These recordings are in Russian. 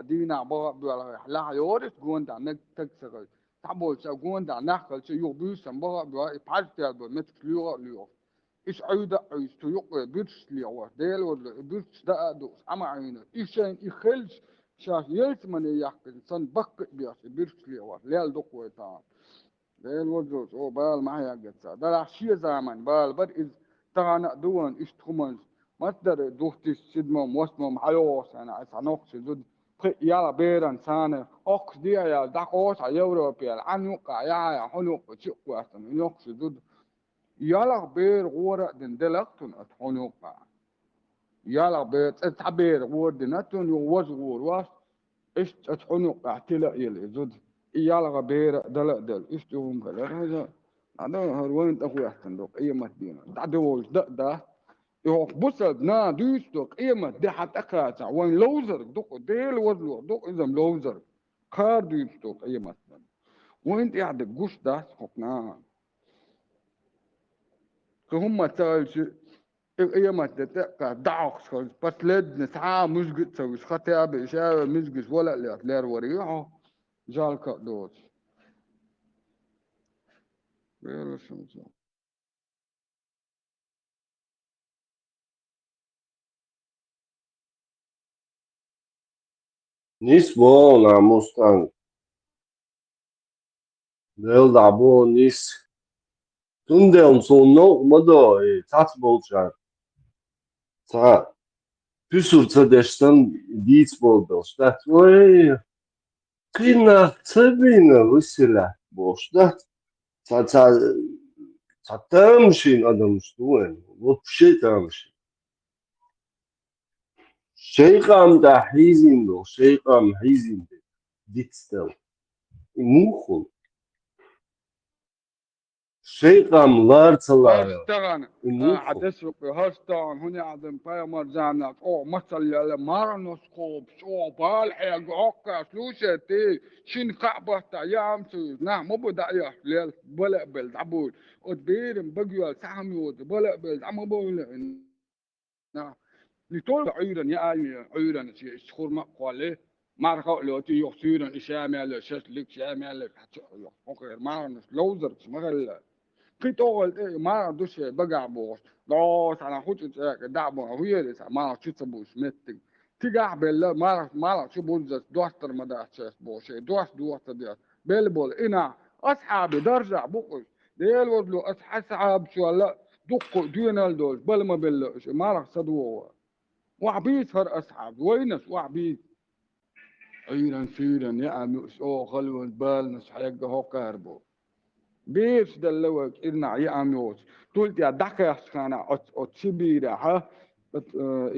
دينا بقى لا يورث جون دا نكتسر تعبوا جون دا نخل يوبيس بقى يبحث بمثل ليو إيش عيدا إيش تيوق بيرش ليو ديل ولا بيرش دا دوس أما عينه إيشين إخلش شاف يلت من يحكي صن بق بياس بيرش ليو ليل دقوة تان ديل وجوز أو بال معي أجتسا ده الشيء زمان بال بد إز تانا دوان إيش تخمن مصدر دوختي سيدما موسمم حيوس أنا أسانوكس زود يلا بيران سانة أوكس دي يا داكوس يوروبيا عنوكا يا حنوك تشوكو أصلا يوكس زود يلا بير غورة دندلقتون أتحنوكا يلا بير تعبير غور دنتون يوز غور واس إيش أتحنوكا تلا يلي زود يلا بير دل إيش تهم كلا هذا هروين تأخذ أحسن دوك أي مدينة تعدوش ده يوك بصل نا دوستوك إيمة دي حتى وين لوزر دوك ديل وزلو دوك إذا لوزر كار دوستوك إيمة وين قاعد الجوش ده سخنا كهم تالش إيمة تتقى دعوك بس لد نسعى مزجت سوي خطأ بإشارة مزجت ولا لير وريعه جالك دوش بيلا شمسو Nis bona Mustang. Del da bo nis. Tunde sonno modo tat bolchan. Ta püsur tadestan diits boldos. Dat voi kina tabina vısila boşta. Ta tamşin adam stuen. Bu şey tamşin. Şeyqam da hizindo, şeyqam hizinde. Ditstel. Mukhul. شيقام لارتلا هاشتغن حدثك هاشتغن هنا عدم بايمر جامعة أو مثل مارنوس خوب شو بالحق عقا سلوشة تي شين كعبة تايام سوز نعم مو بداية ليل بلا بل عبود وتبيرم بقيا ساميوت بلا بل عم بقول نعم لطول عيرا يا عيرا شيء شخور ما قاله ما رخوا لو تي يخسرن إشامة لا شسلك شامة لا أوكي مارنوس لوزر شمال كتول ما دوش بقى بوش دوس أنا خوش دعبو هي لسه ما شو تبوش متك تيجا بيلا ما شو بوزس دوستر ما داشت بوش دوست ديال بيلبول إنا أصحابي درجة بوش ديل وضلو أصحاب شو لا دقوا دينال دول بل ما بيلا ما راح صدوه وعبيد هر أصحاب وينس وعبيد عيرا فيرا يا أمي أو خلوا البال نس حيقة هو كاربو بيش دلوك إرنا يا أميوس تقول يا دكا سانا أتشبيرا ها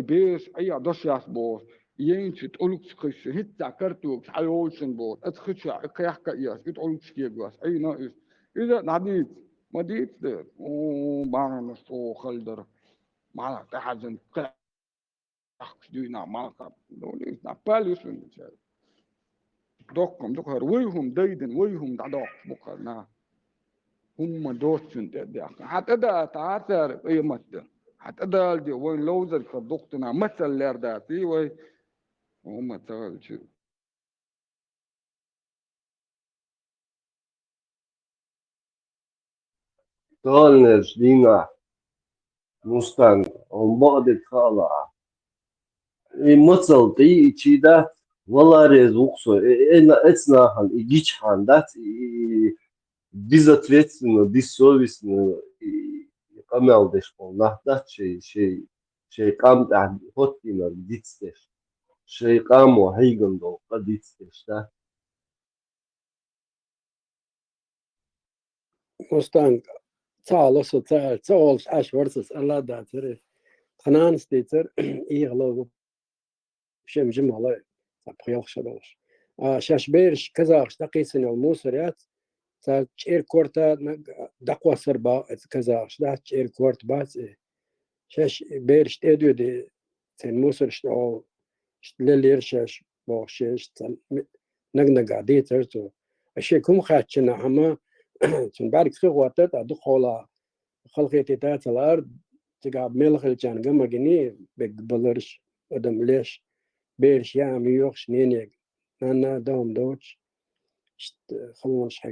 بيش أي دوشياس بوس ينش تقولك سخش هتا كرتوك حيوشن بوس أتخش كيحكا إياس تقولك سكيبواس أي ناقص إذا نعديت ما ديت ده بارنا سو خلدر ما تحزن كحكش دينا ما كاب دولي ناباليسون دوكم دوكر ويهم ديدن ويهم دعوك بكرنا هم دوستن ده حتى ده تعثر أي مدة حتى ده دي وين لوزر كدكتنا مثل لير ده في وين هم تغل شو تالنش دينا مستان on بعد خالا مثل تي تشيدا والله резуксо эцна хан игич хан дат безответственно бессовестно камелдеш пол нахтат شي قام هوتينا ديتستش شي قام وهيغندو قديتستش ده مستان تعالص تعالص عاش ورثس الله داتر خنان ستيتر يغلو بشم جمع الله بخيال شبابش شاش بيرش كذا تقيسن الموسريات تشير كورتا دقوا سربا كذا شدا تشير كورت باس شاش بيرش تيدو دي تن موسر شتو للير شاش بوشش نغنغا ديتر تو اشي كم خاتشنا هما تن بعد كثير وقتت دخولا خلقيتي تاعت الارض تقعد ملخ الجان قام جني بقبلرش ودم ليش بيرش يعمل يوخش نينيك أنا دوم دوتش خلونش حق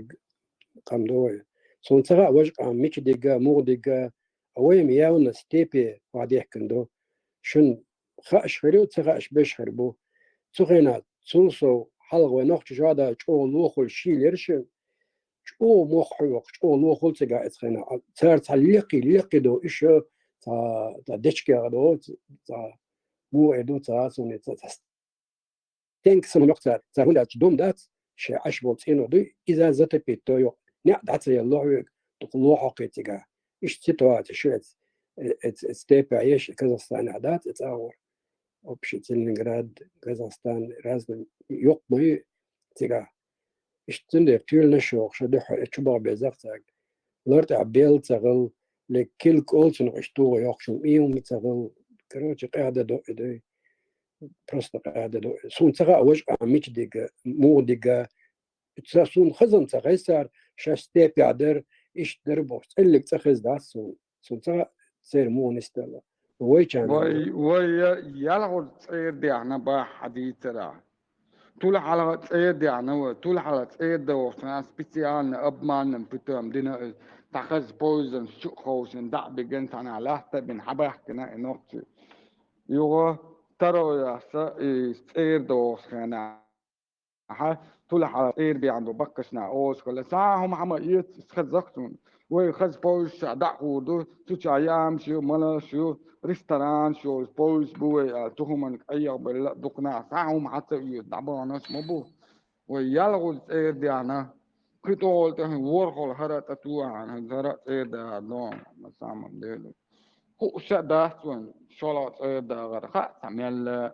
قام دوي سون ترى وجه ميك ديجا مو ديجا أوي مياونا ستيبي وعدي يحكندو شن خاش خيرو تخاش بش خربو تخينا تسوسو حلق ونوخ جادا جو لوخل شيلرشن جو مخوق جو لوخل تجا اتخينا تار تعليقي دو إيش تا ديشكي دو تا مو إدو تا سوني تا تنك سمو نقطة تا هنا تدوم دات شي عشبوت إنو دي إذا زت بيتويو نع دات يلوه تقلو حقي تجا إيش تتوات شوية ستيب عيش كازاخستان عادات اتاور وبشي تلينغراد كازاخستان رازن يوق مي تيغا اشتندر تيل نشوق شدح اتشبع بزاقتاك لرت عبيل تغل لكل كولتن اشتو يوقشم ايوم تغل كروتش قاعدة دو ادي برست قاعدة دو سون تغا وجه عميش ديغا مو ديغا سون خزن تغيسار شاستيب يعدر ايش دربوش تقلك تخز دات سون تغا سير مو نستلا ويجان وي يلغو تصيد يعني با حديث را طول على تصيد يعني طول على تصيد وفنا سبيسيال أبمان بتوم دينا تخز بوزن شو خوشن دع بجنت أنا لحظة بن حبح كنا إنوتي يوه ترى يا تصيد وفنا طول على تصيد بيعنده بكشنا أوش كل ساعة هم عم يتخزقتون ويخز بوش دع ودو تشايام شو ملا شو ريستوران شو بوز بوي تهمن أي بلا دقنا ساهم حتى يدعبوا ناس مبو ويالغوا تيد يعني كتول تهن ورخل هرت أتوا عن هرت تيد نوم مسام ديلو هو شدات وين شلات تيد غرقة تعمل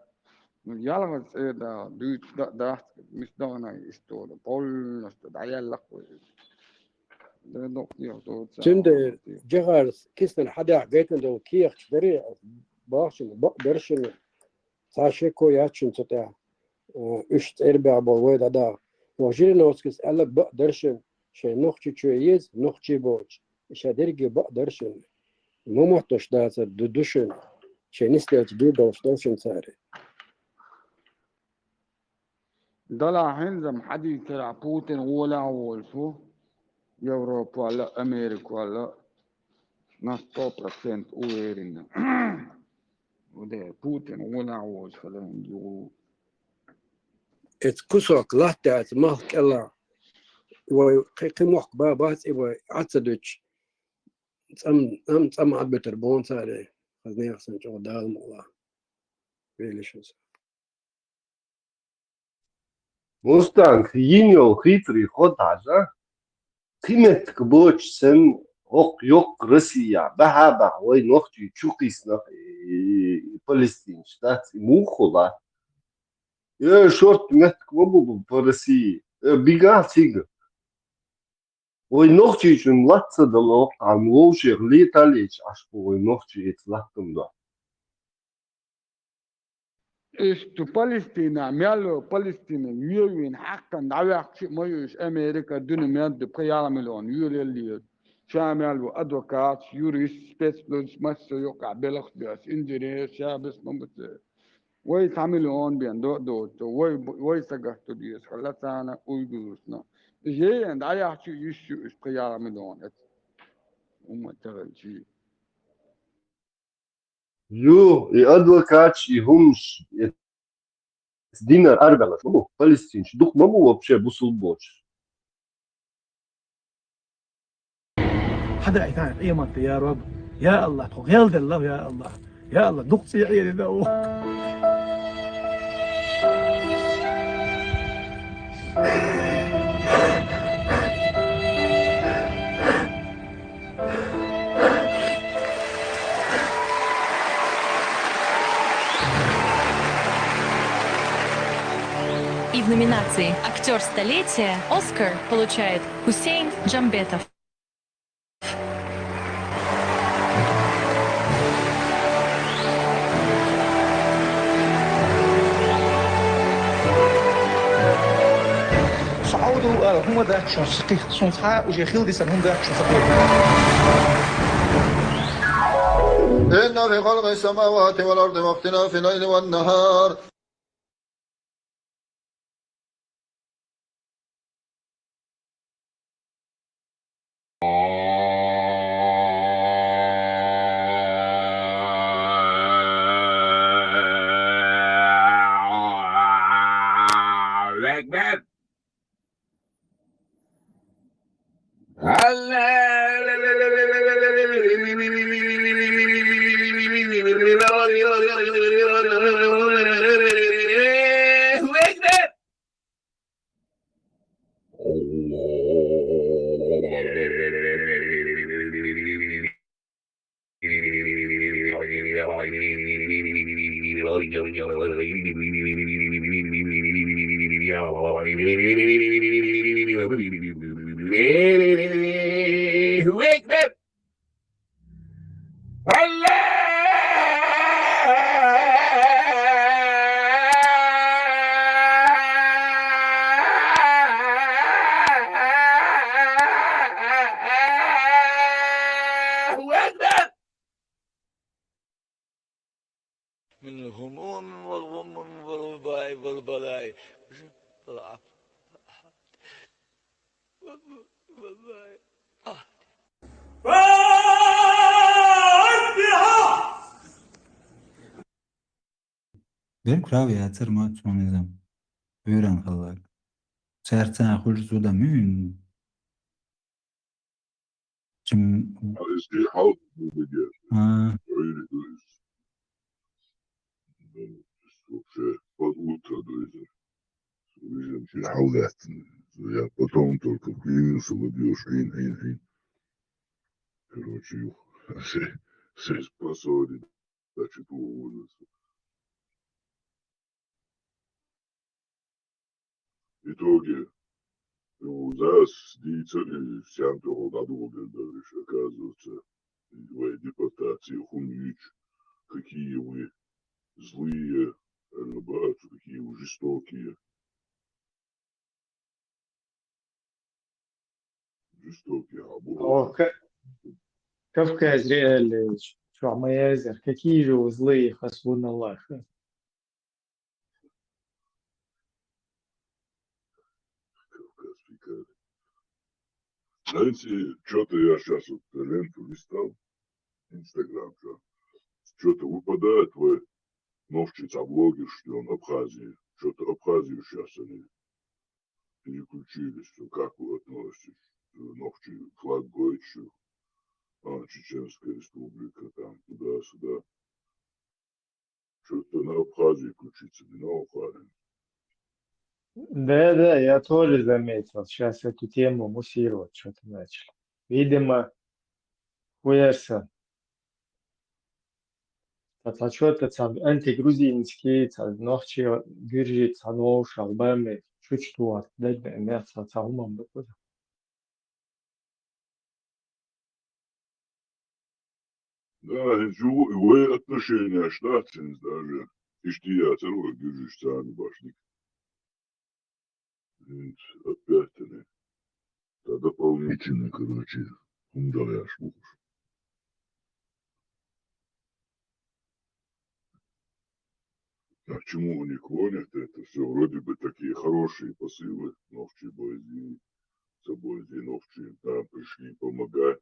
يالغوا تيد دوت دات مش دانا يستول بول نستدعي لك ده نقطة تند جغرس كيسن حدا جيتن دو كيخ دري باشن بقدرشن تاشيكو ياتشن تتا اشت اربع بويدا دا وجير نوسكس ألا بقدرشن شي نوخشي تشويز نوخشي بوش شادرجي بقدرشن مو محتوش داتا دودوشن شي نستيج بيدوش دوشن ساري دلا هنزم حدي ترى بوتين ولا وولفو يوروبا ولا أمريكا ولا ناس 100% ويرين وده بوتين ولا وولف خلينا نقول ات كسوك لاتات مالك ألا وقيموك بابات إبو عتدوش تم عبتر بون ساري خزني يخسن جو دال مولا بيليشوس مستان خيينيو خيتري خد عجا قيمة كبوش سن اوق يوق روسيا بها وي نوختي تشوقيسنا فلسطين شتات موخولا يا شورت متك مبو بروسي بيغا سيغ وي نوختي جن لاتس دلو عن ووشير ليتاليش اشبو وي نوختي اتلاتم دا إستو فلسطين ميالو فلسطين يوين حقا دعوة شيء ما يوش أمريكا دون ميال بقيارة مليون يوري اللي شامل أدوكات يوريس سبيسلوس مس يوقع بلغ بيس إنجينير شابس ممت وي تعملون بين دو وي سجحتو ديس خلصانا ويجوزنا جي عند أي شيء يشو إش قيارة مليون وما تغل شيء يو ادوكاتش يهمش دينار أربعة مو فلسطين شدوك مو وبشي بوصل بوش حدا يتعرف ايه مات يا رب يا الله تغيل الله يا الله يا الله دق سيعي ده И в номинации «Актер столетия» Оскар получает Хусейн Джамбетов. صعودوا هم ده شون سقيق صنصحاء وجي خيل دي هم ده شون سقيق إن في خلق السماوات والأرض واختلاف الليل والنهار that? Wake that! من الهموم والغم والوباء والبلاء Benim kravi yatırma sonizm. Öğren kalak. Sersen hurzu da mün. Cim. Alles die Haut begehrt. Ha. Öyle duyuz. Вообще под утро дойдет. Видим, حاولت. Я потом только появился, выбьешь ин. Короче, все способны. Значит, уволиться. В итоге, ну, зараз деятели всем того надолго даже, оказывается, в депортации хумич, какие вы злые, какие вы жестокие. Жестокие, Кавказ реально, что Амаязер, какие же вы злые, хасбун Аллах. Знаете, что-то я сейчас вот ленту листал, Инстаграм, что-то выпадает в новчица блогер, что он Абхазии. Что-то Абхазию сейчас они переключились. Что, как вы относитесь? Новчи флаг Гойчу, Чеченская республика, там, туда-сюда. Что-то на Абхазии включиться, не на Ухаре. Да, я тоже заметил. Сейчас эту тему муссировать что-то начали. Видимо, хуярся. А что-то там антигрузинский, нохчи гюржи, цанош, албами, чуть-что, да, мясо, цаумам, да, Да, вы отношения штатских даже. Иштия, целую гюржи, сами башник. Опять они. Да, дополнительно, короче, умдаляш муж. А к чему они клонят это все? Вроде бы такие хорошие посылы, новчи бойзи, новчи, нам пришли помогать,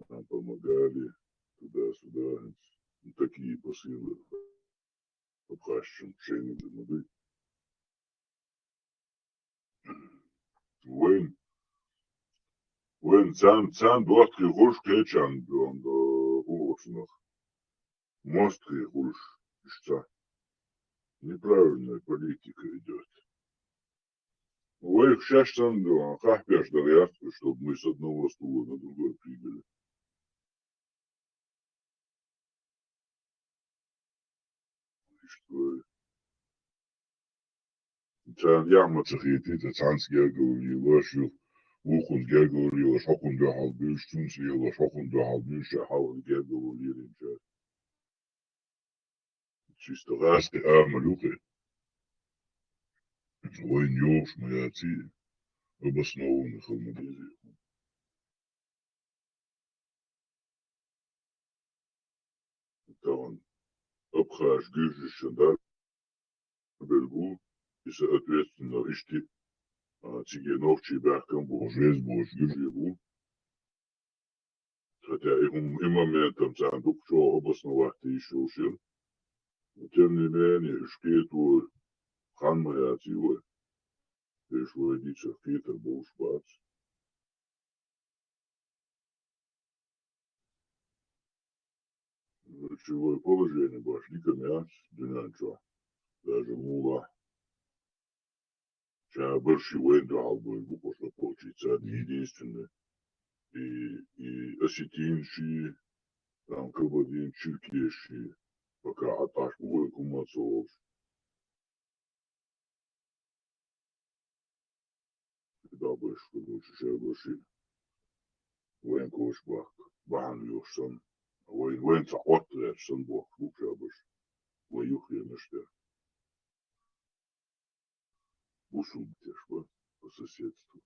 нам помогали, туда-сюда. Такие посылы. Обхащен, шейник, замуды. When цан дуатки хуш кечан, он гулоснах. Мостки хуш, что? Неправильная политика идет. Вы их сейчас там, как пеш дарьястку, чтобы мы с одного стула на другой прыгали. Что? Цан ямацах это цанс говорил, что ухун говорил, что он дохал бюш, тунсил, что он дохал бюш, хавал говорил, чисто раски амалюхи. Ой, нёж, моя ти, обоснованных алмадезиях. Там обхаш, гюжище, да, бельгу, и, соответственно, ишти, тиге новчи бяхкам был, жесть был, гюжеву. Хотя и моментом там дух, что обосновать еще ушел. Но тем не менее, шкету хан моя тивой. беш водиться Питер был шпац. Ключевое положение пошли камяц, динанчо. Даже мула. Сейчас большой воендрал будет буквально получиться единственный. И осетинщи, там кабадин, черкеши, пока аташ будет кумацов. Да, больше, сейчас больше. Военкош бах, бахан юрсон. Воен цахотре, сон бог, лучше больше. Воюхли меште. Усуньтесь, по соседству.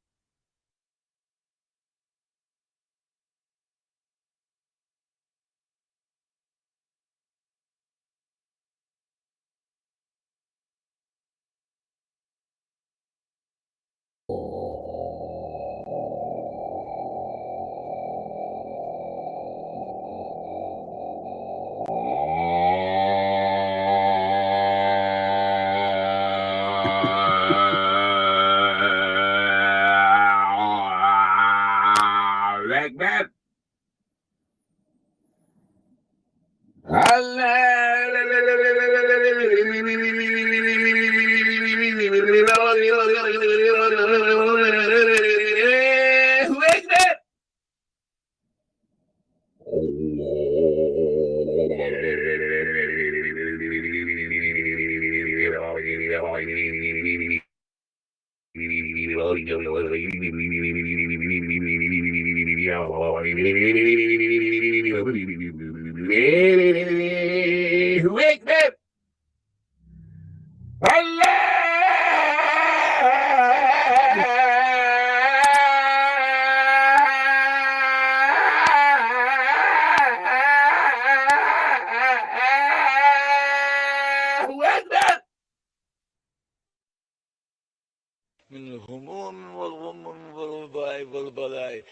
من الهموم والغم والوباء والبلاء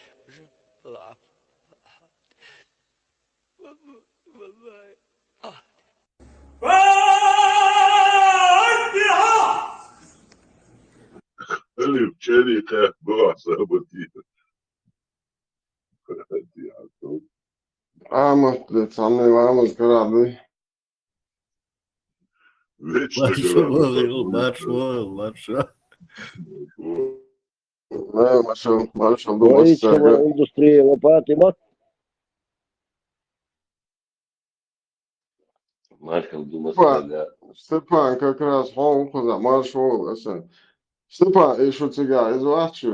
Элиф, черика, браса, батита. Ahmet, sanırım Ahmet Karabi. Вечно Маршал. Marshall Строительная индустрия лопаты. Marshall Думасаля. Степан как раз Хонкуда, Marshall, Степан, еще тебя изучил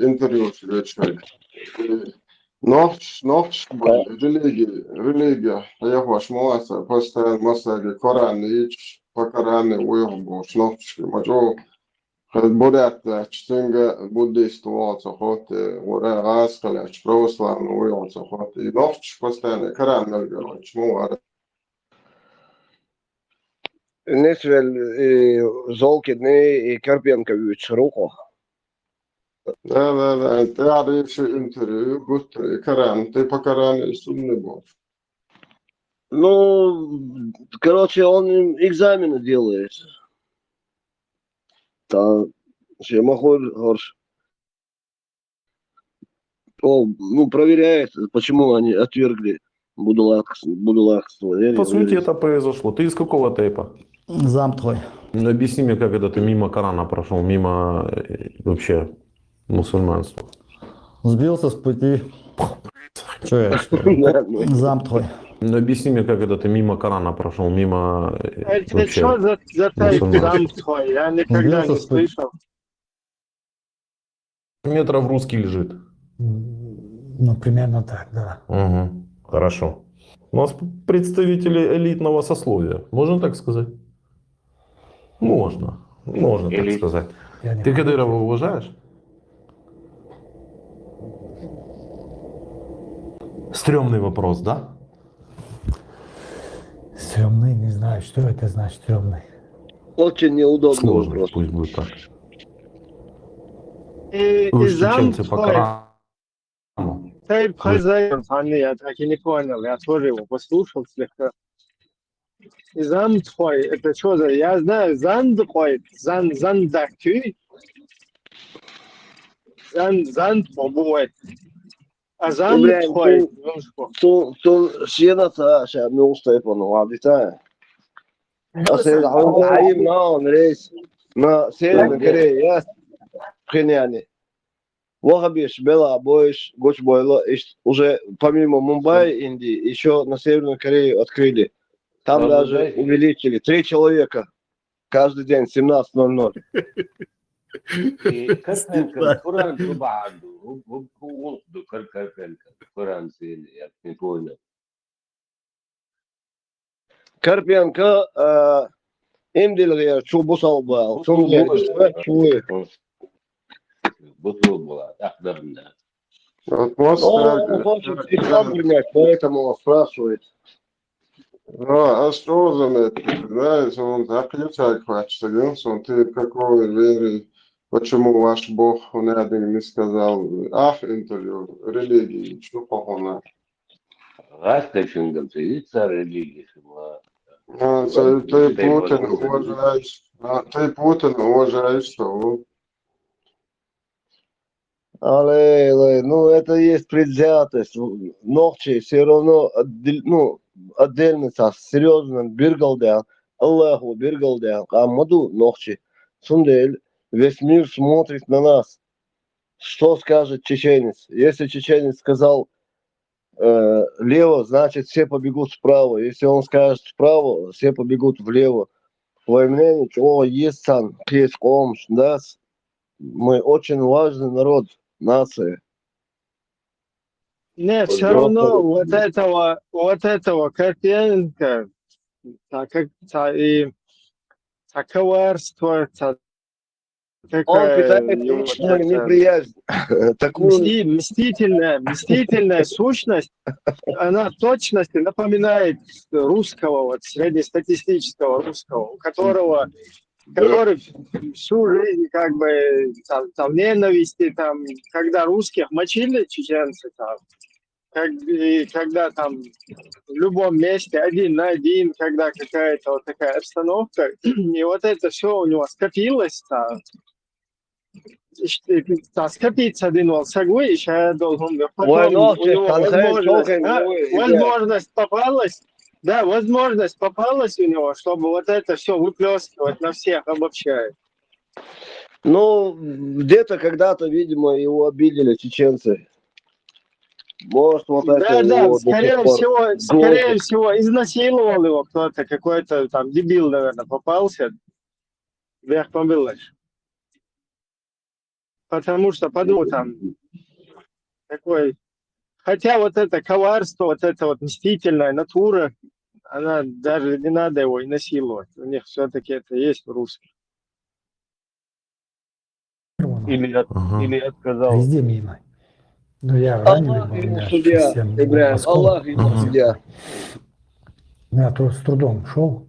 интервью вечером. Ночь, религия, я ваш муаса, постоянно масаги, Коран, ич, по Корану уйобуш, ночь, мажо, بدأت تشتنجا بوديست واضحات ورأس خلاص بروسلان ويواضحات ينافش بستانه كلام نلقى مو هذا بالنسبة لزولك دني كربيان كبيوتش روكو. لا أنت عارف شو انتريو قلت كلام تبى كلام السنة بوش. Ну, короче, он им экзамены делает. Там, все махор, ну, проверяет, почему они отвергли будулакство. По сути, это произошло. Ты из какого тейпа? Замтхой. Ну, объясни мне, как это ты мимо Корана прошел, мимо вообще мусульманства. Сбился с пути. Че я? Замтхой. Ну, объясни мне, как это ты мимо Корана прошел, мимо вообще Что за замтхой? Я никогда не слышал. метров русский лежит. Ну, примерно так, да. Угу. Хорошо. У нас представители элитного сословия. Можно так сказать? Можно так сказать. Ты Кадырова уважаешь? Стрёмный вопрос, да? Стрёмный, не знаю, что это значит стрёмный. Очень неудобный Сложно, вопрос. пусть будет так. И Чеченцы по замтхой. Корану. Тейп хозяин, я так и не понял, я тоже его послушал слегка. И замтхой, это что за, я знаю, зандхой, зандактюй, Занд побывает. А занд Ibrahim, ходит. toen سيارة شامل ستيفن وعبدتها أصير عون عيم نعم ريس ما سير من كريه خين يعني وغبيش بلا боиш гоч бойла уже помимо Мумбаи, Индии, еще на Северную Корею открыли. Там даже увеличили 3 человека каждый день 17:00. كركنكن فرنسا بعد هو كركنكن فرنسا يعني بوينا Карпенко имдилгер чубусал был. Чуй. بطولة أحضرنا. Вот просто... Он хочет ислам принять, поэтому спрашивает. А что заметил? Знаешь, он заключает квартиру, он ты какой веры, почему ваш Бог, он один не сказал, интервью, религии, что похоже. غاستا شنقل سيد صار ريليجي شما. Ты Путин уважаешь, что? Але, ну это есть предвзятость. Ночи все равно, ну, отдельно, серьезно, биргалдян, Аллаху биргалдян, Амаду ночи. Сундель, весь мир смотрит на нас. Что скажет чеченец? Если чеченец сказал лево, значит все побегут вправо. Если он скажет вправо, все побегут влево. Твое мнение, чего есть сан, есть комш, да? Мы очень важный народ, нация. Нет, все равно вот этого Карпенко, и коварство, Он питает личную неприязнь. Мстительная сущность, она в точности напоминает русского, вот среднестатистического русского, который всю жизнь как бы там ненависти, там, когда русских мочили чеченцы, там, когда там в любом месте один на один, когда какая-то вот такая обстановка, и вот это все у него скопилось, скопиться один волсагой, еще я должен потом у него возможность попалась. Да, возможность попалась у него, чтобы вот это все выплескивать на всех, обобщать. Ну, где-то когда-то, видимо, его обидели чеченцы. Может, вот это... Да, скорее всего, изнасиловал его кто-то, какой-то там дебил, наверное, попался. Вверх побылось. Потому что, там, такой... Хотя вот это коварство, вот эта вот мстительная натура, она даже не надо его и насиловать. У них все-таки это есть в русских. Или отказал. Везде мимо. Ну, я раненый был, у меня совсем Аллах ему судья. Я с трудом шел.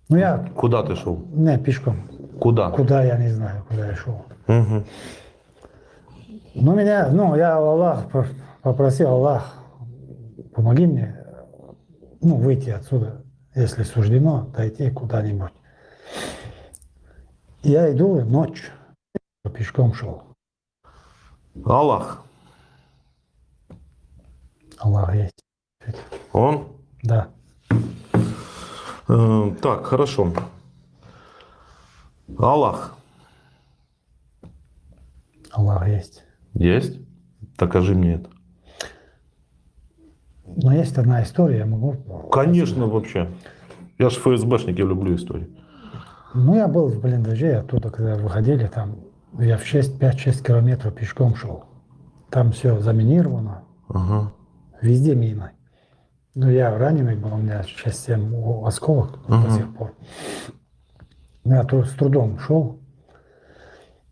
Ну, я... Куда ты шел? Не, пешком. Куда? Куда, я не знаю, куда я шел. Угу. Ну, я Аллах попросил, Аллах, помоги мне, ну, выйти отсюда, если суждено, дойти куда-нибудь. Я иду ночью, пешком шел. Аллах. Аллах есть. Он? Да. Так, хорошо. Аллах. Аллах есть. Есть? Докажи мне это. Но есть одна история, я могу... Конечно, вообще. Я же ФСБшник, я люблю истории. Ну, я был в блиндаже, оттуда, когда выходили, там, я в 5-6 километров пешком шел. Там все заминировано. Ага. Везде мины. Ну, я раненый был, у меня 6-7 осколок до сих пор. Я с трудом шел.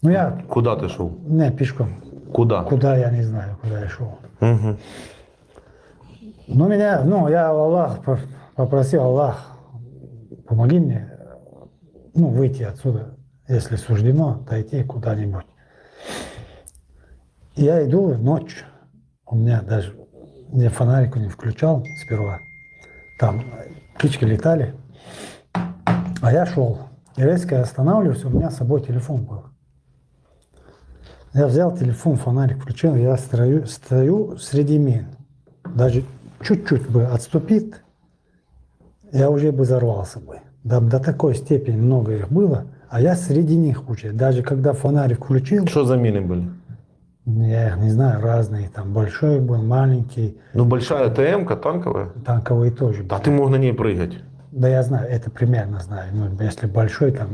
Ну, я... Куда ты шел? Не, пешком. Куда? Куда, я не знаю, куда я шел. Угу. Ну, я Аллах попросил, Аллах, помоги мне, ну, выйти отсюда, если суждено, дойти куда-нибудь. Я иду ночью, у меня даже, я фонарик не включал сперва, там птички летали, а я шел, и резко останавливаюсь, у меня с собой телефон был. Я взял телефон, фонарик включил, я стою среди мин. Даже чуть-чуть бы отступит, я уже бы взорвался бы. До такой степени много их было, а я среди них уже. Даже когда фонарик включил... Что за мины были? Я их не знаю, разные. Там большой был, маленький. Ну, большая ТМ-ка, танковая? Танковые тоже. Да ты мог на ней прыгать. Да я знаю, это примерно знаю. Ну, если большой, там,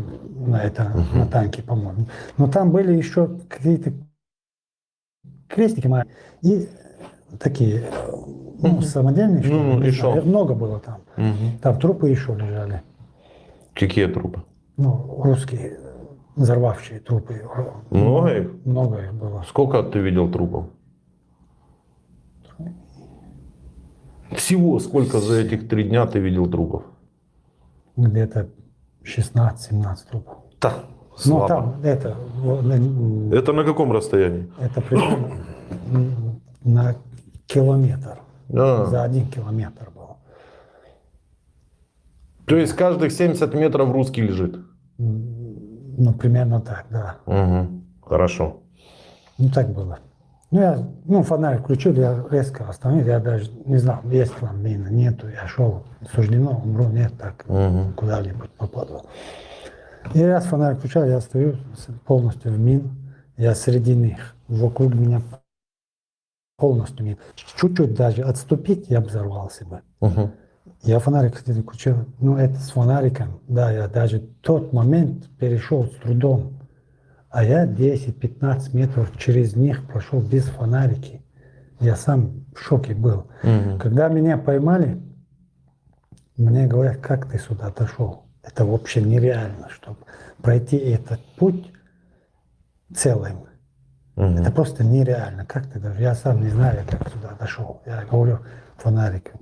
это на танке, по-моему. Но там были еще какие-то крестики мои и такие, самодельные, что ли, и шо? много было там. Там трупы еще лежали. Какие трупы? Ну, русские, взорвавшие трупы. Много их? Много их было. Сколько ты видел трупов? Всего сколько за этих 3 дня ты видел трупов? Где-то 16-17 трупов. Да, ну, слабо. там, это... Это на каком расстоянии? Это примерно на километр. А. За 1 километр было. То есть каждых 70 метров русский лежит? Ну, примерно так, да. Угу. Хорошо. Ну, так было. Ну, фонарик включил, я резко остановился, я даже не знал, есть там мина, нету, я шел, суждено, умру, нет, так, куда-нибудь попаду. И раз фонарик включал, я стою полностью в мин, я среди них, вокруг меня полностью мин. Чуть-чуть даже отступить, я бы взорвался бы. Я фонарик, кстати, включил, это с фонариком, да, я даже тот момент перешел с трудом. А я 10-15 метров через них прошел без фонарики. Я сам в шоке был. Когда меня поймали, мне говорят, как ты сюда дошел? Это вообще нереально, чтобы пройти этот путь целым. Это просто нереально. Как ты даже? Я сам не знаю, как сюда дошел. Я говорю, фонарик,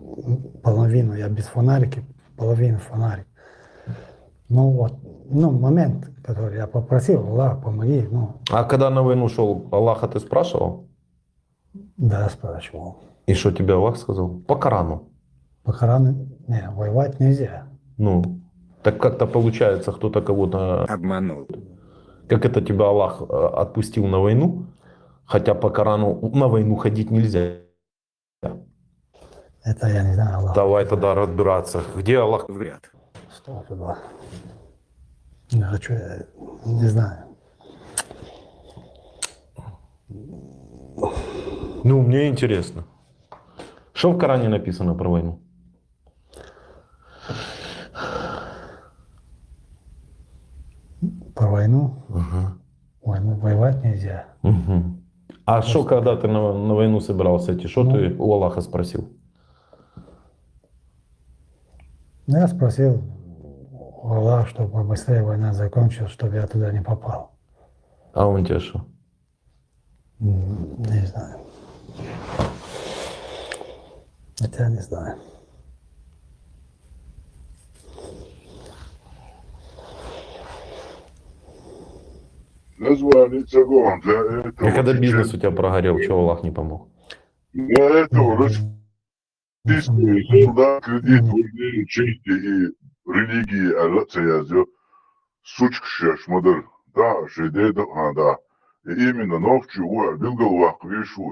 половину я без фонарика, половину фонарик. Ну вот, момент, который я попросил, Аллах, помоги. А когда на войну шел, Аллаха ты спрашивал? Да, спрашивал. И что тебе Аллах сказал? По Корану. По Корану? Не, воевать нельзя. Ну, так как-то получается, кто-то кого-то обманул. Как это тебя Аллах отпустил на войну, хотя по Корану на войну ходить нельзя? Это я не знаю, Аллах. Давай тогда разбираться. Где Аллах? Вряд. Что туда? Не хочу, я не знаю. Ну, мне интересно. Что в Коране написано про войну? Про войну? Войну воевать нельзя. А что, когда ты на войну собирался идти, что ты у Аллаха спросил? Я спросил у Аллаха, чтобы быстрее война закончилась, чтобы я туда не попал. А он тебе что? Не знаю. Хотя не знаю. Назвали цагон для этого. А когда бизнес у тебя прогорел, чего Аллах не помог? Для этого российские суда кредит владели чести и религии, а это yazıyor. Suç şaşmadır. Da şeyde de da. Именно новчу var bilgal vakı şu.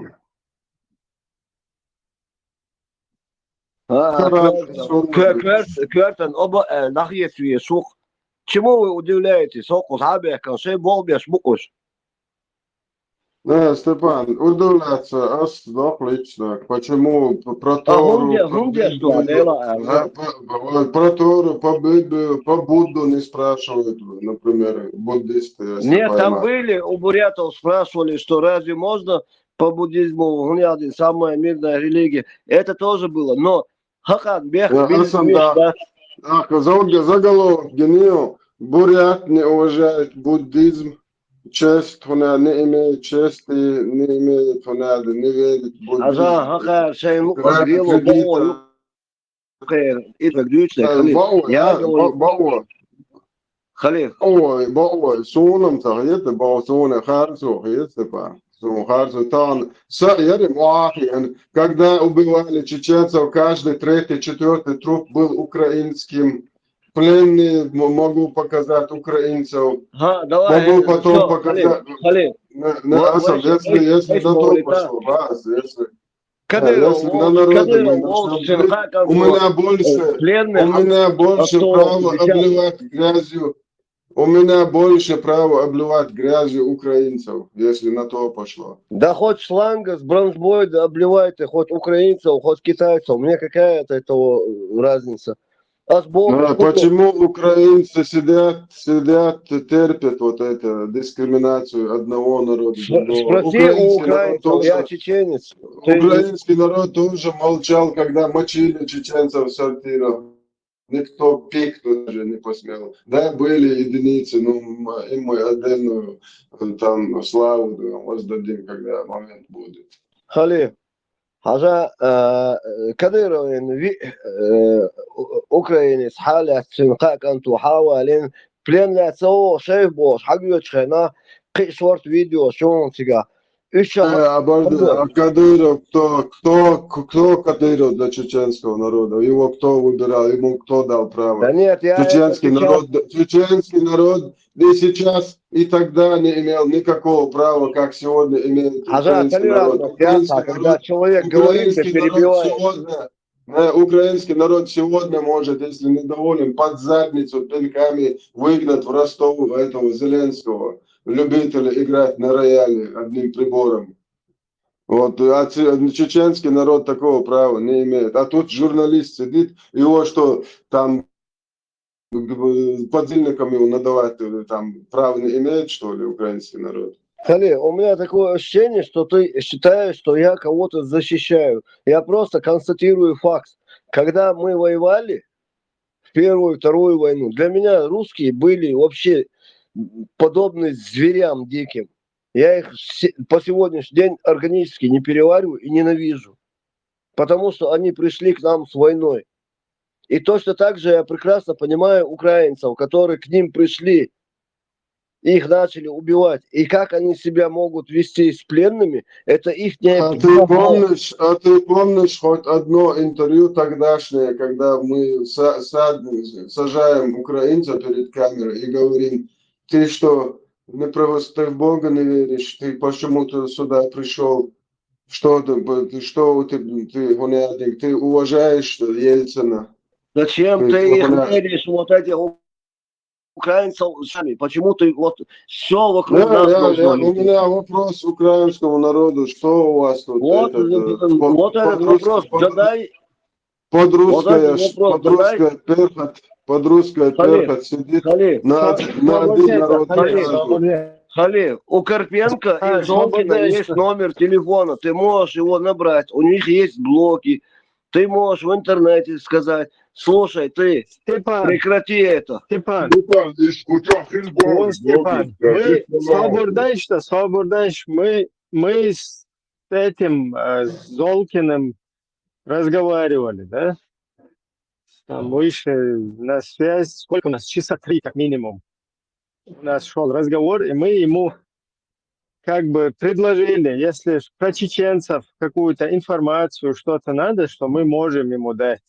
Квертен оба нахьет сук. Чему вы удивляетесь? Сокус абекан, шей болбеш мукуш. Степан, удивляться, лично, почему про Тору, про Тору, по Будду не спрашивают, например, буддисты. Нет, там были, у бурятов спрашивали, что разве можно по буддизму, гунядин, самая мирная религия. Это тоже было, но Хахан, Бех, заголовок гению, бурят не уважает буддизм. Честь, не имеет чести, не имеет, не верит в буддизм. Сонам тагьет, баусоне харцу, когда убивали чеченцев, каждый 3-4 труп был украинским пленные, могу показать украинцев. давай, Могу потом все, показать. Халид, Асад, если на то пошло, если на народе мы начнем жить, у меня больше права обливать грязью. У меня больше права обливать грязью украинцев, если на то пошло. Да хоть шланга с бронзбойда обливайте, хоть украинцев, хоть китайцев, мне какая от этого разница? Почему украинцы сидят, терпят вот это дискриминацию одного народа другого? Спроси у украинцев, я чеченец. Украинский народ тоже молчал, когда мочили чеченцев в сортирах. Никто пик тоже не посмел. Да, были единицы, но им мы отдельную там славу воздадим, когда момент будет. Халид, حاجة كثيرة يعني أوكرانيا حالة سنقاء كانتو حاولين بلين لا تسوي شيء بوش حقيقة شينا قي صورت فيديو شون تيجا Кадыров, кто Кадыров для чеченского народа? Его кто выбирал? Ему кто дал право? Да нет, чеченский народ и сейчас, и тогда не имел никакого права, как сегодня имеет украинский народ. Когда человек говорит, ты перебиваешь. Украинский народ сегодня может, если недоволен, под задницу пинками выгнать в Ростов этого Зеленского, любителя играть на рояле одним прибором. Вот, а чеченский народ такого права не имеет. А тут журналист сидит, его что, там подзельникам его надавать, там права не имеет, что ли, украинский народ? Халид, у меня такое ощущение, что ты считаешь, что я кого-то защищаю. Я просто констатирую факт. Когда мы воевали в Первую и Вторую войну, для меня русские были вообще подобны зверям диким. Я их по сегодняшний день органически не перевариваю и ненавижу. Потому что они пришли к нам с войной. И точно так же я прекрасно понимаю украинцев, которые к ним пришли, их начали убивать. И как они себя могут вести с пленными, это их не... А ты помнишь хоть одно интервью тогдашнее, когда мы сажаем украинца перед камерой и говорим, ты что, ты в Бога не веришь, ты почему ты сюда пришел, что ты гонядник, ты уважаешь Ельцина? Зачем ты их веришь, вот этих украинцев сами? Почему ты вот все вокруг нас должно... У меня вопрос украинскому народу, что у вас тут? Вот этот вопрос задай. Под русская перхоть сидит на один народ. Халид, у Карпенко и Золкина есть номер телефона, ты можешь его набрать, у них есть блоки, ты можешь в интернете сказать, слушай, ты прекрати это. Степан, Свободныч, мы с этим Золкиным разговаривали, да? Там вышли на связь, сколько у нас? Часа 3 как минимум. У нас шел разговор, и мы ему как бы предложили, если про чеченцев какую-то информацию, что-то надо, что мы можем ему дать.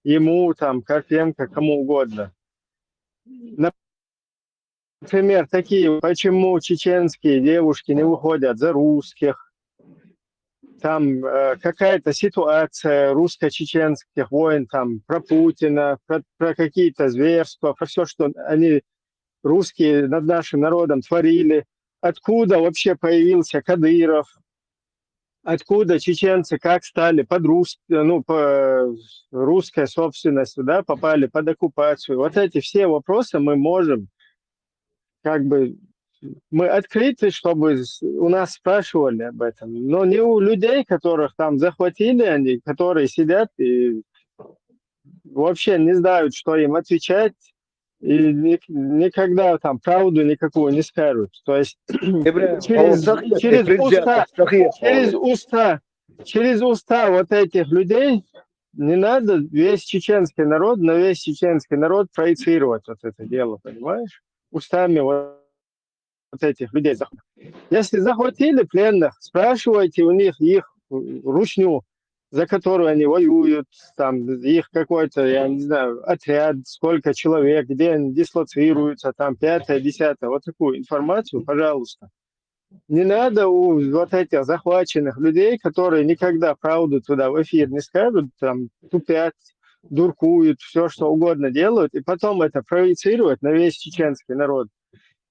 Ему, там, Карпенко, кому угодно. Например, такие, почему чеченские девушки не выходят за русских. Там какая-то ситуация русско-чеченских войн, там, про Путина, про какие-то зверства, про все, что они, русские, над нашим народом творили. Откуда вообще появился Кадыров? Откуда чеченцы как стали под по русской собственностью, да, попали под оккупацию? Вот эти все вопросы мы можем, как бы, мы открыты, чтобы у нас спрашивали об этом. Но не у людей, которых там захватили, они, которые сидят и вообще не знают, что им отвечать. И никогда там правду никакую не скажут. То есть через уста вот этих людей не надо весь чеченский народ, на весь чеченский народ проецировать вот это дело, понимаешь? Устами вот этих людей. Если захватили пленных, спрашивайте у них их ручню. за которую они воюют, там их какой-то, я не знаю, отряд, сколько человек, где они дислоцируются, там 5-е, 10-е, вот такую информацию, пожалуйста. Не надо у вот этих захваченных людей, которые никогда правду туда в эфир не скажут, там тупят, дуркуют, все что угодно делают, и потом это проецировать на весь чеченский народ.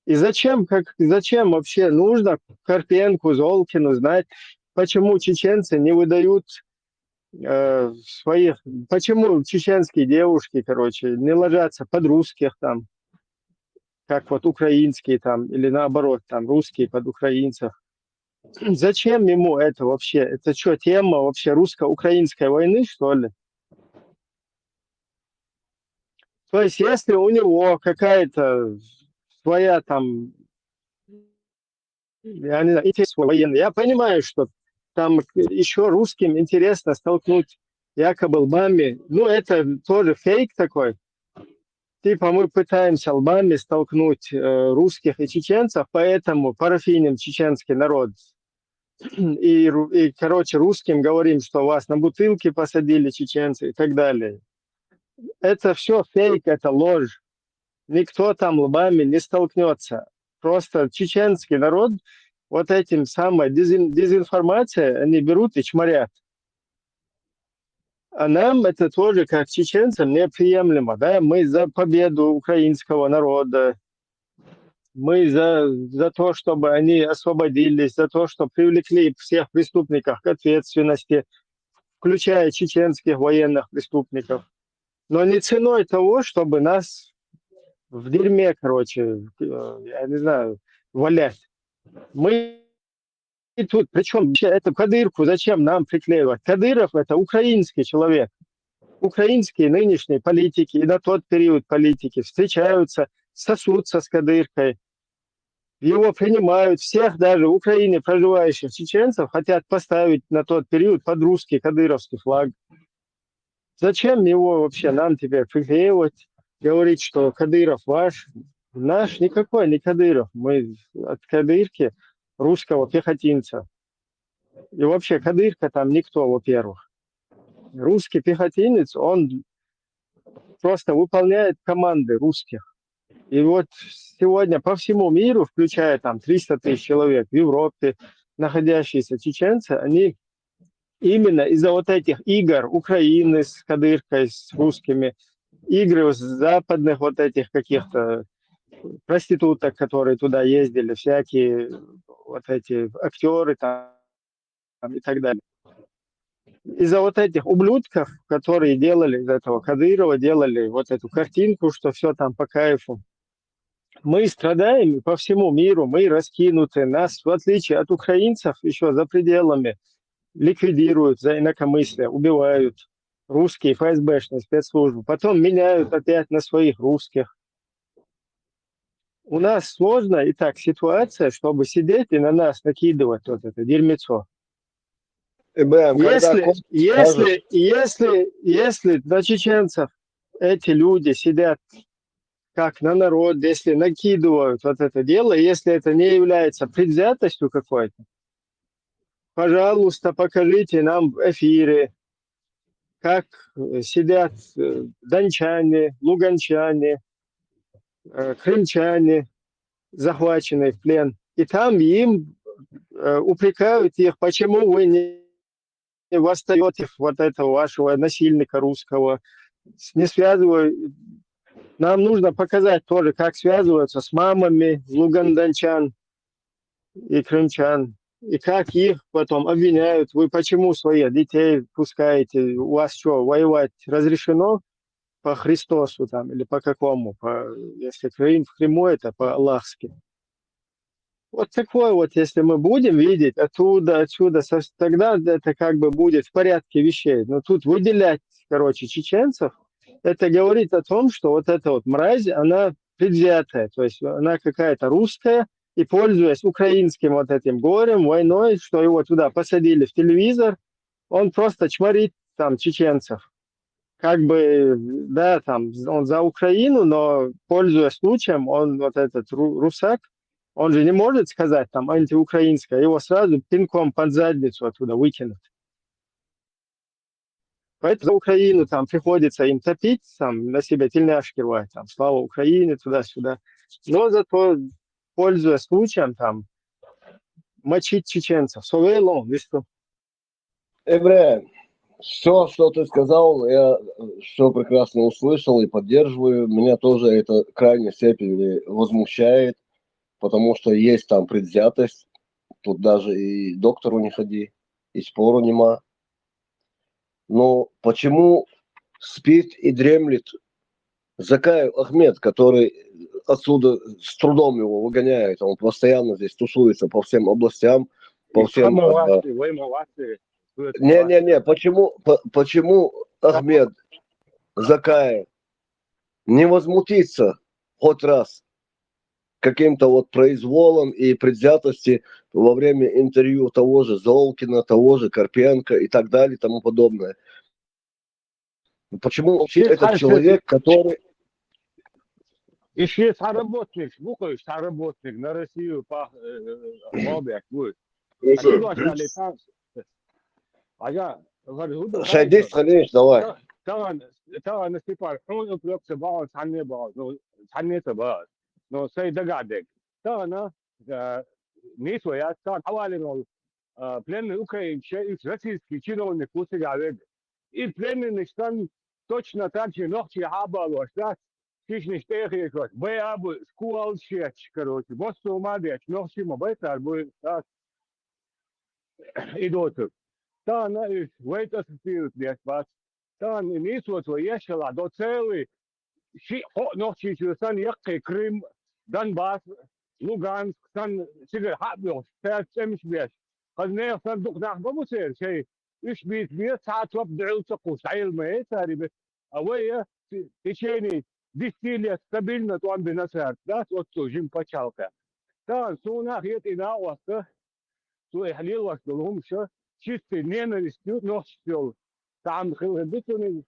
И зачем вообще нужно Карпенку, Золкину знать, почему чеченцы не выдают своих, почему чеченские девушки, короче, не ложатся под русских там, как вот украинские там, или наоборот, там, русские под украинцев. Зачем ему это вообще? Это что, тема вообще русско-украинской войны, что ли? То есть, если у него какая-то своя там, я не знаю, интерес военный, я понимаю, что там еще русским интересно столкнуть якобы лбами. Ну, это тоже фейк такой. Типа мы пытаемся лбами столкнуть русских и чеченцев, поэтому парафиним чеченский народ. И, короче, русским говорим, что вас на бутылки посадили чеченцы и так далее. Это все фейк, это ложь. Никто там лбами не столкнется. Просто чеченский народ вот этим самой дезинформацией они берут и чморят. А нам это тоже, как чеченцам, неприемлемо. Да? Мы за победу украинского народа, мы за то, чтобы они освободились, за то, что привлекли всех преступников к ответственности, включая чеченских военных преступников. Но не ценой того, чтобы нас в дерьме, короче, я не знаю, валять. Мы тут, причем эту кадырку зачем нам приклеивать? Кадыров – это украинский человек. Украинские нынешние политики и на тот период политики встречаются, сосутся с кадыркой. Его принимают, всех даже в Украине проживающих чеченцев хотят поставить на тот период под русский кадыровский флаг. Зачем его вообще нам теперь приклеивать, говорить, что Кадыров ваш? Наш никакой не Кадыров. Мы от кадырки русского пехотинца. И вообще кадырка там никто, во-первых. Русский пехотинец, он просто выполняет команды русских. И вот сегодня по всему миру, включая там 300 тысяч человек в Европе, находящиеся чеченцы, они именно из-за вот этих игр Украины с кадыркой, с русскими, игры с западных вот этих каких-то проституток, которые туда ездили, всякие вот эти актеры там и так далее. Из-за вот этих ублюдков, которые делали из этого Кадырова, делали вот эту картинку, что все там по кайфу, мы страдаем по всему миру, мы раскинуты, нас, в отличие от украинцев, еще за пределами ликвидируют за инакомыслие, убивают русские ФСБшные спецслужбы, потом меняют опять на своих русских. У нас сложная и так ситуация, чтобы сидеть и на нас накидывать вот это дерьмецо. Если на чеченцев эти люди сидят как на народ, если накидывают вот это дело, если это не является предвзятостью какой-то, пожалуйста, покажите нам в эфире, как сидят дончане, луганчане, крымчане, захваченные в плен. И там им упрекают их, почему вы не восстаете вот этого вашего насильника русского, не связывая. Нам нужно показать тоже, как связываются с мамами лугандончан и крымчан, и как их потом обвиняют. Вы почему своих детей пускаете? У вас что, воевать разрешено по Христосу там или по какому? Если Крым в Крыму, это по-аллахски. Вот такое вот, если мы будем видеть отсюда, тогда это как бы будет в порядке вещей. Но тут выделять, короче, чеченцев, это говорит о том, что вот эта вот мразь, она предвзятая, то есть она какая-то русская, и пользуясь украинским вот этим горем, войной, что его туда посадили в телевизор, он просто чморит там чеченцев. Как бы, да, там, он за Украину, но пользуясь случаем, он вот этот русак, он же не может сказать там антиукраинское, его сразу пинком под задницу оттуда выкинут. Поэтому за Украину там приходится им топить, там на себя тельняшки рвать, там, слава Украине, туда-сюда. Но зато, пользуясь случаем, там, мочить чеченцев. Солейлон, и что? Ибраим, все, что ты сказал, я все прекрасно услышал и поддерживаю. Меня тоже это крайне степени возмущает, потому что есть там предвзятость. Тут даже и доктору не ходи, и спору нема. Но почему спит и дремлет Закаев Ахмед, который отсюда с трудом его выгоняет, он постоянно здесь тусуется по всем областям, по всем... Не-не-не, почему Ахмед Закаев не возмутится хоть раз каким-то вот произволом и предвзятости во время интервью того же Золкина, того же Карпенко и так далее и тому подобное? Почему молчит этот человек, который... Еще сработник, буквально сработник на Россию по бабек будет. Шайдис Халевич, давай. طبعا استيفان حون اطلق سبعه ثانيه بعض ثانيه بعض نو سي دقادك طبعا نيسويات كان حوالي نو بلان اوكي شيء روسيسكي чиновник نكوسي قاعد и بلان نشتن точно так же ночи хабало что фиш не штехи вот бы абу школ шеч короче вот что мадеч ночи мы быстро будет так идут да на вейт ассоциирует здесь вас да не сот ويشلا до целый شيء نوشي شو سان يقي كريم دنباس لوغانسك سان سيجر حابيو تمش بيش قد نير سان دوق ناخ بمسير شيء ايش بيت بيت ساعات وبدعو تقوس عيل ما يتاري اوية تشيني ديستيليا ستابيلنا توان بنسار لا توتو جيم باتشالكا تان سونا خيط انا وقت سو يحليل وقت لهم شو شيستي نينا نستيوت نوشتيول تعم خلق بيتوني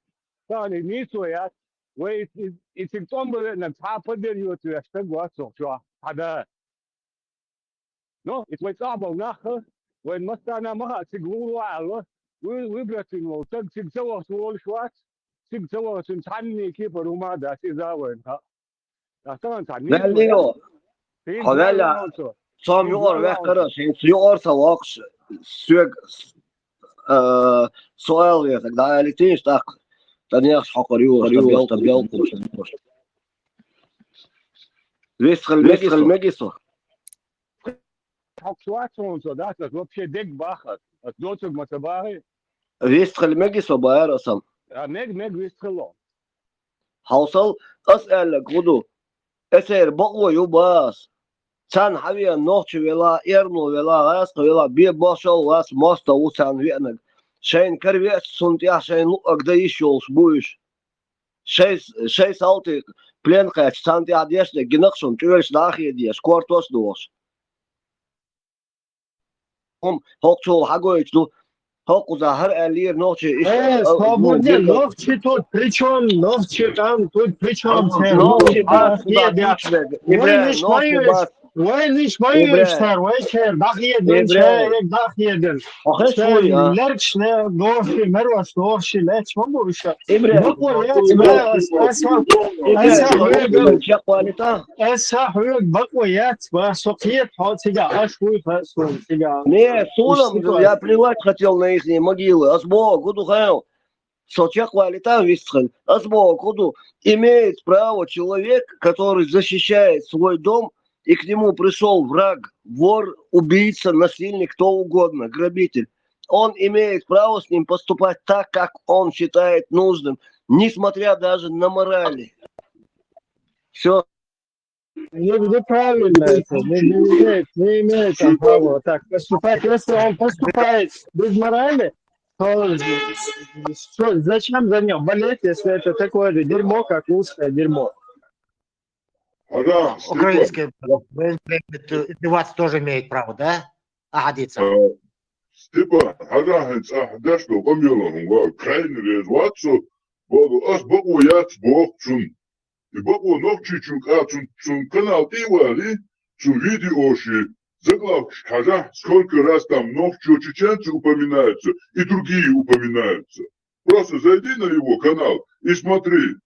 تاني نيسويات ويتكتم نتحافظ اليوت يشتغل واسو شو هذا نو يتوقع وناخ وين مستانا ما تقولوا على ويبرتين وتق سوا سوا شوات سوا سنتعني كيف روما ده إذا وين ها طبعا تعني Leo, Havela, som jor veckor sen jor salaks sög soil vet, da är lite stark. Den är hackar ju stabil på. Visst المجلس حكسوات سو ده вообще ديك باخت دوتك متباهي visst المجلس باير اصلا ميج ويستخلو حوصل اسال قدو اسير بقوا يباس كان حبيا نوتش ولا ايرنو ولا غاس ولا بي باشل واس ماستا وسان وينك شين كربيت سنتيا شين اقديش يوش بوش شي سالتي بلانقات سانتيا ديش جنقشن تولش داخي ديش كورتوس دوش هم هوكشو حقويتو هوكو ظهر الير نوتشي свободно ночи тут причем ночи там тут причем نوتشي باس وين ليش ما يشتر ويشتر داخيدن شيء داخيدن لرش لا دوشي مروش دوشي لا شو بقولش بقويات بقويات سقيت حاطيجا اشوي فسوقيجا не сулам я плевать хотел на их могилы асбо куду хэл сочек валита висхал асбо куду имеет право человек который защищает свой дом и к нему пришел враг, вор, убийца, насильник, кто угодно, грабитель. Он имеет право с ним поступать так, как он считает нужным, несмотря даже на морали. Все. Неправильно это, не имеет права так поступать. Если он поступает без морали, то зачем за ним болеть, если это такое же дерьмо, как русское дерьмо? Украинское издеваться тоже имеет право, да? Агадиться. Степан, агахец, дашко, помиловал, крайне резваться, буду ас богу яц бог чун. И богу ногчи чун канал тивали, чун видеоши, заглавки, скажа, сколько раз там ногчи чеченцы упоминаются, и другие упоминаются. Просто зайди на его канал и смотри.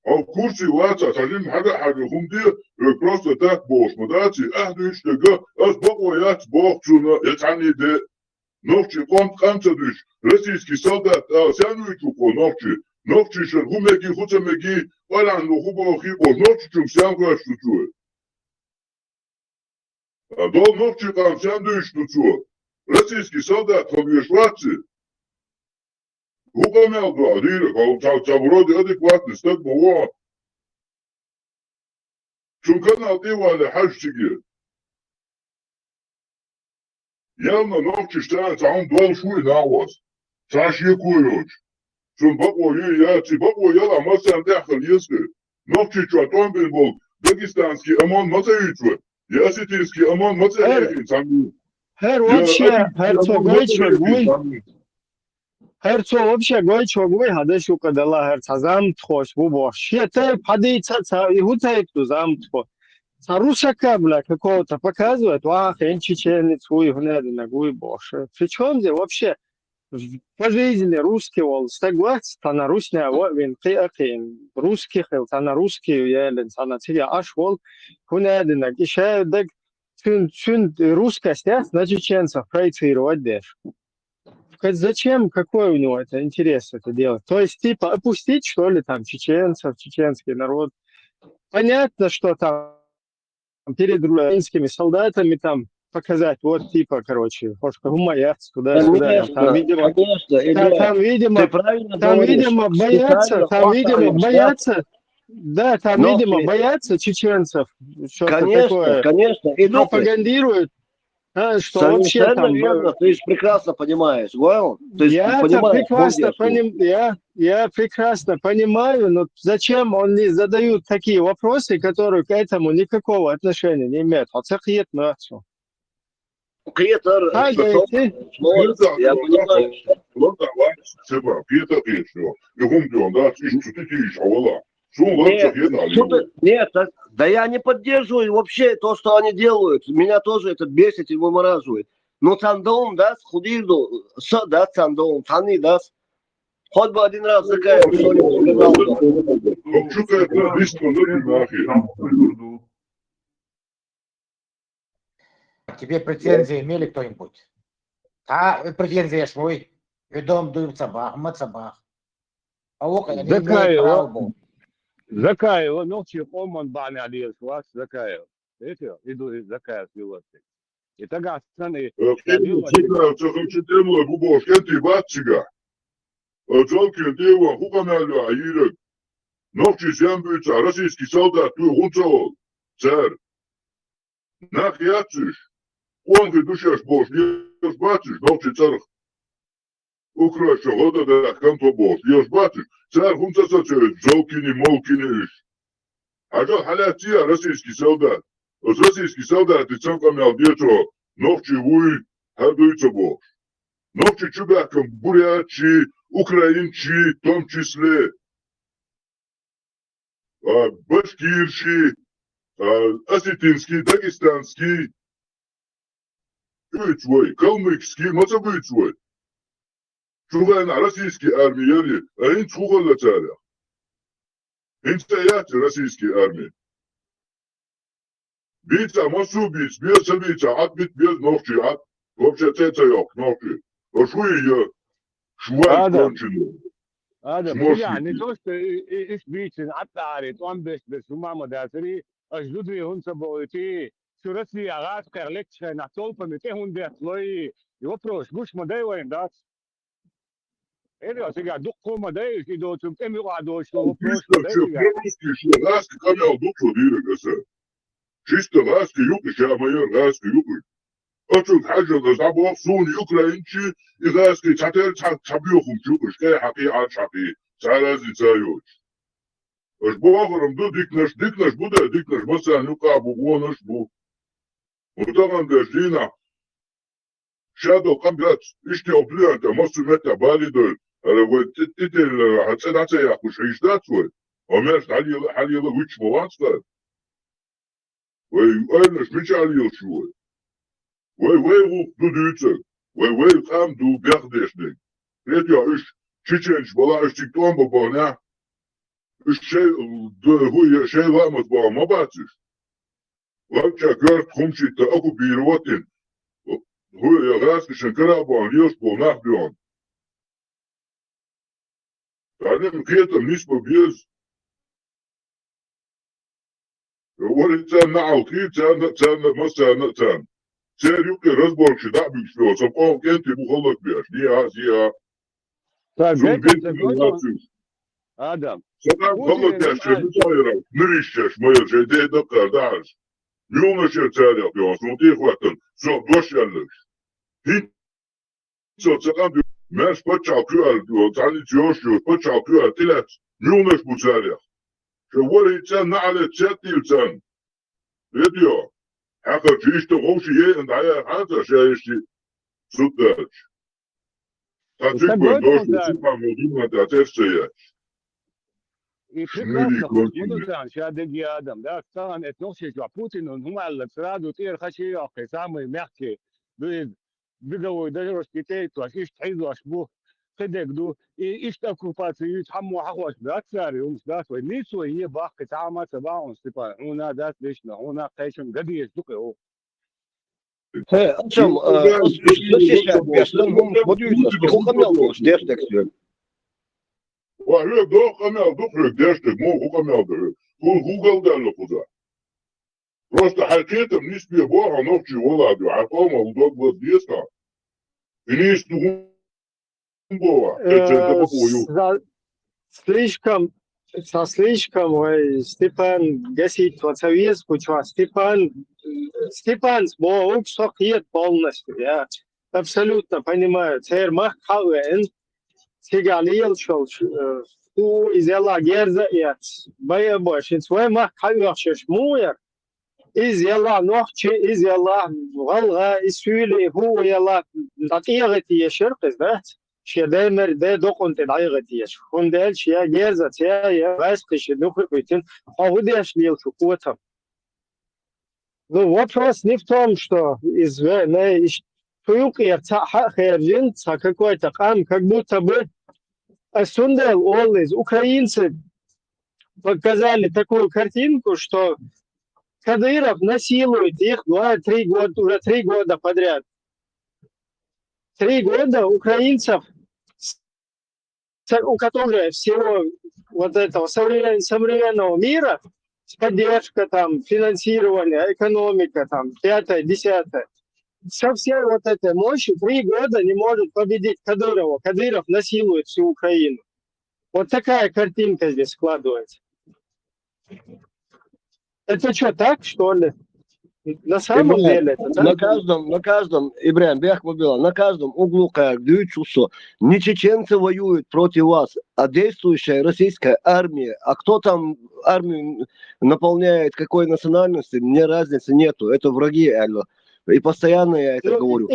А в курсе лаца, один хага хумди, просто так бош, мадати, душ тега, бог цуна, де. Новчи концадыш, российский солдат, сянуичу новчи шергумеги, хуцамеги, валан хубо хибо, новчи чум сянгуаш тучу. А до новчи там сяндуиш тучу. Российский солдат, хобьешватцы, Губамел, да, рира, вроде адекватный, стать было. Чум канал дивали хашчиги. Явно новчи считается, он дол шуй на вас. Саши куюч. Чум бако яци, бако яла масан дахал если. Новчи чуатон был дагестанский амон мацаючу. Осетинский амон мацаючу. вообще, هرچو вообще گوی چوگوی هدش و کدلا هرچ زم خوش بو باش یه پدی تا یهود تو زم تو сарушака бля какого-то показывает ин чеченец хуй на гуй бош причем здесь вообще по жизни русский вол согласен на русская вин киакин русский хел на русский елен на тебя аш вол хунадина кише даг чун русская стяс на чеченцев проецировать дешь. Зачем, какой у него это интерес это делать? То есть, типа, опустить, что ли, там, чеченцев, чеченский народ. Понятно, что там перед украинскими солдатами там показать, вот, типа, короче, гумаяц, туда-сюда. Там, видимо, боятся, да, там, видимо, боятся чеченцев. Что-то такое. Конечно, пропагандируют. Что вообще там... верно, ты же прекрасно понимаешь, понял? Я прекрасно понимаю, но зачем он не задают такие вопросы, которые к этому никакого отношения не имеют? Я понимаю. Нет, да я не поддерживаю вообще то, что они делают. Меня тоже это бесит и вымораживает. Но цандон даст, худирду, да, цандон, тани даст. Хоть бы один раз такая что-нибудь Тебе претензии имели кто-нибудь? Претензии свой. Ведом дуем цабах, мацабах. А око я не имею права. Закаева, ночью он бани алиес вас Закаева. Видите, иду из Закаева с Вилоты. И тогда страны... Российский солдат, ты гунцовал, царь. Нах яцишь, он ты душаш бож, не бачишь, ночи царь. Украша, года да, канто бож, не бачишь. Царь гунцаса царь, жолкини, молкини иш. А что халятия, российский солдат. Российский солдат, и сам камял детро, ночи вуй, хадуйца бож. Ночи чубякам, бурячи, украинчи, в том числе. Башкирский, осетинский, дагестанский, свой, калмыкский, мацабый. Чугай на российской армии, а ин чугала царя. Ин стоят российской армии. Биться, массу бить, биться, отбить без ногти, вообще цецаёк, ногти. Ошуй ее, шваль конченый. هذا يعني دوست ايش بيتن عطاري طوان بس وما مداسري اجدودي هون سبويتي شو رسلي اغاز قرلكش نحطول فمتي هون بيطلوي يوبروش مش مداي وين داس ايه سيجا دقو مداي كيدو تم يقعدوا شو وبروش مداي Русский ласки камел душу дирекаса. Чисто ласки юки, я майор ласки юки. أشوف حاجة غزابة صون يوكرينشي إذا تعتبر تعبيهم شوكش كي حقيقة شقي سالازي سايوش أش بوغرم دو ديكنش بودا مثلا يوكا بوغونش بو وطبعا دجينا شادو قبلت إشتي أبليانتا مصر متى بالي دول أنا تتل هتسد ياكوش عيش داتوي وماشت حالي الله ويتش موانستان ويقولنش مش علي شوي وي روح دو ديتسل وي خام دو بيردشنك. Третья иш Чеченч была штиктон бабоня. Гуя шей ламат была мабатиш. Лапча гърт хумчита оккупироватин. Гуя раскишен карабан ешь был нахбион. Танем кетом ниш побез. Говорит, цен на алки, цен на масцен, цен. Цен юки разборчи, да, бишпио, сапком кенти бухалок беш. Ния. Так, Зум Гекон, бенти ты лациш. Адам. Садам халок беш, митайра, нырищеш, моя же, де докар, даш. Милнаше царя, пио, смотри, хватан, все, дошялыш. Хит, все, цадам, Мәш пачал кюар, тани тиошю, пачал кюар, тилет, милнеш бу царя. Шевали цен на але цетил цен. Видео. Хака чишто гоши еен дая ханта шаешти судач. Тачиквен дошло супа мудина да тесция. И Шмири прекрасно, контине. Мудусан, Шадеги Адам, да, Стан, Этносич, Путин, он умал, сразу ты хачиях, самый мягкий, بقوا يدرس كتير تواشيش تحيزوا أشبوه تدقدو يشتكوا فاتي يتحموا حقوش بأكثر يوم سداس ونيسو هي باقي تعامل تبعهم سبا هنا داس ليشنا هنا قيشن قدي يشتكي هو He, akşam slyšet bješ, mum modujca, koliko melkoš, deštek sve. Вахе дохамел, дохрек дештек, мо хукамел да. Хугал дало куда. Просто хакетом не спи бога ночи воладу, а кома удок вот деста. И не стугу бога. Слишком, Степан гасит советскую часть. Степан смог сохнет полностью, я абсолютно понимаю. Теперь махкауэн, сигалил шел, у изяла герза и боя больше. Свой махкауэн шешмуя, изяла ночи, изяла валга, изсюли, ху яла, татьягати ешеркез, да? شدامر ده دقن تدعيغتيش خندالش يا جيرزة يا غاسقش نخرق بيتين خاوديش ليل شكوتهم. Ну, вопрос не в том, что какой-то хам, как будто бы Сундел Оллис, украинцы показали такую картинку, что Кадыров насилует их 2-3 года, уже 3 года подряд. 3 года украинцев, у которых всего вот этого современного мира, поддержка, там, финансирование, экономика, там, 5-е, 10-е, со всей вот этой мощи 3 года не может победить Кадырова. Кадыров насилует всю Украину. Вот такая картинка здесь складывается. Это что, так, что ли? На самом деле это так? На каждом, Ибрahim, Бехмубила, на каждом углу, как чувство, не чеченцы воюют против вас, а действующая российская армия. А кто там армию наполняет, какой национальности, мне разницы нету. Это враги, Альва. И постоянно я это говорю.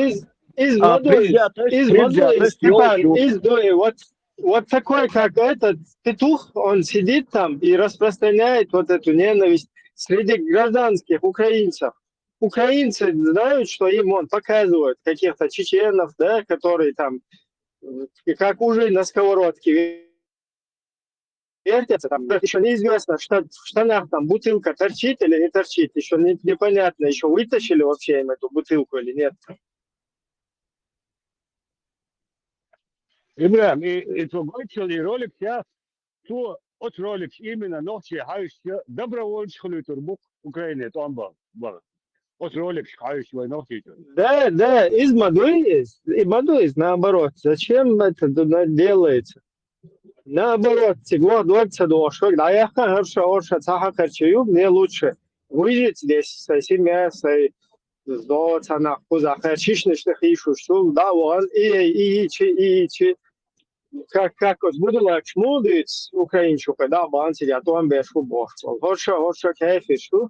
Вот такой, как этот петух, он сидит там и распространяет вот эту ненависть среди гражданских украинцев. Украинцы знают, что им он показывает каких-то чеченов, да, которые там, как уже на сковородке вертятся, там еще неизвестно, что в штанах там бутылка торчит или не торчит, еще непонятно, еще вытащили вообще им эту бутылку или нет. Ибрahim, и твой ролик я, то от ролик именно ночи хающий добровольчий турбук Украины, то он был. От ролик хающий ночи. Да, из Мадуис, наоборот. Зачем это делается? Наоборот, мне лучше выжить здесь с семьей, с дочерью, как буду лакшмудить украинчу, когда банцы я там бешу бошел. Хорошо, кайфишу.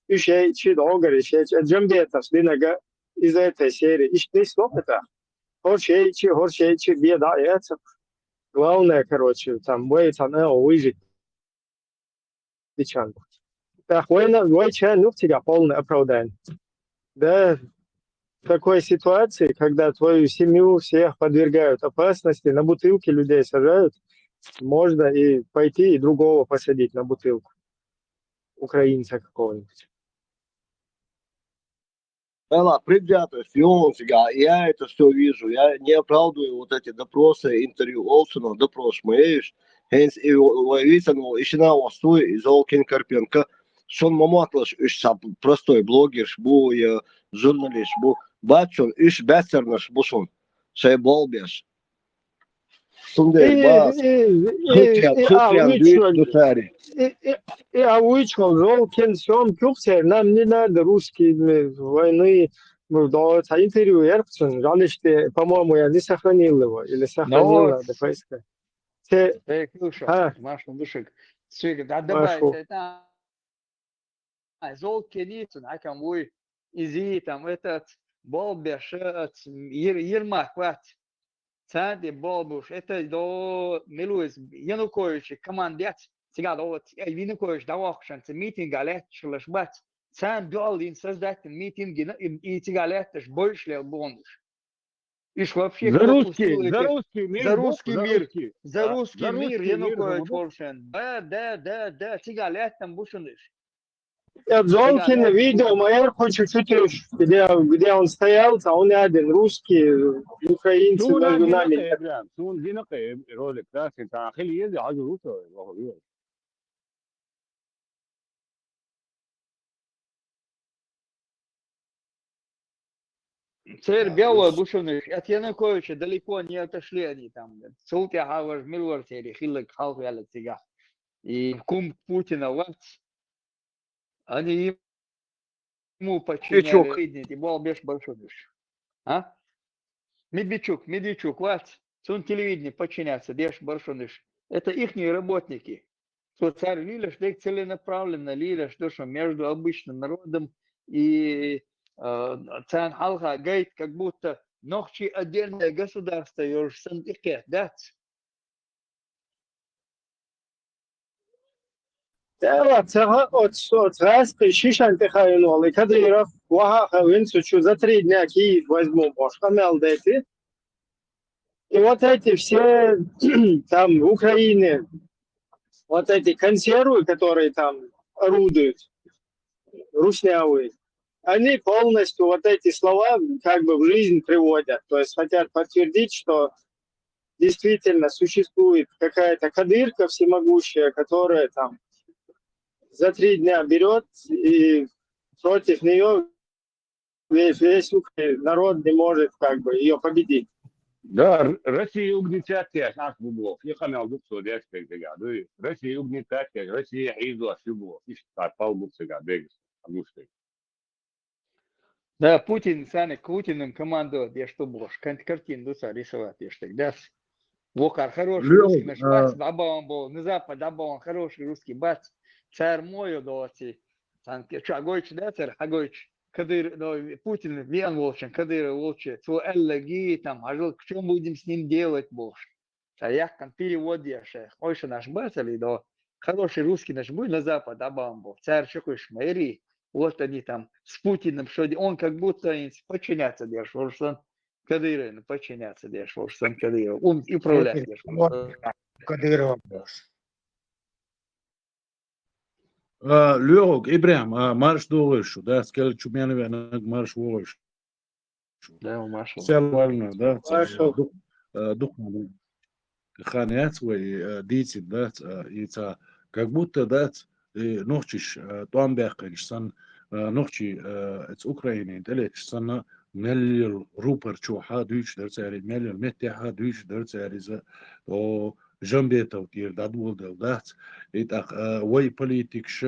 Еще долго решить. Джамбета, слинага из этой серии. И что это? Хорошо, беда, это. Главное, короче, там она выжить. Печально. Так, война, ну тебя полное оправдание. Да, такой ситуации, когда твою семью всех подвергают опасности, на бутылке людей сажают, можно и пойти и другого посадить на бутылку. Украинца какого-нибудь. Ela, предвзятость, Йонсига, я это все вижу, я не оправдываю вот эти допросы, интервью Олсона, допрос моешь, hens и Вовицану, еще на Остуй, и Золкин Карпенко, сон маматлаш, иш простой блогер, бу журналист, бу бачон, иш бестернаш, бушон, шей болбеш. Сунде, бас, хытян, дюйт, дутари. И Ауичком, Золкин, Сем, Кюксер, нам не надо русские войны. Ну, да, это интервью Эрксон, жаль, по-моему, я не сохранил его, или сохранил, надо поискать. Клюша, Машу Душек, Свигат, а добавить это Золкиницын, акамуй, изи, там, этот, Болбеш, Ермак, ват, Цади, Болбуш, это до Милуис, Янукович, командет, сега до Янукович, да вахшанцы, митинг, алет, шлашбат, Цан Дуалин создатель митинги, и тигалет, больше ли бонуш. Ишь вообще за русский мир, Янукович Волшен. Да, тигалет там бушаныш. Я Золкин видел, Майер хоть чуть-чуть, где он стоял, а он один, русский, украинцы между нами. Царь белый бушаныш. От Януковича далеко не отошли они там. Султя Хаваш Милвартери, Хиллек Халфяля Тига. И кум Путина власть. Они ему подчиняли, и был беш большой. А? Медведчук, власть, сон телевидение подчиняться, беш большой. Это ихние работники. Что царь Лилаш, так целенаправленно Лилаш, что между обычным народом и царь Халха говорит, как будто ночи отдельное государство, юж сантике, да? От Раски, Шишан Техайнол, и Кадыров, Уаха, Винсучу, за 3 дня Киев возьму, Бошкамел дайте. И вот эти все там в Украине, вот эти консервы, которые там орудуют, руснявые, они полностью вот эти слова как бы в жизнь приводят. То есть хотят подтвердить, что действительно существует какая-то кадырка всемогущая, которая там за 3 дня берет, и против нее весь народ не может как бы ее победить. Да, Россия угнетает наш бублов. Я хамил дуксу, я спек дегадую. Россия угнетает, Россия изла сюблов. И что, полбуксы гадегис. Да, Путин, сами Путиным командует, я что блож, картин дуса рисовать, я что, да. Вокар хороший русский наш бац, дабаон был, на запад дабаон хороший русский бац. Царь мой удовольствие. Агойч, да, царь, Агойч. Кадыр, Путин, Вен Волчен, Кадыр Волчен, свой эллаги, там, а что будем с ним делать, боже. А я там переводишь, хочешь наш бац, или да, хороший русский наш будет на запад, дабаон был. Царь шокуешь, мэри. Вот они там с Путиным, что он как будто подчиняться держит, что он Кадыров подчиняться держит, что он Кадыров, он и управляет держит. Кадыров. Лёг, Ибрям, марш долышу, да, скажи, чумянове, марш волышу. Да, марш. Все нормально, да, дух надо. Ханец, вы, дити, да, и как будто, да, ночиш, туамбекаш, сан, ночи, это Украина, далеч, сан, меллер, рупор, чуха, дюч, дерцари, меллер, меттяха, дюч, дерцари, о, جنبيته كير دادول دلدات إتاق وي بوليتيكش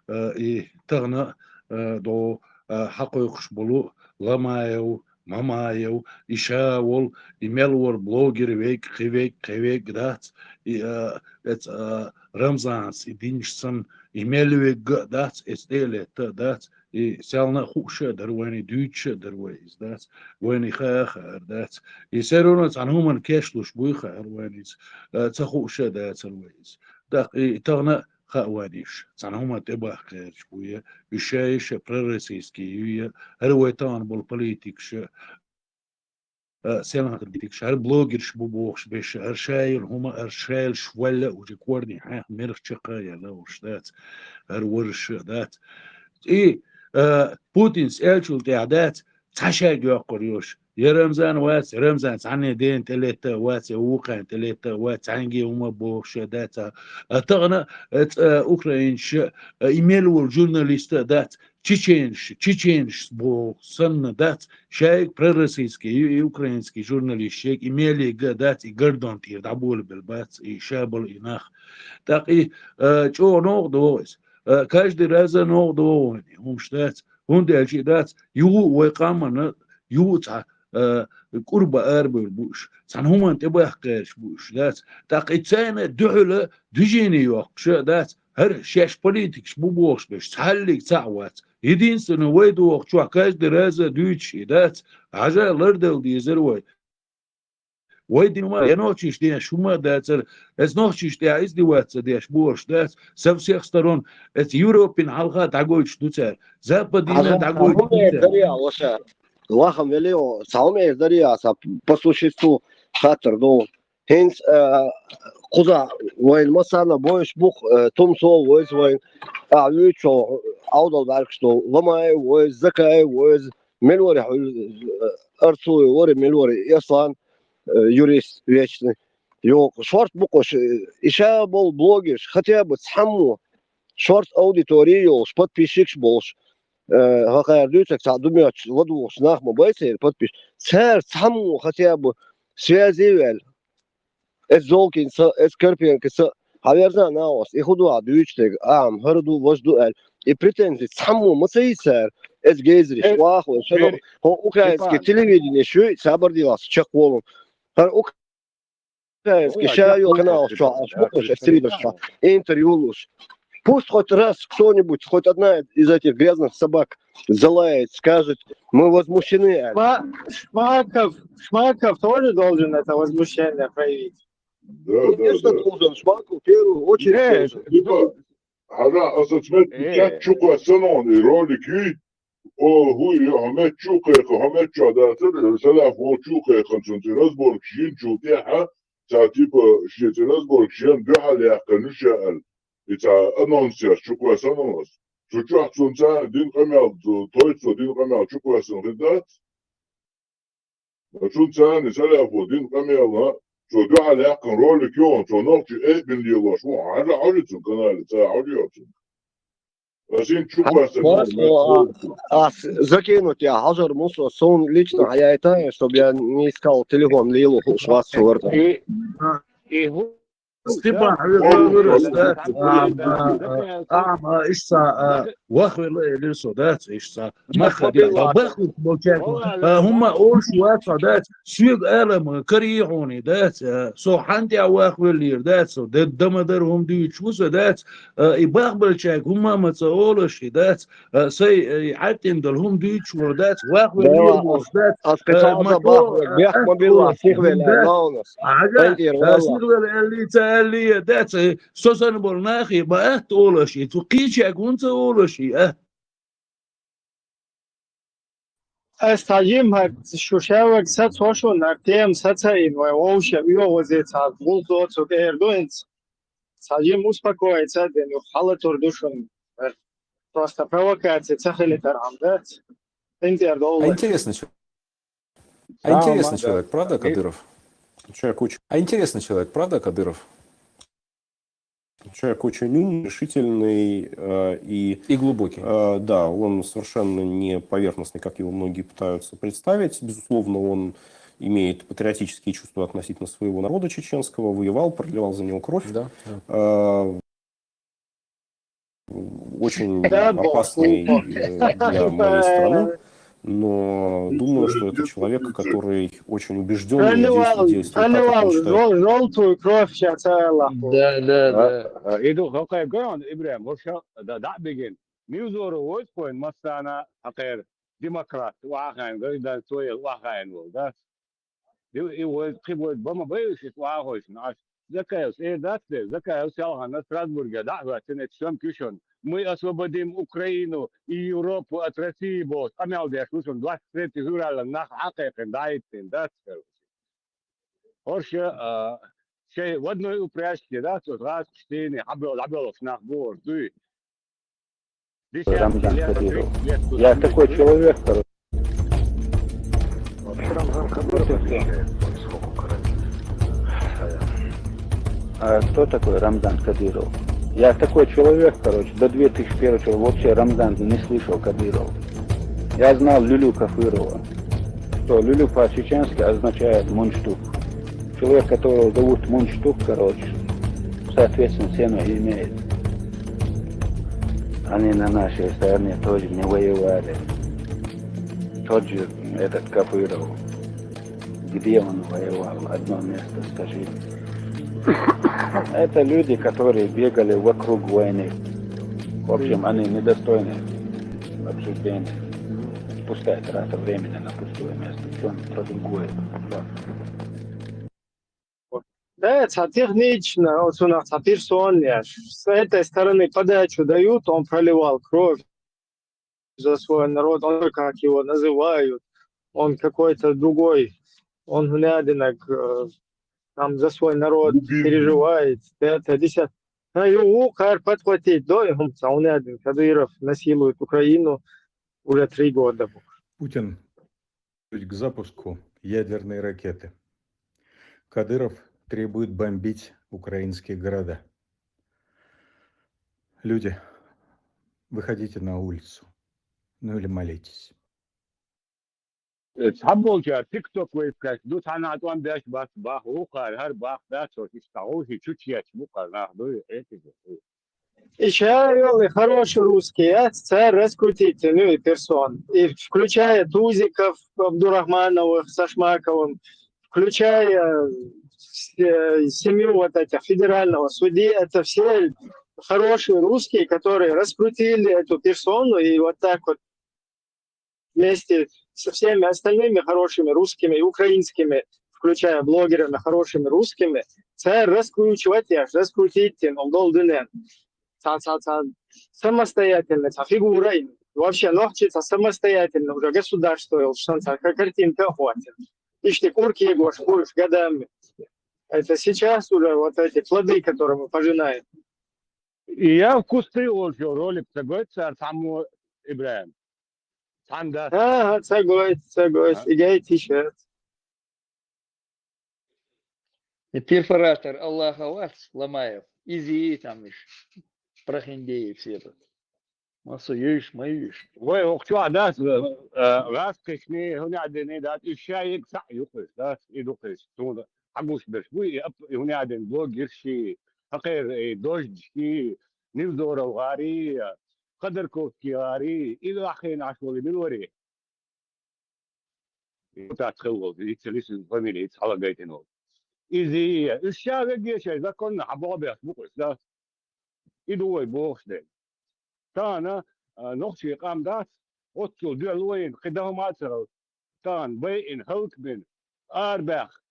إي تغنى دو حقوقش بلو لمايو مامايو إشاول إميلور بلوجر ويك خيويك دات إت رمزانس إدينشسن إميلويك دات إستيلت دات I selna hoesje, daar wijn Duitsche, daar wees dat, wijn gaar dat. I seronat aan human cashless buigen, er wijn iets, het hoesje dat er wees. Dat I tagna خاوانيش صنعهم تبقى خير شوية الشايش بررسيسكي هرويتان بالبوليتيكش سينا خديتكش هر بلوجر شبوبوخش بيش هرشايل هما هرشايل شولا وجكورني حاه مرخ شقايا لوش ذات هر ورش ذات ايه بوتينس الشول تعدات تشاج يقريوش يا رمزان وات رمزان عني دين تلاتة وات وقع تلاتة وات عنجي وما بوش داتا تغنى اوكراينش ايميل والجورناليست دات تشينش بو سن دات شايك برروسيسكي اوكراينسكي جورناليست شيك ايميلي دات يقردون تير دعبول بالبات يشابل يناخ تاقي جو نوغ دوز كاش دي رازا نوغ دوغ هم شتات هون دي الجيدات يو ويقامنا يو تاع قرب اربل بوش سان هما انتباه قيش بوش دات تاقي تسانا دعلا دجيني يوقش دات هر شاش بوليتيكش بوبوش بش تحليك تعوات يدين سنة ويدو وقت شو كاش دي رازا دوتشي دات عجا لردل دي زروي ويدي ما ينوتشيش دي شو ما داتر از نوتشيش دي عايز دي واتس دي بورش دات سوسي اختارون ات يوروبين حلقة تعقويش دوتر زابا دينا تعقويش دوتر Лахам велио, сауме издария са послушисту хатер до хенс куза воин масана боиш бух тумсо воис воин авючо аудал барксто ламай воис закай воис мелори арцу вори мелори ясан юрист вечный يو شورت بقوش إشا بول بلوجرز хотя бы تحمو شورت аудиторию شبط بيشيكش بولش هاكا دوتك تاع دمياش ودو سناخ موبايل подпись سير تحمو хотя бы связивал الزوكين اسكربيان كس هايرنا ناوس يخدوا دوتك هردو وجدو ال يبريتنز تحمو مسيسر اس جيزري واخ وشنو هو اوكراينسكي تلفزيون شو صبر ديلاس تشك وولن هر اوكراينسكي شايو канал شو اشبوكش استريدر شو интервьюлуш. Пусть хоть раз кто-нибудь, хоть одна из этих грязных собак залает, скажет, мы возмущены. Шмаков тоже должен это возмущение проявить. Конечно, должен. Шмаков в первую очередь. Типа, هذا أساسمت كات شوكا سنون إيروليكي هو همت شوكا همت شاداتر سلاف هو شوكا خمسين رزبورك شين شوتيها تاتيبا شيت رزبورك شين بحال يحقنش شاء إذا أنونسياس شوكا سنونس شو تحصل سا دين قميل تويتسو دين قميل شوكا سن غدات شو تاني سلاف دين قميل شو بحال يحقن رولك يوم شو نقطي إيه بالليل شو على عجتن قناة تا عجتن Закинуть я Хазар Мусла сон лично, а я и так, чтобы я не искал телефон Лилу Шварцу. Степан, إيشسا واخر للسودات إيشسا ما خدي باخد بوجات هم أول شوات صدات سوق ألم كريعوني دات سو حنتي واخر لير دات سو دم درهم دي شو صدات يباخ بالشاك هم ما تقولش دات سي عتين دلهم دي شو دات واخر لير دات ما بياخ ما بيلا سيغوي لونس سيغوي اللي دات سوسن برناخي بقى تقول شيء تقيش يكون تقول شيء استاجيم هاد شوشاوك سات سوشو نارتيم ساتين ووش يو وزيت على بولدوت وكيردوينز استاجيم успокоиться день حالة турдушун просто провокация цахали тарамдат интердол. Интересный человек, правда, Кадыров? Интересный человек, правда, Кадыров? Человек очень умный, решительный и глубокий. Да, он совершенно не поверхностный, как его многие пытаются представить. Безусловно, он имеет патриотические чувства относительно своего народа чеченского, воевал, проливал за него кровь. Да. Очень опасный для моей страны. Но думаю, что это человек, который очень убежденно действует как он считает. Желтую кровь сейчас. Да. Иду, какая гран, Ибрахим, вообще, да, бегин. Мьюзору вот point, мастана, акер, демократ, вахайн, говорит, твой вахайн был, да. И вот, прибудет, бама боюсь, вахойс, наш. Закаевс, датте, Закаевс, Ялгана, Страсбурга, да, ватенет, всем кюшон. Мы освободим Украину и Европу от России, босс. Амялдия, слушай, 23 февраля, нах, акакен, дайтен, да, Орше, шей, в одной упряжке, да, тут раз, четыре, абелов, нахбор, ты. Рамзан Кадиров. Я такой человек, короче. Рамзан Кадыров отвечает сколько А кто такой Рамзан Кадиров? Я такой человек, короче, до 2001 года вообще Рамзан не слышал Кадиров. Я знал Люлю Кафырова, что Люлю по-чеченски означает мундштук. Человек, которого зовут мундштук, короче, соответственно, цену имеет. Они на нашей стороне тоже не воевали. Тот же этот Кафыров. Где он воевал? Одно место, скажи. Это люди, которые бегали вокруг войны. В общем, они недостойны обсуждения. Пустая трата времени на пустое место. Все про другое. Да, это технично, вот у нас персонаж. С этой стороны подачу дают, он проливал кровь за свой народ, он как его называют, он какой-то другой, он глядинок, там за свой народ переживает. Это 10. Ну, как подхватить до он Кадыров насилует Украину уже 3 года. Путин к запуску ядерной ракеты. Кадыров требует бомбить украинские города. Люди, выходите на улицу, ну или молитесь. Таболча, TikTok вебкаст, ду танат он бяш бас бах, ухар, хар бах, да, что истаухи, чуть-чуть, бухар, нахду, эти. Еще хороший русский, это раскрутительный персон. И включая Тузиков, Абдурахмановых, Сашмаковым, включая семью вот этих федерального судьи, это все хорошие русские, которые раскрутили эту персону и вот так вот вместе со всеми остальными хорошими русскими и украинскими, включая блогерами хорошими русскими, це раскрутитель, он должен самостоятельно, фигура, вообще ногчица самостоятельно уже государство, как картинка хватит. Ишь курки его будешь годами. Это сейчас уже вот эти плоды, которые мы пожинаем. И я в кусты уже ролик согласен, саму Ибраим. Ага, согласен. И тишет. И перфоратор Аллах Аллах Ламаев. Изи там прохиндеи все это. Масуешь, моешь. Ой, охчу, да, раз кишни, гунядин, да, ищает саюхис, да, идухис, туда. Агуш берш, вы гунядин, блогерши, хакер, дождьки, невзоров гари, Кадырковский гари, и лахин ашволи билори. Это отхыло, и целисин фамилии, цалагайтинов. Изи, ищает геша, законно, абабяс, бухис, да. Идуой бохшден. كان نقشي قام داس وصل دول وين خدهم عصر كان بين هلك من أرباخ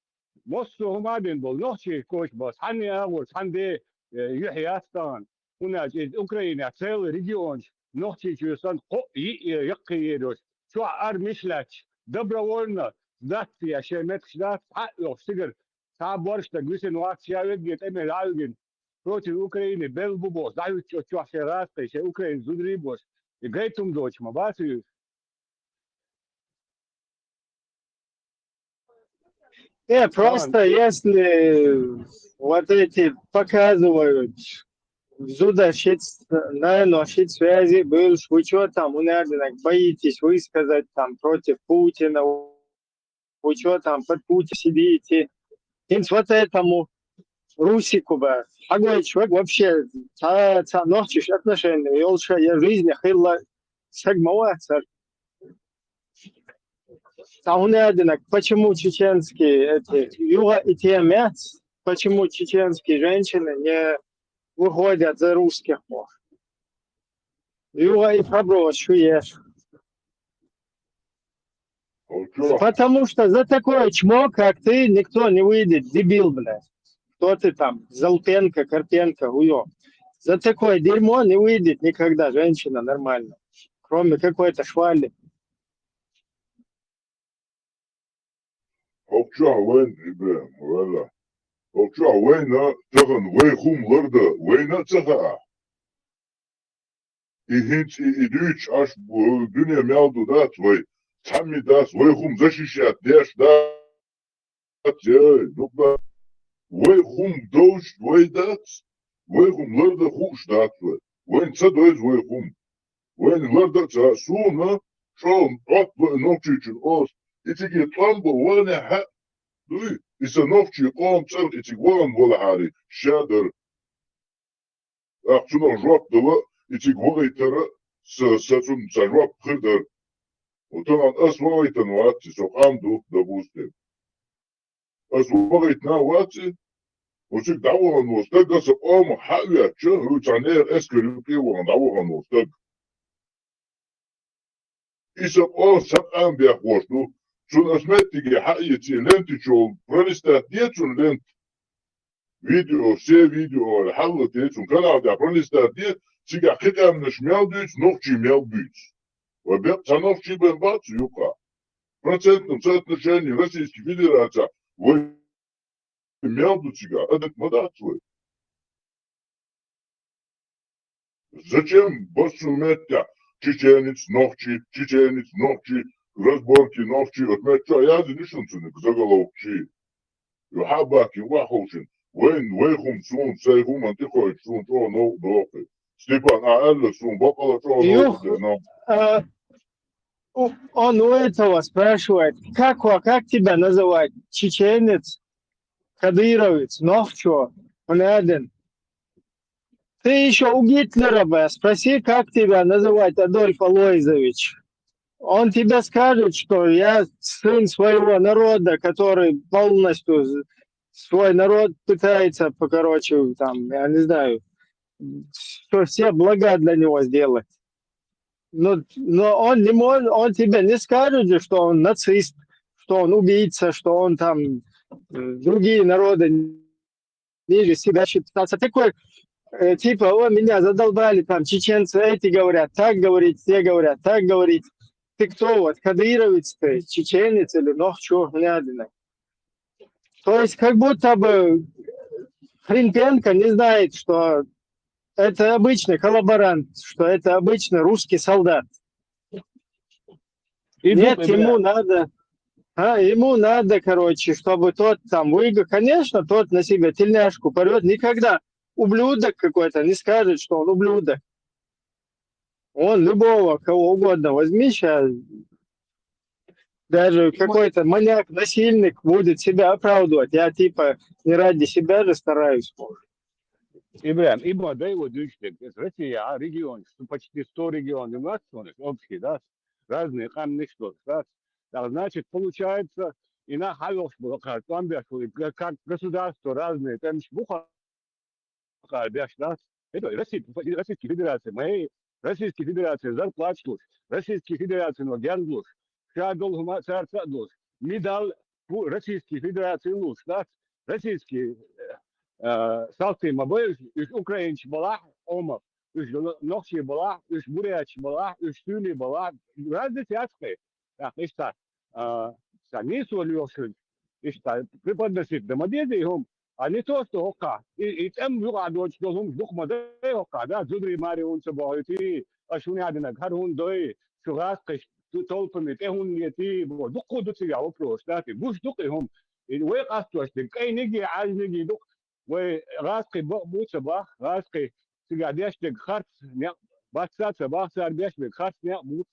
مصو ما بين بول نقشي كوش بس حني أول حندي يحيى أستان هناك أوكرانيا سيل ريجيون نقشي شو صن يقيدوش شو أرمشلاتش دبرولنا ذات يا شيمتش ذات حقه سجر صعب ورش تجلسين وقت شاوي جت أمل عالجن Против Украины был бы босс, да, чуваши расты, еще Украина зудри босс. И грейтум дочь, мабасию. Просто если вот эти показывают, зуда наносить связи, был, вы что там, боитесь высказать там против Путина, вы что там под Путин сидите. И вот этому Русику бы, человек вообще, ночишь отношения, и лучше я в жизни хилла сагмауаться. Почему чеченские юга и темец, почему чеченские женщины не выходят за русских муж? Юга и проброс, шуешь. Потому что за такое чмо, как ты, никто не выйдет, дебил, блядь. кто ты там, Золтенко, Карпенко, Уё. За такое дерьмо не выйдет никогда женщина нормально, кроме какой-то швали. Okça wen İbrahim valla. Okça wena takın ve kumlarda wena taka. İhinç idüç aş bu dünya meldu dat ve tammi das ve kum zaşişat deş dat ya nokta ve kum doş ve dat ve kumlarda huş dat ve wen sadöz ve kum wen larda ça suna şon at ve nokçuçun os İçi tambo wana ha duy isa nokçu qom çal içi wan wala hari şadır Akçuna jop dava içi gwagay tara saçun sarwap khidar Otaman as wagaytan waatsi so qamdu da buste as wagaytna waatsi Oçik dawagan wostag das qom hawiya çı hu çaner eskeri ki wan dawagan wostag Isa qom saqam biya khwashnu Çun asmettige hayeti lenti çol pranistat diye çun lent video video halı diye çun kanalda pranistat diye çıga kıdammış meldüç nokçi meldüç ve ben tanofçi ben batı yuka процентном соотношении Российской Федерации ve meldüçiga adet madatlı Зачем басуметя чеченец ногчи разборки ногчи отмеча я динишнцуник заголовчи Юхабаки ваховчин вейхум сун сейхум антихоич сун то новый Степан аэлле сун бокала то новый Он у этого спрашивает, как тебя называть? Чеченец, кадыровец, Новчо, Понаден. Ты еще у Гитлера бы спроси, как тебя называть, Адольф Алойзович. Он тебе скажет, что я сын своего народа, который полностью свой народ пытается, там, я не знаю, что все блага для него сделать. Но он не может, он тебе не скажет же, что он нацист, что он убийца, что он там другие народы ниже себя считается. Такой типа, меня задолбали, там, чеченцы эти говорят, так говорить, те говорят, так говорить. Ты кто, вот, кадыровец ты, чеченец или нохчо, глядина. То есть, как будто бы Хренпенко не знает, что это обычный коллаборант, что это обычный русский солдат. Нет, ему надо, короче, чтобы тот там выиграл. Конечно, тот на себя тельняшку порвет. Никогда ублюдок какой-то не скажет, что он ублюдок. Он любого, кого угодно возьми сейчас, даже какой-то маньяк, насильник будет себя оправдывать. Я типа не ради себя же стараюсь. Ибрahim, има да его дышит. Россия, регион, почти 100 регионов у нас, общий, да, разные камни, что, да. Так, значит, получается, и на халош было, как государство разные, там шбуха, да, это Российская Федерация, моей Российской Федерации зарплату, Российской Федерации но гердлуш, шадол царцадуш, медал Российской Федерации луш, да, российский салты мабы, из украинч была, омов, из ногчи была, из буряч была, из тюли была, разные театры, так, и что, сами солюшен, и что, преподносит домодеды им, а не то, что ока, и там югадот, что он дух моды ока, да, зудри мари он собой, и ашунядина, гарун дой, шугаской, толпами, те он не ти, дух ходут себя вопрос, да, ты буш дух им, и вы кастуешь, ты кайниги, альниги дух, вы раской будь собак, раской, сигадящик харт, не, бацат собак, сардящик харт, не, будь,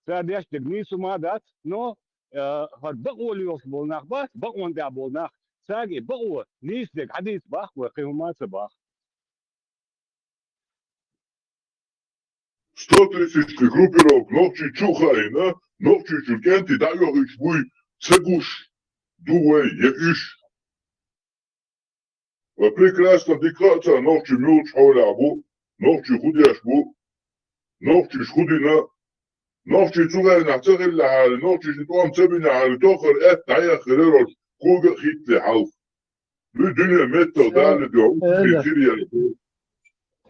сардящик не сумадат, но, хат баколиос болнах бас, бакон да болнах, саги бао, нисдик, хадис бах, вахимат собак. 100 тысяч группировок ногчи чухайна, ногчи чукенти, даёрыч буй, цегуш, дуэй, еш. Прекрасна диктация ногчи мюлч хаулябу, ногчи худяшбу, ногчи шхудина, ногчи цугайна цегилля хари, ногчи шитуам цебиня хари, тохар эт дая хирерош, куга хитли халф. Dünya metal dali diyor.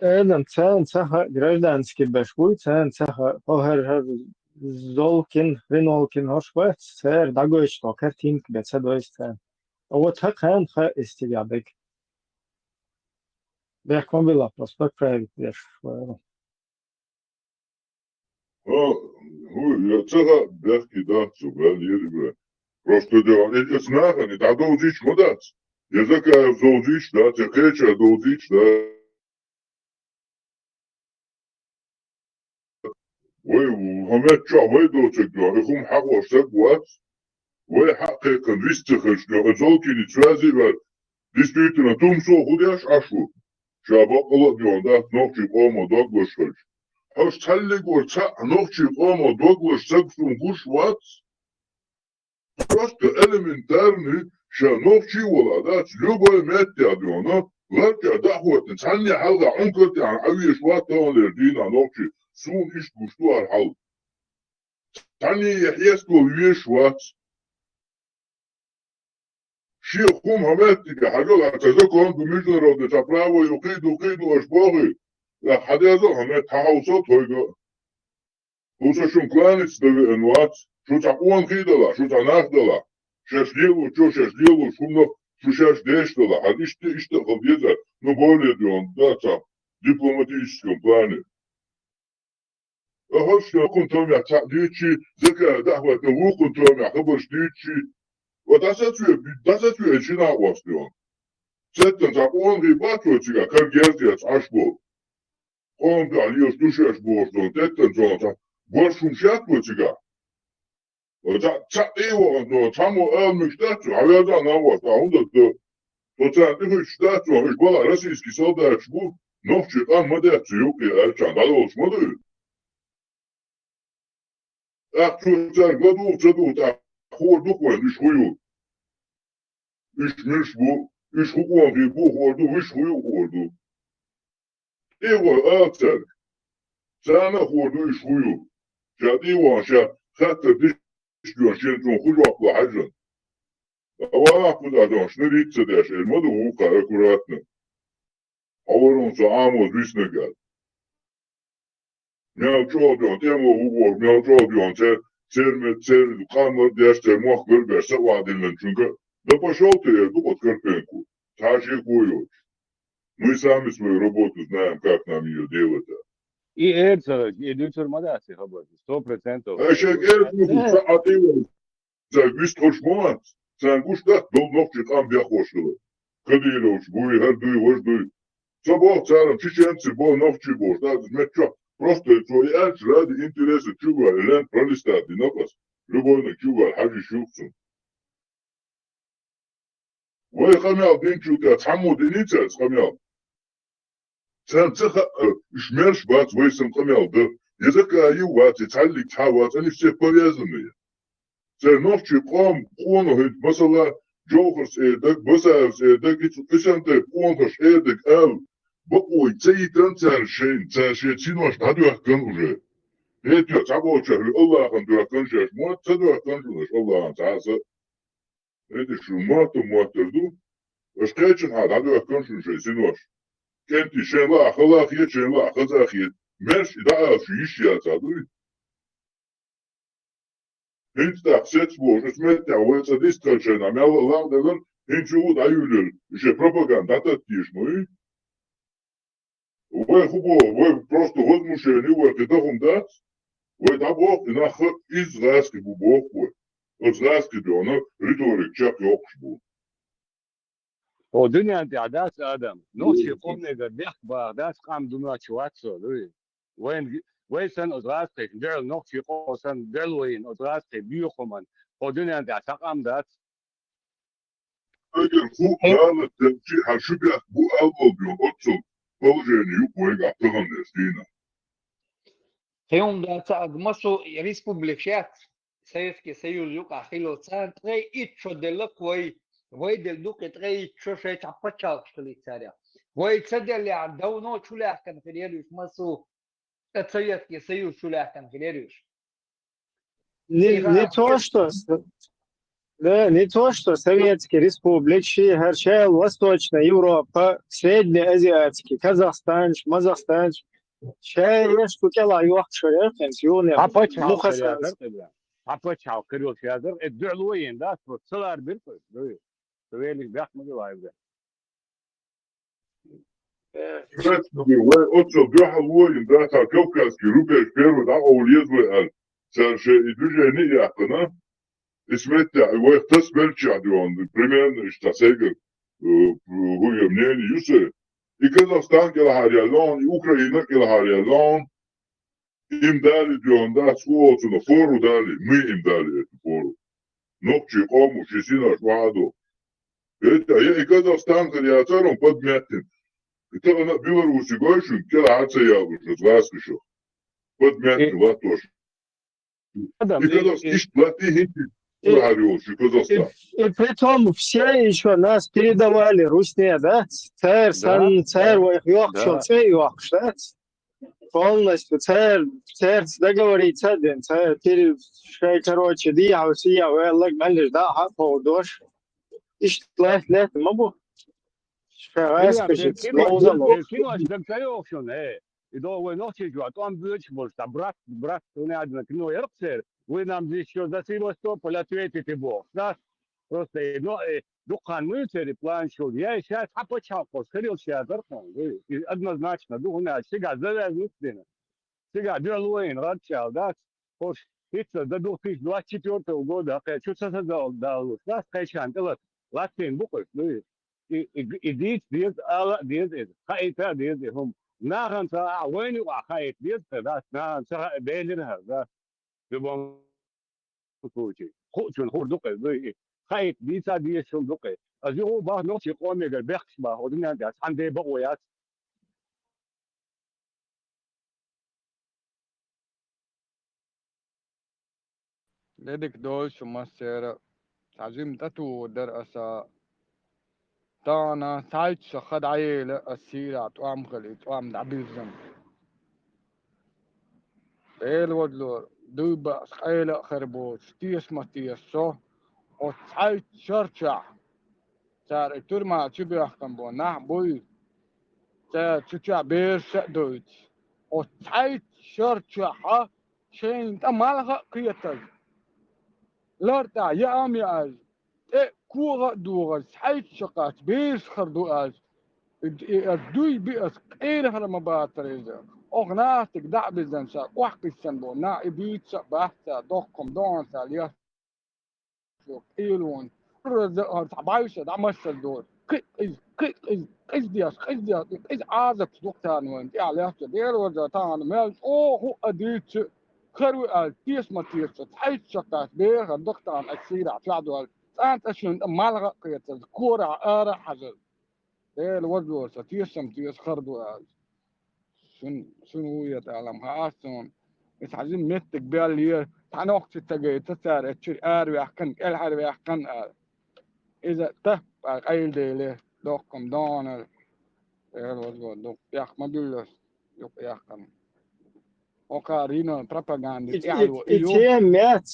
Эдем цен цеха гражданский бешвуй цен цеха огер золкин ринолкин хошвет цер дагоич то картинк бецедоис цен. Вот хахан ха истилябек. Бех комбила просто проект беш. Я цеха бехки да, цугал ерибе. Просто дело, это снаха, не да должич модать. Языка должич, да, текеча должич, да. Ой, همه چاوی دو چکدار خون حق واشتک وات وی حقیقا ویستخش که ازال که نیتوازی و دیستویتنا توم سو خودیش اشو شابا قلت یونده نوچی قوم و داگ باشخش هاش تلی گور تا نوچی قوم و داگ باشتک سون خوش وات просто элементарный شا نوچی ولادات لوبای مت یادیونا لکه دعوت تانی حلقه عنکت یعنی عویش وات دان لردینا نوچی سون iş kuştular hal. Tani yahyesko üyeş vat. Şikhum hamettike hacol atazakon gümüşler oldu. Tapravo yuqidu aşbağı. Ya hadazo hamet tahawsa toyga. Usa şun klanits da envat. Şu ta on khidala, şu ta nakhdala. Şaşliyevu şunno şu şaş deşdala. Hadi işte qılıyza. No böyle diyor da diplomatическом плане. أهش كنتم يعتقديتشي ذكر دعوة هو كنتم يعتبرش ديتشي وداساتو جنا واستيون ستن تقون ريباتو تيجا كرجيرتيات عشبو قوم داليوش دوشاش بوشتون تتن زونتا برشون شاتو تيجا ودا تايو دو تامو مشتاتو هذا نواتا هوندا تو شتاتو مش بالا راسيسكي солдатчбу نوفشي قام مداتو يوكي ارچان دالوش مدو Akçözler gaду çaduta hordu koymuş huyu. İşmiş bu, iş hukuki bu hordu, iş huyu hordu. Evo akçer. Sana hordu iş huyu. Jadi vaşa hatta diş diyor şentron hujokla hacın. Ama akızadan şneri içsedeş elmadı hukuka akuratını. Avarunsa amos visnegal. Miałczodion, temu ugor, miałczodion, ser kanlar derste muhkır berse vadilin çünkü da пошел ты эту под карпенку. Таши куют. Мы сами свою работу знаем, как нам ее делать. И это, и дюцермадasi хабати, 100%. А еще а ты за вist хошмат, sen kuşta dol nokçı kan bir hoşlu. Kadıyla uç, bu her duy, hoş duy. Sabah çağırım, çiçensi, bol nokçı boş, da hizmet çok. Просто твои ради интереса чуга, элен пролистат, динопас, любойно чуга, хаджи шуксун. Вой хамял динчука, цаму диницас хамял. Сам цеха, шмерш бац, вой сам хамял, да, языка аю вац, и цаллик цавац, они все повязанные. Сэр ночи ком, кону, масала, джохарс эдек, басаевс эдек, и сам-то конхаш эдек, Ой, цей танцаршин, царшин, синош, надуахкан уже. Это цабоча, Аллахом дуахкан шаш, мот, цадуахкан шунаш, Аллахом цаса. Это шумату, моторду. Ашкачин хад, надуахкан шунаш, синош. Кенти, шенлах, Аллах ет, шенлах, хазах ет. Мерш, и да, шишья цадуй. Хинт так, сец бож, смерть, а вот цадистальшин, а мяла лавдаган, хинчу даюлер, еще пропаганда, таттиш мой. Вы хубо, вы просто возмущены, вы кидахом дать, вы табох, и нах израильский бубок, вы. Израильский дёна, риторик, чак ёкшбу. О, dünya تعداس آدم. نوشي قوم نقدح بعداس قام دنيا شواتسو لوي. وين سن أزراسك جل نوشي قوم سن جلوين أزراسك بيوخمان. O dünya تعقام دات. Eğer bu ağlı temsil haşıbiyat bu ağlı diyor, otsum. Положение коего тагандестина. Хеум да цагмасо республикат Советский Союз юка хило центрей ичо делаквой вой дел дуке трей ичо шей чапачал штли царя. Вой цадели давно чулях конфедериуш масу Советский Союз чулях конфедериуш. Не то, что Да, не то, что советские республики, Горчал, Восточная Европа, Среднеазиатский, Казахстан, Мазахстан. Сейчас есть тут лайвах шерер, пенсионер, Papa Çavkır Мухасраз. yazır dedi. Papa Çavkır yok yazır. Dürlü yayında sılar bir kız. Söyledik bakmadı layvda. Отцов бяха воин, да, та кавказский рубеж первый, да, аулезвы ал. Сарше и движение яхтана. Исметя, его их тасберча, он примерно, что сегер, хуя мнение, юсе. И Казахстан келахарьялон, и Украина келахарьялон. Им дали, он, да, сколцу на фору дали, мы им дали эту фору. Ногчи, кому, шесина, шваду. Это, и Казахстан, он подмятен. Это она Беларуси гойшун, келаца яблочно, зваскишо. Подмятен, латош. И Казахстан, плати говорил, Казахстан. И притом все еще нас передавали Русне, да? Царь, царь, полностью царь договориться, царь, короче, дияусия, велик, мэлиш, да, хапаудош. İşte lehti ma bu. Kino açtıkça yok şun he. İdo no çekiyor. Tam büyük bolsa. Brat ne adına kino yapsır. Вы нам здесь еще за Севастополь ответите Бог. Нас просто духан мыцари план шел. Я сейчас опочалку сходил сейчас однозначно. Духан сега завязывает. Сега Берлуин радчал, да? Это до 2024 года. Что создал? Нас кайчан. Латвин буквы. Идите без алла без хайта без هم ناخن سا وين وخايت без да на بينها да بيبون كوتشي خوتشن خور دقه زي خايت بيسا دي شون دقه ازيو با نوتشي قومي قال بخش با ودنا دا عندي بقويات لديك دول شو مسيرة تعزيم تاتو در أسا تانا سايت شخد عيلة السيرة توام خلي توام دعبيزم بيل ودلور دوبا سخيلة خربوش تيس ما تيس شو وتسايت شرشع سار اتورما تشبي أحكم بو نح بوي سار تشع بير شأدويت وتسايت شرشع شين تمالها قيتل لارتا يا أمي أز كوغا دوغا سحيت شقات بيس خردو أز الدوي بيس قيل هرم باتريزا أغناتك دع بزنسا وحقي السنبو نا إبيتسا بحثا دوكم دونسا ليس قيلون رزا تعبايشا دع مسل دول قيس دياس قيس عازك دوكتان وين تي عليها دير ورزا تان ميلس هو أديتس خروي قال تيس ما تيس تحيت شقات بيغا دكتان السيرة تعدو أنت أشون مالغا قيت الكورة آرة حزل إيه الوجه ستيسم تيس خردو قال شنو هو يتعلم هاسون مش عايزين متك باللي تعنوقت تجي تسار تشير آر ويحكن الحر ويحكن آر إذا تهب قيل ديله دوكم دونر إيه الوجه دوك يح ما بيلس يوك يحكن وكارينا بروباغاندا И те мят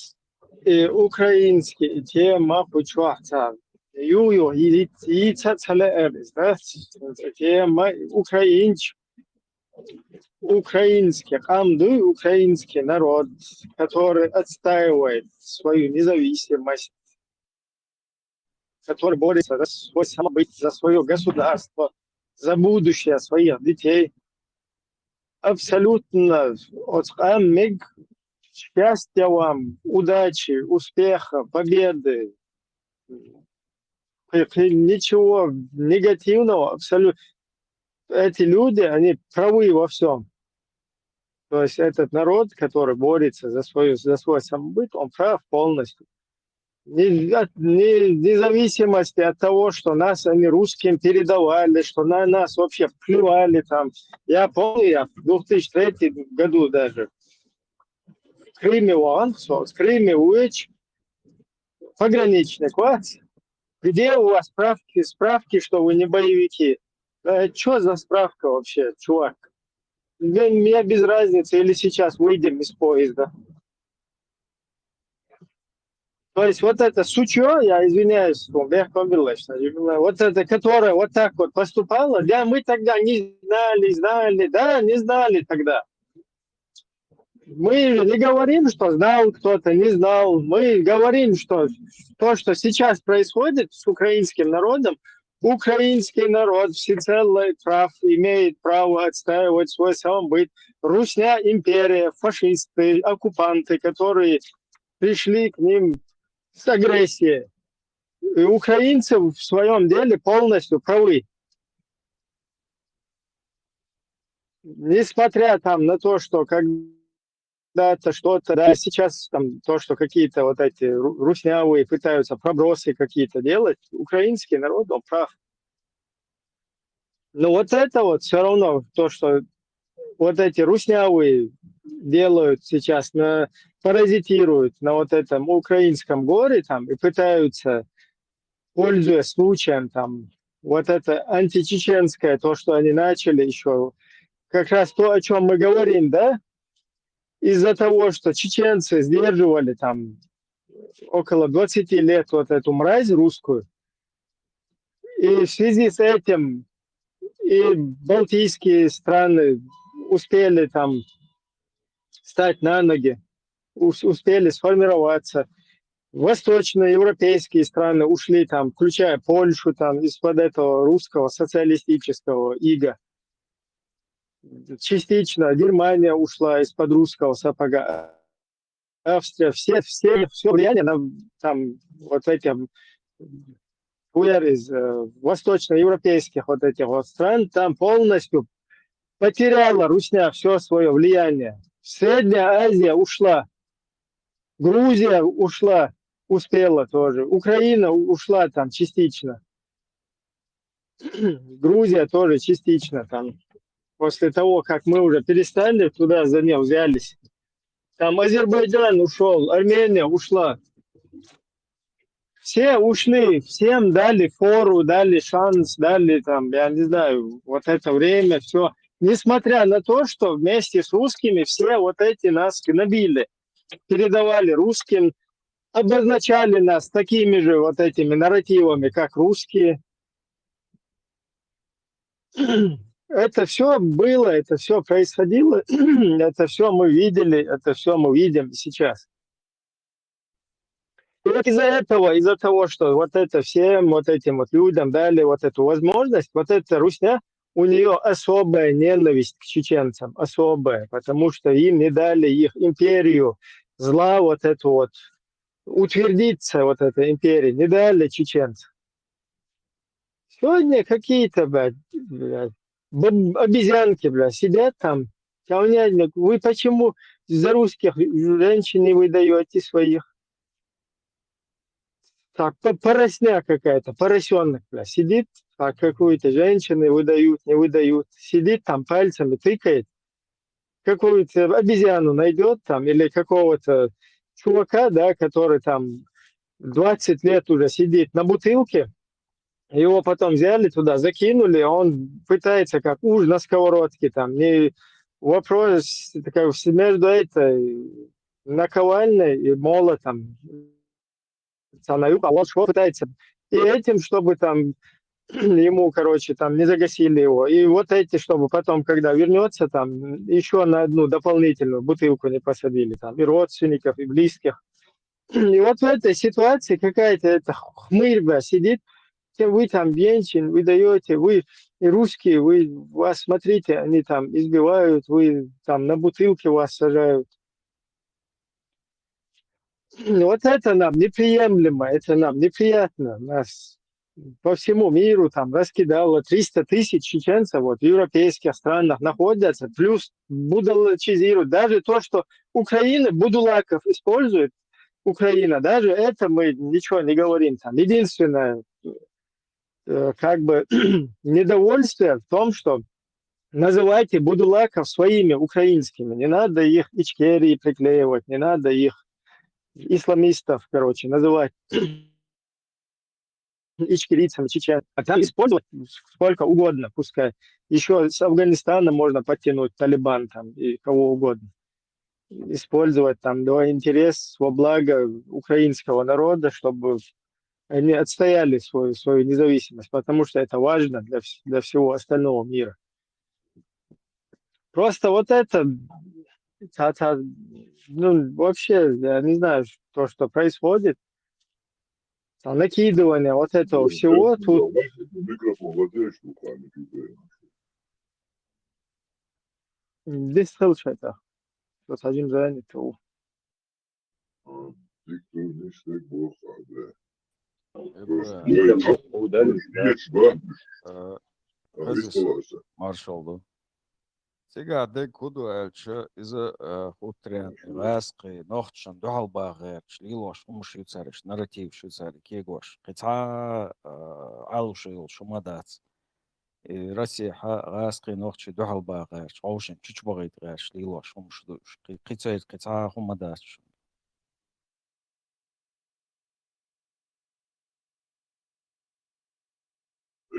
украинские, и те мапучуахта. Юю, и цацале эрис, да? Те украинский, камду украинский народ, который отстаивает свою независимость, который борется за свой самобыт, за свое государство, за будущее своих детей. Абсолютно счастья вам, удачи, успеха, победы. Ничего негативного абсолютно. Эти люди, они правы во всем. То есть этот народ, который борется за свой самобыт, он прав полностью. Независимости от того, что нас они русским передавали, что на нас вообще плевали там. Я помню, я в 2003 году даже в Крыме пограничник, вот, где у вас справки, что вы не боевики? Что за справка вообще, чувак? Мне без разницы, или сейчас выйдем из поезда. То есть вот это сучо, я извиняюсь, вот это, которое вот так вот поступало, да, мы тогда не знали тогда. Мы не говорим, что знал кто-то, не знал. Мы говорим, что то, что сейчас происходит с украинским народом, украинский народ всецело прав, имеет право отстаивать свой самобыт. Русня империя, фашисты, оккупанты, которые пришли к ним с агрессией. И украинцы в своем деле полностью правы. Несмотря там на то, что когда-то что-то, да, сейчас там то, что какие-то вот эти руснявые пытаются пробросы какие-то делать, украинский народ, он прав. Но вот это вот все равно то, что вот эти руснявые делают сейчас, паразитируют на вот этом украинском горе там и пытаются, пользуясь случаем там, вот это античеченское, то, что они начали еще, как раз то, о чем мы говорим, да, из-за того, что чеченцы сдерживали там около 20 лет вот эту мразь русскую, и в связи с этим и балтийские страны успели там стать на ноги, успели сформироваться. Восточноевропейские страны ушли там, включая Польшу, там, из-под этого русского социалистического ига. Частично Германия ушла из-под русского сапога. Австрия, все влияние на там вот эти из восточноевропейских вот этих вот стран там полностью потеряла русня все свое влияние. Средняя Азия ушла, Грузия ушла, успела тоже, Украина ушла там частично, Грузия тоже частично там. После того, как мы уже перестали туда за нее взялись, там Азербайджан ушел, Армения ушла. Все ушли, всем дали фору, дали шанс, дали там, я не знаю, вот это время, все. Несмотря на то, что вместе с русскими все вот эти нас гнобили, передавали русским, обозначали нас такими же вот этими нарративами, как русские. Это все было, это все происходило, это все мы видели, это все мы видим сейчас. И вот из-за этого, из-за того, что вот это всем вот этим вот людям дали вот эту возможность, вот эта русня, у нее особая ненависть к чеченцам, особая, потому что им не дали их империю зла, вот эту вот, утвердиться вот этой империи, не дали чеченцам. Сегодня какие-то, блядь, обезьянки, блядь, сидят там, вы почему за русских женщин не выдаете своих? Так, поросня какая-то, поросенок, бля, сидит, а какую-то женщину выдают, не выдают. Сидит там, пальцами тыкает, какую-то обезьяну найдет там, или какого-то чувака, да, который там 20 лет уже сидит на бутылке, его потом взяли туда, закинули, он пытается как уж на сковородке там, не вопрос такой, между этой наковальной и молотом. А он что пытается и этим, чтобы там ему, короче, там не загасили его. И вот эти, чтобы потом, когда вернется, там еще на одну дополнительную бутылку не посадили. Там и родственников, и близких. И вот в этой ситуации какая-то эта хмырь, бля, сидит, вы там венчин, вы даете, вы и русские, вы вас, смотрите, они там избивают, вы там на бутылке вас сажают. Вот это нам неприемлемо, это нам неприятно. Нас по всему миру там раскидало 300 тысяч чеченцев вот, в европейских странах находятся, плюс будулачизируют. Даже то, что Украина будулаков использует, Украина, даже это мы ничего не говорим. Там. Единственное как бы недовольствие в том, что называйте будулаков своими украинскими. Не надо их Ичкерии приклеивать, не надо их исламистов, короче, называть ичкерийцами, чеченцами. А там использовать сколько угодно, пускай. Еще с Афганистана можно подтянуть Талибан там и кого угодно. использовать там интерес во благо украинского народа, чтобы они отстояли свою независимость, потому что это важно для всего остального мира. Просто вот это, ну, вообще, я не знаю, то, что происходит, накидывание вот этого всего тут. Микрофон владеешь руками, Здесь слышно это. Что один занят. Диктор не стек бог, Marshall. Сега дек куду элче из хутрен васқи нохчан духал багер шлилош умшицариш нарратив шицари кегош қица алушил шумадац Россия васқи нохчи духал багер шаушин чучбагит гер шлилош умшдуш қица хумадац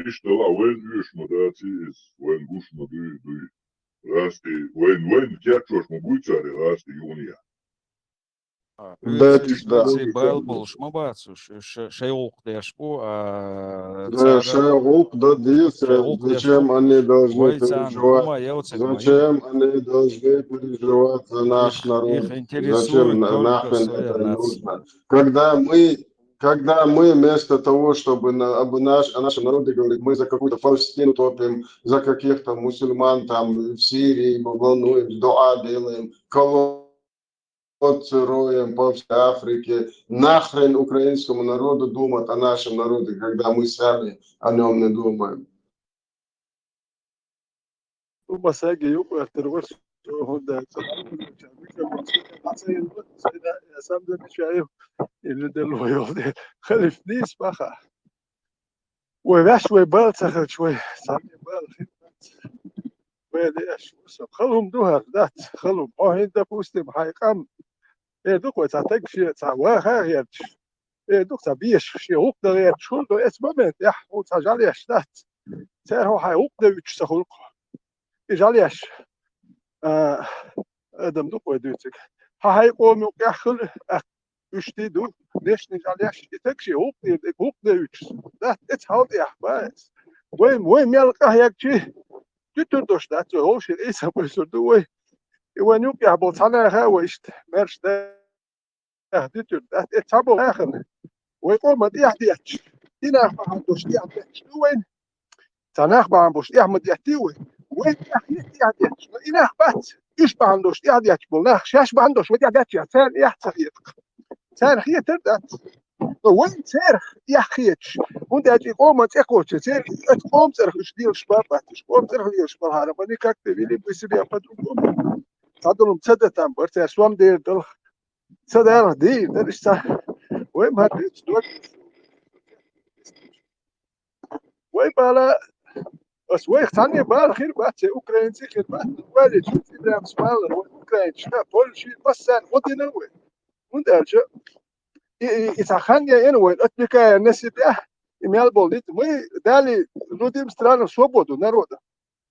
Ich da wenn wir schmadati ist, wenn gush madu du rasti, wenn kjachos mo buitsari rasti junia. Да, да. Был шмабацу шейолк дешпу Шейолк, да, зачем они должны переживать? Зачем они должны переживать за наш народ? Зачем нахрен это нужно? Когда мы вместо того, чтобы о нашем народе говорить, мы за какую-то Палестину топим, за каких-то мусульман там в Сирии волнуем, дуа делаем, колодцы роем по всей Африке, нахрен украинскому народу думать о нашем народе, когда мы сами о нем не думаем. اللي دلوقتي خلف نيس بخا وباش وبال تاخذ شوي صار بال وهذا ايش خلهم دوها ذات خلهم هند بوستم حيقام دوك وتعطيك شي تعواها غير دوك تبيش شي وقت غير شو دو اسمه يا وتجالي اشتات تاهو حي وقت يتسخلق يجاليش ادم دوك ودوتك هاي قوم يخل Üçteydi, beş nijalyaş tek şey hop da üç. Da et halde ya bas. Vay melka yakçı. Tütür doşta o şey ise bu sordu vay. Ve yok ya bu sana ha işte merşte. Tütür da et tabu ahın. Ve olmadı ihtiyaç. Dina falan doşta ihtiyaç. Vay. Sana falan boş ihtiyaç yetiyor. Ve ihtiyaç. İnah bat. İş falan doşta ihtiyaç bulna. Şaş falan doşta ihtiyaç ya. Sen ihtiyaç. تاريخ هي تردات وين تاريخ يا خيتش وانت اجي قوم تاكوش تاريخ تقوم تاريخ ايش ديال الشباب تقوم تاريخ ديال الشباب هذا ماني كاكتب اللي بيسي بها فدوكم تعدلهم تسدى تنبر تاع سوام دير دل تسدى دي دل اشتا وين ما تدوك وين بالا بس وين ثاني بال خير بات اوكراني خير بات والد شوف في سمال اوكراني شنو كل شيء بس ودينا وين وانت اجي يتخانيا انوين اتبكا الناس بيه имел болит мы дали людям страну свободу народа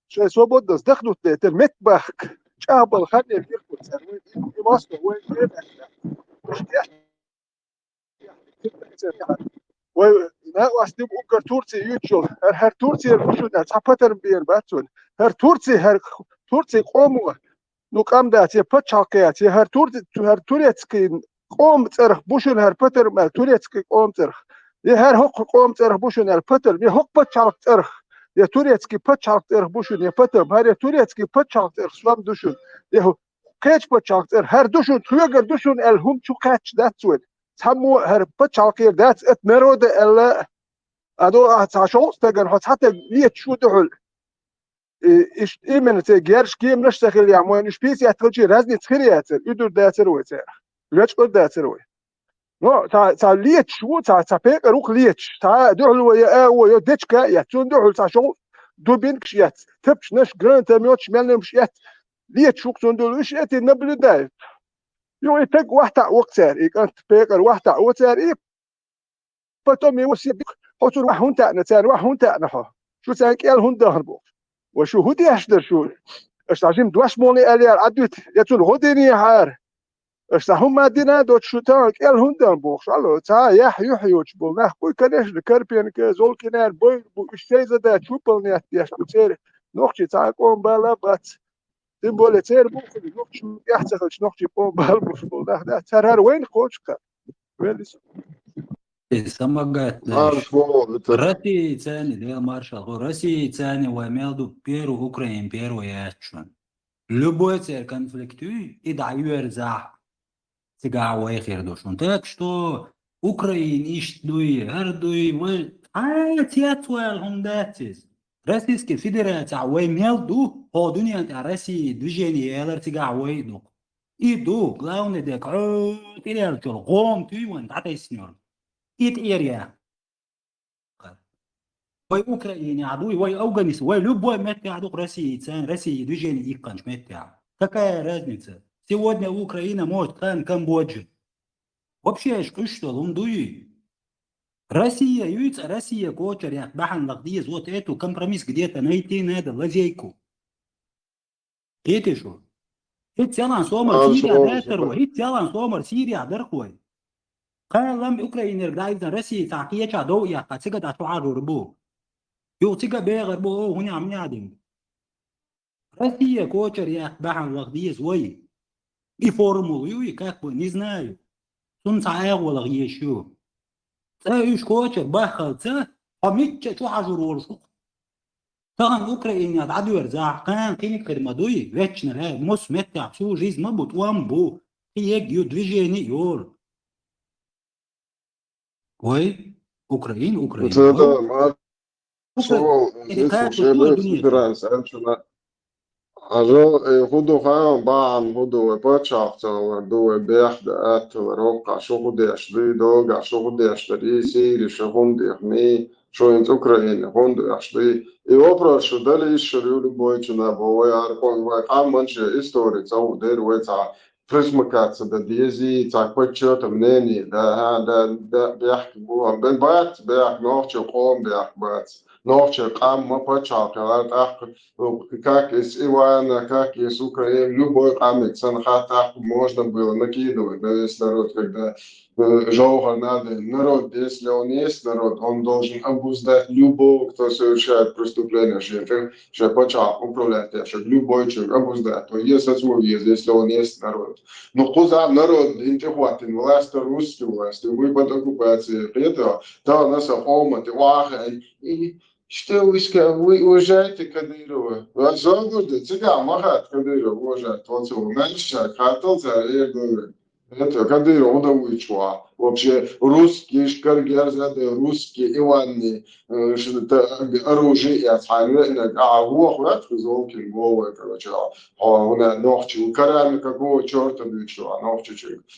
что свобода сдохнут это метбах чабал ханья виркуться и масло نا واستيب اوكر تورسي يوتشول هر تورسي شو ده صفاتر بير باتون هر تورسي قوموا نو قام ده تي بتشاكيات هر توريتسكي قوم ترخ بوشن هر بتر ما توريتسكي قوم ترخ هر حق قوم ترخ بوشن هر بتر يا حق بتشالك ترخ يا توريتسكي بتشالك ترخ بوشن يا بتر هر توريتسكي بتشالك ترخ سلام دوشن يا كيتش بتشالك ترخ هر دوشن تروجر دوشن الهم شو كاتش داتسون تمو هر بتشالك دات اتمرود الا ادو تعشوص تجن حتى ليت شو دحل ايش من تجرش كيم نشتغل يا مو نشبيس يتلجي رازني تخريات يدور داتر وتر ليش قد داتر وي نو تا ليت شو تا بيك روك ليت تا دحل ويا ويا دتشكا يا تون دحل تا شو دو بينك يات تبش نش جرانت ميوتش مالنا مش يات ليت شو تون دول ايش يات نبل دايت يو يتك واحد وقتار انت بيك واحد وتر اي فتوم يوسي حطوا واحد هون تاعنا تاع واحد هون تاعنا شو تاعك يا هون دهربو وشو هدي اشدر شو اشتعشم دوش موني اليار عدوت يتون غديني حار اشتهم مدينة دوت شوتانك هندان بوخ شالو تا يحيوش بول نخ بوي كنش الكربين كزول كنار بوي اشتي زدا شوبل نيات ياش بتير نوختي تاكون بالا بات تبول تير بوخ نوختي يحتخلش نوختي بول بالبوش بول نخ ده ترهر وين خوشك ويلس Самогат Россия цены, да, маршал, Россия цены вымелду первую Украину, первую ячун. Любой царь конфликтует и дает за себя выхер душун. Так что Украина ищет дуи, ардуи, вы, тетвал хундатис. Российская Федерация вымелду, по дуне России движение элартига выйду. Иду, главное, так, терял, гом, ты вон, татай снёр. إيت إيريا وي أوكرانيا عدوي وي أوغانيس وي любой متى عدوك России движение иканш متى какая разница сегодня Украина может Камбоджа вообще что лундуи Россия юица Россия кочер як бахан лагдиз вот эту компромисс где-то найти надо лазейку это что это целан сомар Сирия дерхой это целан сомар Сирия дерхой قالم أوكرانيا رجعت روسيا تعقية شادو يا قصيدة تشعر ربو يو تيجا بيغر بو هني عم يعدم روسيا كوتشر يا بحر وغديس وي يفورمول يو كاكو نيزناي سنسا ولا غيشو تايش كوتشر بخل تا حميت شو حجر ورشو طبعا أوكرانيا تعدو يرزع كان كيني كرمادوي ويتشنا هاي موس متع شو جيز مبوت وامبو هيك يو движение يور Ой, Украина. Вот это собираюсь, Also, خدوا خيام بعض خدوا باتشافت دو بيحد روقع شو خدي أشتري دوغ شو خدي أشتري سيري شو خدي أحمي شو انت أوكرانيا خدي أشتري يوبرا شو دالي يشتريو لبويتشنا بوي عارفون وي قام منشي إستوري تسو دير ويتع بريزمكات دا ديزي تاع باتشوت منيني دا بيحكي بوها بين بات بيحك نوختي قوم بيحك بات نوختي قام ما باتشافت как из Ивана, как из Украины, любой камень, санхата можно было накидывать на весь народ, когда жога надо. Народ, если он есть народ, он должен обуздать любого, кто совершает преступление, что почав управлять, любой человек обуздать. То есть отсюда есть, если он есть народ. Но куда народ, интеграция, власть, русские власти, мы под оккупацией, это, то нас охомат, и что вы уважаете Кадырова? Возможно, тебя махат Кадырова уважает. Вот его меньше, хотел царь это Кадыров удовольствие. Вообще русские шкаргерзады, русские Иваны, оружие и отхайны, а вот золки головы, короче, он ногти, Коран какого черта бичу, ногти,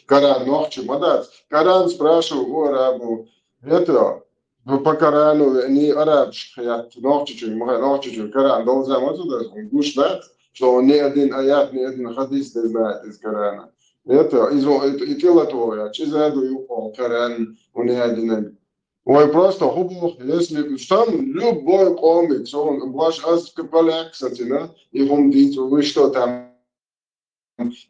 Коран ногти, мадат. Коран спрашивал у арабу, это по Корану не арабский, я ногти, Коран должен отсюда, он гуштат, что ни один аят, ни один хадис не знает из Корана. Это и тело твое, чизаду юпал, Коран, он не один. Ой, просто хубух, если там любой комикс, он ваш аскапаляк, кстати, да, и он дит, вы что там,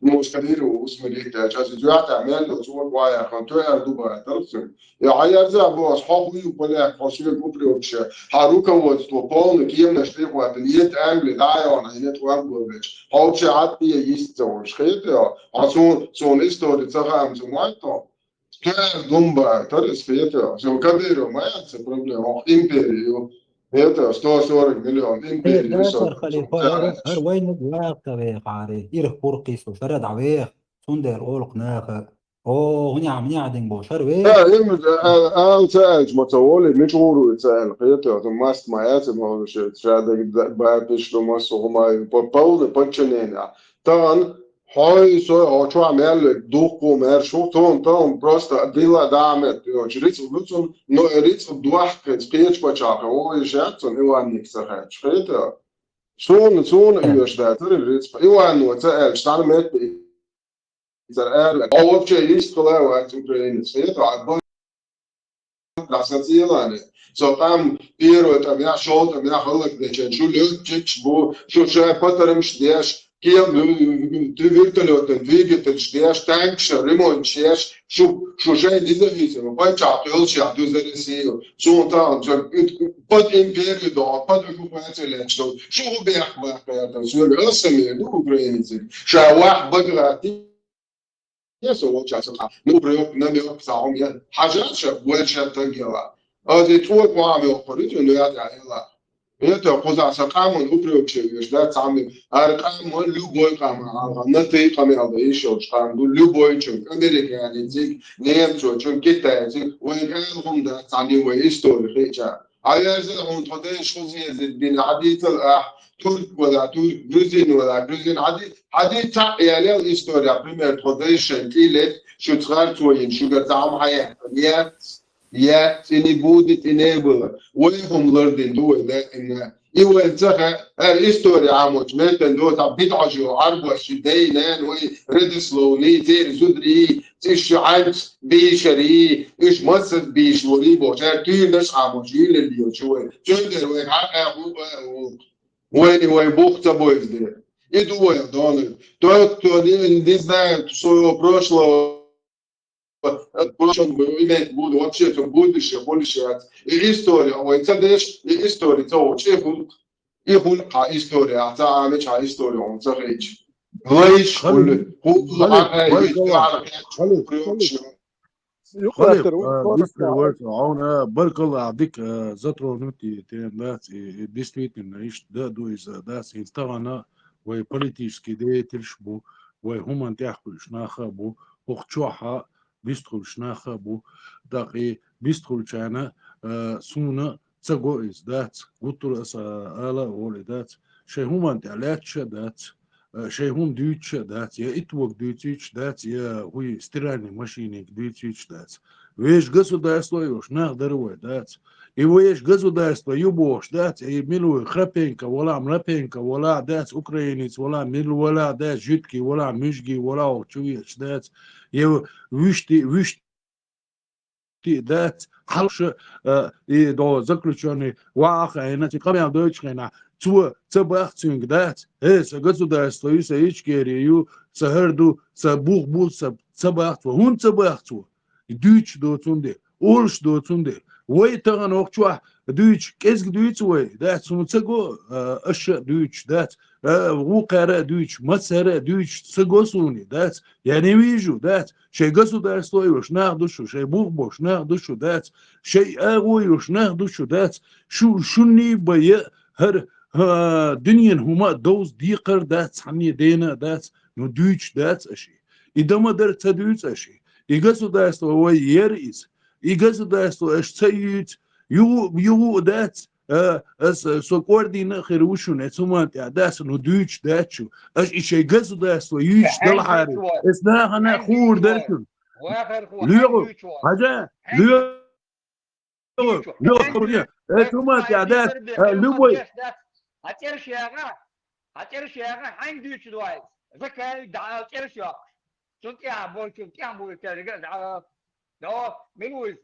مش كبير واسمه عشان تجوا تعمل له صور وايا خاطر يردوا تلفن يا عيال زي ابو اصحابي وبلا خاصيه كوبريوتش هاروكا وتوبون كيم نشتري وابنيت انجل دايون هنا توابوش هاوش عادي يستوي شخيته اصلا سون استوري تفهم سمعته كان دومبا ترى سفيته سو كبير ما يحصل بروبلم امبيريو это 140 миллионов империи. هر وين دواق تبي قاري يرخ بورقيس وشرد عويخ سندر أولق ناخ هني عم يعدين بوشر وين أنا سألت متولي مشغول سأل قيته ثم استمعت ما هو شيء شاد بعد بيشلو مسوا ما بقول بتشنينا تان هاي سو أشوف عمل دوقو مرشو تون просто بلا دعمت جريت ولوتون نو ريت دوح كتقيش بتشاقة هو يشاتون إيوان نكسرها شقيته سون يوش ده ترى ريت إيوان وتسأل شتعمل مات إذا قال أول شيء يستقلا وقت أوكرانيا شقيته عبود لاساتيلانه سوقام بيرو تم يا شو تم يا خلق ده شو لوتش بو شو بطر مش دياش كيم تفيرتلو تنفيجي تشدياش تانك شريمون شياش شو جاي ديزافيز ما باي تعطيول شي عدو زرسيو شو طان باد امبيريو دو باد اوكوباسيون شو هو بيح شو الاسمي دو اوكرانيزي شو واحد بقراتي يسوي شو اسمع نوبريوك نميوك ساهم يا حاجات شاب ولا شاب تنقلا هذه تروح معامل أخرى إنه يعني يلا قوزع سقام ونوبريوك شيء لا تعمل أرقام لو بوي قام نتي قام هذا يشوش قام لو بوي شو أمريكا يعني زي نيم شو كده زي وين هم ده تعني ويستوري خيجا على زي هم تودين شو زي بين عديد ترك ولا ترك جروزين عديد يعني الهستوريا بريمير توديشن كيلت شو تغير توين شو قطعهم حياة يا تنبود تنبول ويهم لردين دو ده إن يوين تخا الهستوريا عمود متن دو تبيت عجو عربو شدينا وي ردسلو لي تير زدري تيش عاد بيشري إيش مصر بيشوري بوشار تينش عموجيل اللي يشوي جندر وين حقا وين بوختا بويزدر иду я донор тот кто не знает своего прошлого прошлом имеет буду вообще то будущее больше история ой это дешь история то чего يقول على إستوريا تعال على إستوريا ونتغيج ليش كل خالد عون بارك الله يعطيك زترو نوتي تيمات действительно إيش ده دويز ده سيستغنا وبوليتيسكي ده ترشبو وهم انتحكوا شناخبو وخشوحا بيستخل شناخبو دقي بيستخل شانا سونا تسقو إز دات قطر ألا أولي دات شيء هم انتعلاتش دات شيء هم دوتش دات يا إتوك دوتش دات يا هوي ستراني ماشينيك دوتش دات ويش государство يوش نقدر دات ويش государство يبوش دات يميلو خرابينكا ولا مرابينكا ولا دات أوكرانيس ولا ميلو ولا دات جيتكي ولا مشجي ولا وشويش دات يو وشتي دات حلش دو заключенный واقع نتي قبل دوتشنا تو تبختünk دات هس государство يسيچكيريو سهردو سبوغ سبخت وهون تبختو دوتش دوتونده اولش دوتونده وي تغن اوخچوا دوتش كزگ دوتش وي دات سونتسغو اش دوتش دات وقرا دوتش مسر دوتش سغوسوني دات يعني ويجو دات شي государство يوش ناخدوشو شي بوغ ناخدوشو دات شي اغو يوش ناخدوشو دات شوني بي هر دنيا هما دوز ديقر دات حني دينا دات نو دوتش دات اشي идома дер цадуц اشي и государство ой ерис и государство اش цают يو دات سو координа خروشون اتومات داس نو دوتش داتشو اش شي государство يوش دلحاري اسنا انا خور داتشو ليغو حاجه ليغو خوريا اتومات دات لوبوي هترشيغا حين دوتش دوايز فكان دعا ترشيغ شنتيا بول ترجع دو منوز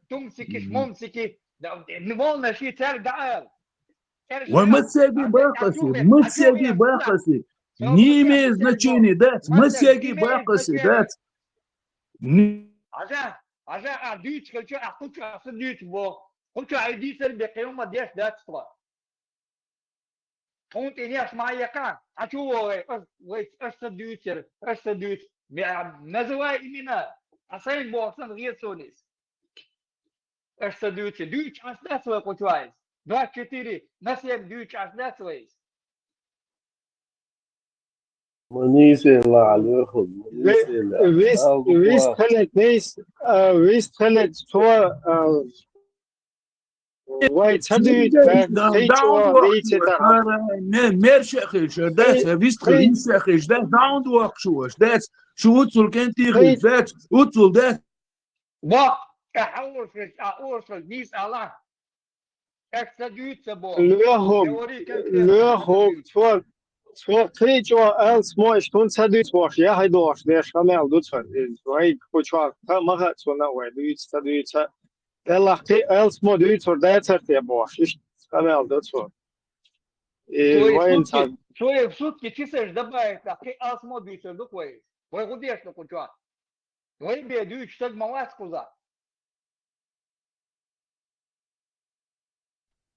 تمسكش ممسكي نمولنا شي ترجع ومساجي باقسي не имеет значения дать مساجي باقسي дать عشان دوتش كل شيء اخوك اصل دوتش بو قلت عيدي سر بقيوم ديش دات صوا كنت اني اسمع يقان اشو وي اصل دوتش نزوا يمينا اصين بو اصلا غير سونيس اصل دوتش اصلا سوا قلت عايز 24 نسيب دوتش اصلا سويس منيسي الله عليكم ويست خلت صور واي تدويت ميرشخش داس ويست خليشخش داس داوند وقشوش داس شو وصل كنتي خلفات وصل داس با احوش نيس الله اكسدوت سبو لهم صور تريجوا ال سموش تون تدويت واش يا هيدوش داش كمال دوتفر واي كوتشار ما هات سونا واي دويت تدويت Ela els modus for that tie boš. Iš kanal dotsor. Воин Шои в сутки чисешь добавить, а ты асмо бисер дуквей. Вой гудеш на куча. Вой беду чтаг маласкуза.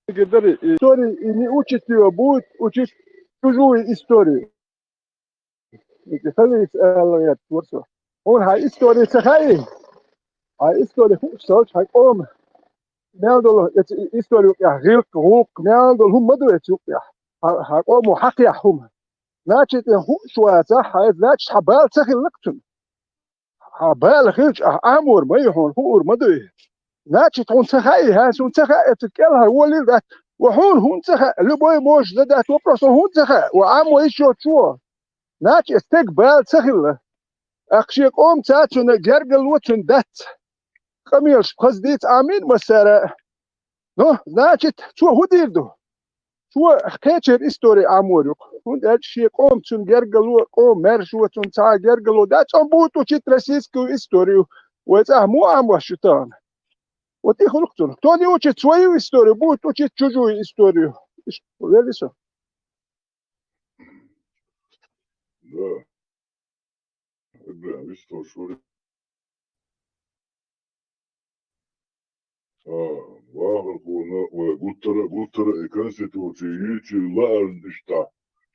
Истории не учит его, будет учить чужую историю. خلي يسأل ورثه هون هاي история تخيل هاي история فوق هاي قوم مياندول историю يا غير روك مياندول هم مدو يتوق يا هاي قوم حق يا هم ناتشت هو شوية صح هاي ناتش حبال تخيل لقتن حبال خلج أمور ما يهون هو مدو ناتشت هون تخيل هاي سون تخيل تكلها ولي ذات وهون تخيل لبوي موش ذات وبرص هون تخيل وعمو يشوت شو ناتش استقبال تخيل أخشي قوم تاتون جرجل وتن دات خميش قصديت آمين مسارة نو ناتشت شو هو ديردو شو حكيتر إستوري عمورك هون دات شي قوم تون جرجل قوم مرش وتن تا جرجل دات أمبوتو شي ترسيسكو إستوري وإذا مو عم وشتان وتي خلقتون توني وشي شوي إستوري بوتو شي تجوي إستوري إيش ولا سو Да, да, виsto šuri. Gutara konstitūcija īči lērništā.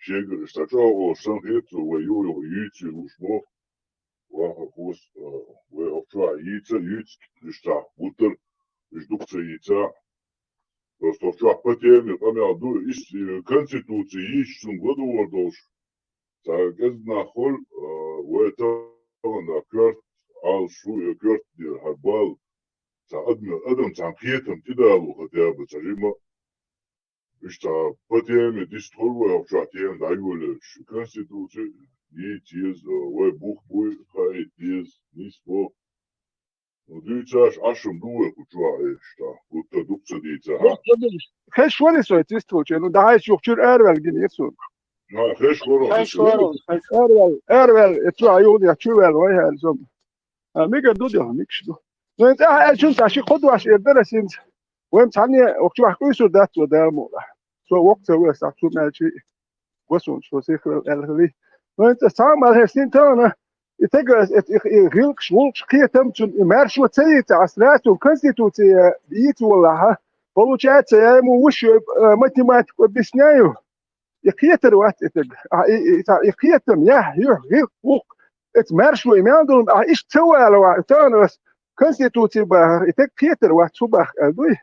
Šegristā čau san hetu vai jūru īči lušmo. Vāha kos vai opčā īca īčkištā. Gutar išdukca īca. Просто opčā patēmi pamēldu konstitūcija īči sun godovardoš. Tā gazdnā hol vai tā na kört al šuja kört dir harbal. أدم تعقيتهم تدالو خدابة تجمع إشتا باتيام ديستول ويوشاتيام دايولش كونستيتوشن يتيز ويبوخ بوي خاي تيز نيسبو وديتاش عشم دوه كتوا إشتا كتا دوكسا ديتا خش ولي سو تيستوشن وده هاي شوكتور أرول جنيسون خش ورا أرول اتوا يودي أتشوال ويا الزم ميجا دودي ميكش دو وانت شنت عشان قدوة عشان يدرس انت وانت عني وقت واحد كويس ودات وده مولا سو وقت هو ساعتون ماشي وسون شو سيخر الهلي وانت تعمل هالسنين تانا يتجرس يغلق شغل شقية تمتن يمارش وتسيت عسلات وكونستيتوتي بيت ولا ها بلوشات يا مو وش ماتيماتيك وبسنايو يقيتر وقت يقيتم يا يغلق اتمارش ويماندون ايش تسوى لو تانا بس كونستيتوتي بار إتك كيتر واحد صباح أدوي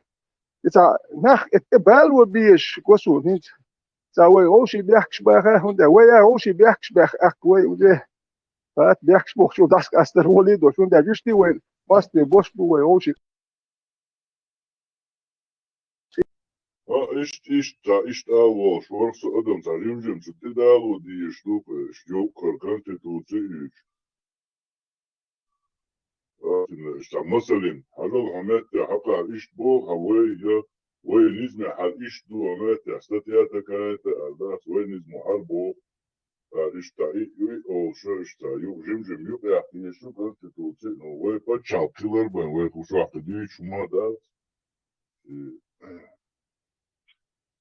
إذا نخ إتقبال وبيش قصو نيت سوي أوشي بيحكش بار هندا ويا أوشي بيحكش بار أكوي وده فات بيحكش بوخ شو داسك أستر وليدو شو ده جشتي وين باستي بوش بو أوشي إشت أول شورس أدم تعلم ستدالو دي شلوك شجوك كونستيتوتي مثلا حلو عمات حقا إيش بو هواي وين نسمع حال إيش دو عمات استطيعت كانت أداس وين نسمع حربو إيش تاي أو شو إيش تايو جم يو يعني شو كنت توصل وين بتشال كيلر بين وين خشوا عقدي شو ما داس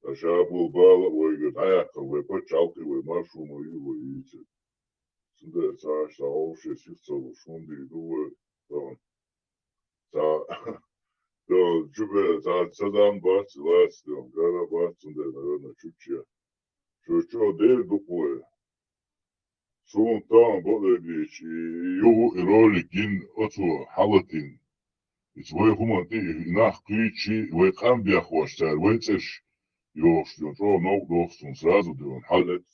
أشابو بالا وين عياك وين بتشال كي وين مارشو ما يو وين سند ساش أو شيء سيفصل شون دي دو То чубе за садан бац ласт гара бац унде наверное чучия. Чучо де дупое. Сун там бодегич ю роликин оту халатин. Ицвой хуманти нах кричи вой камбия хвостар войцеш ёш то ног достун сразу дон халет.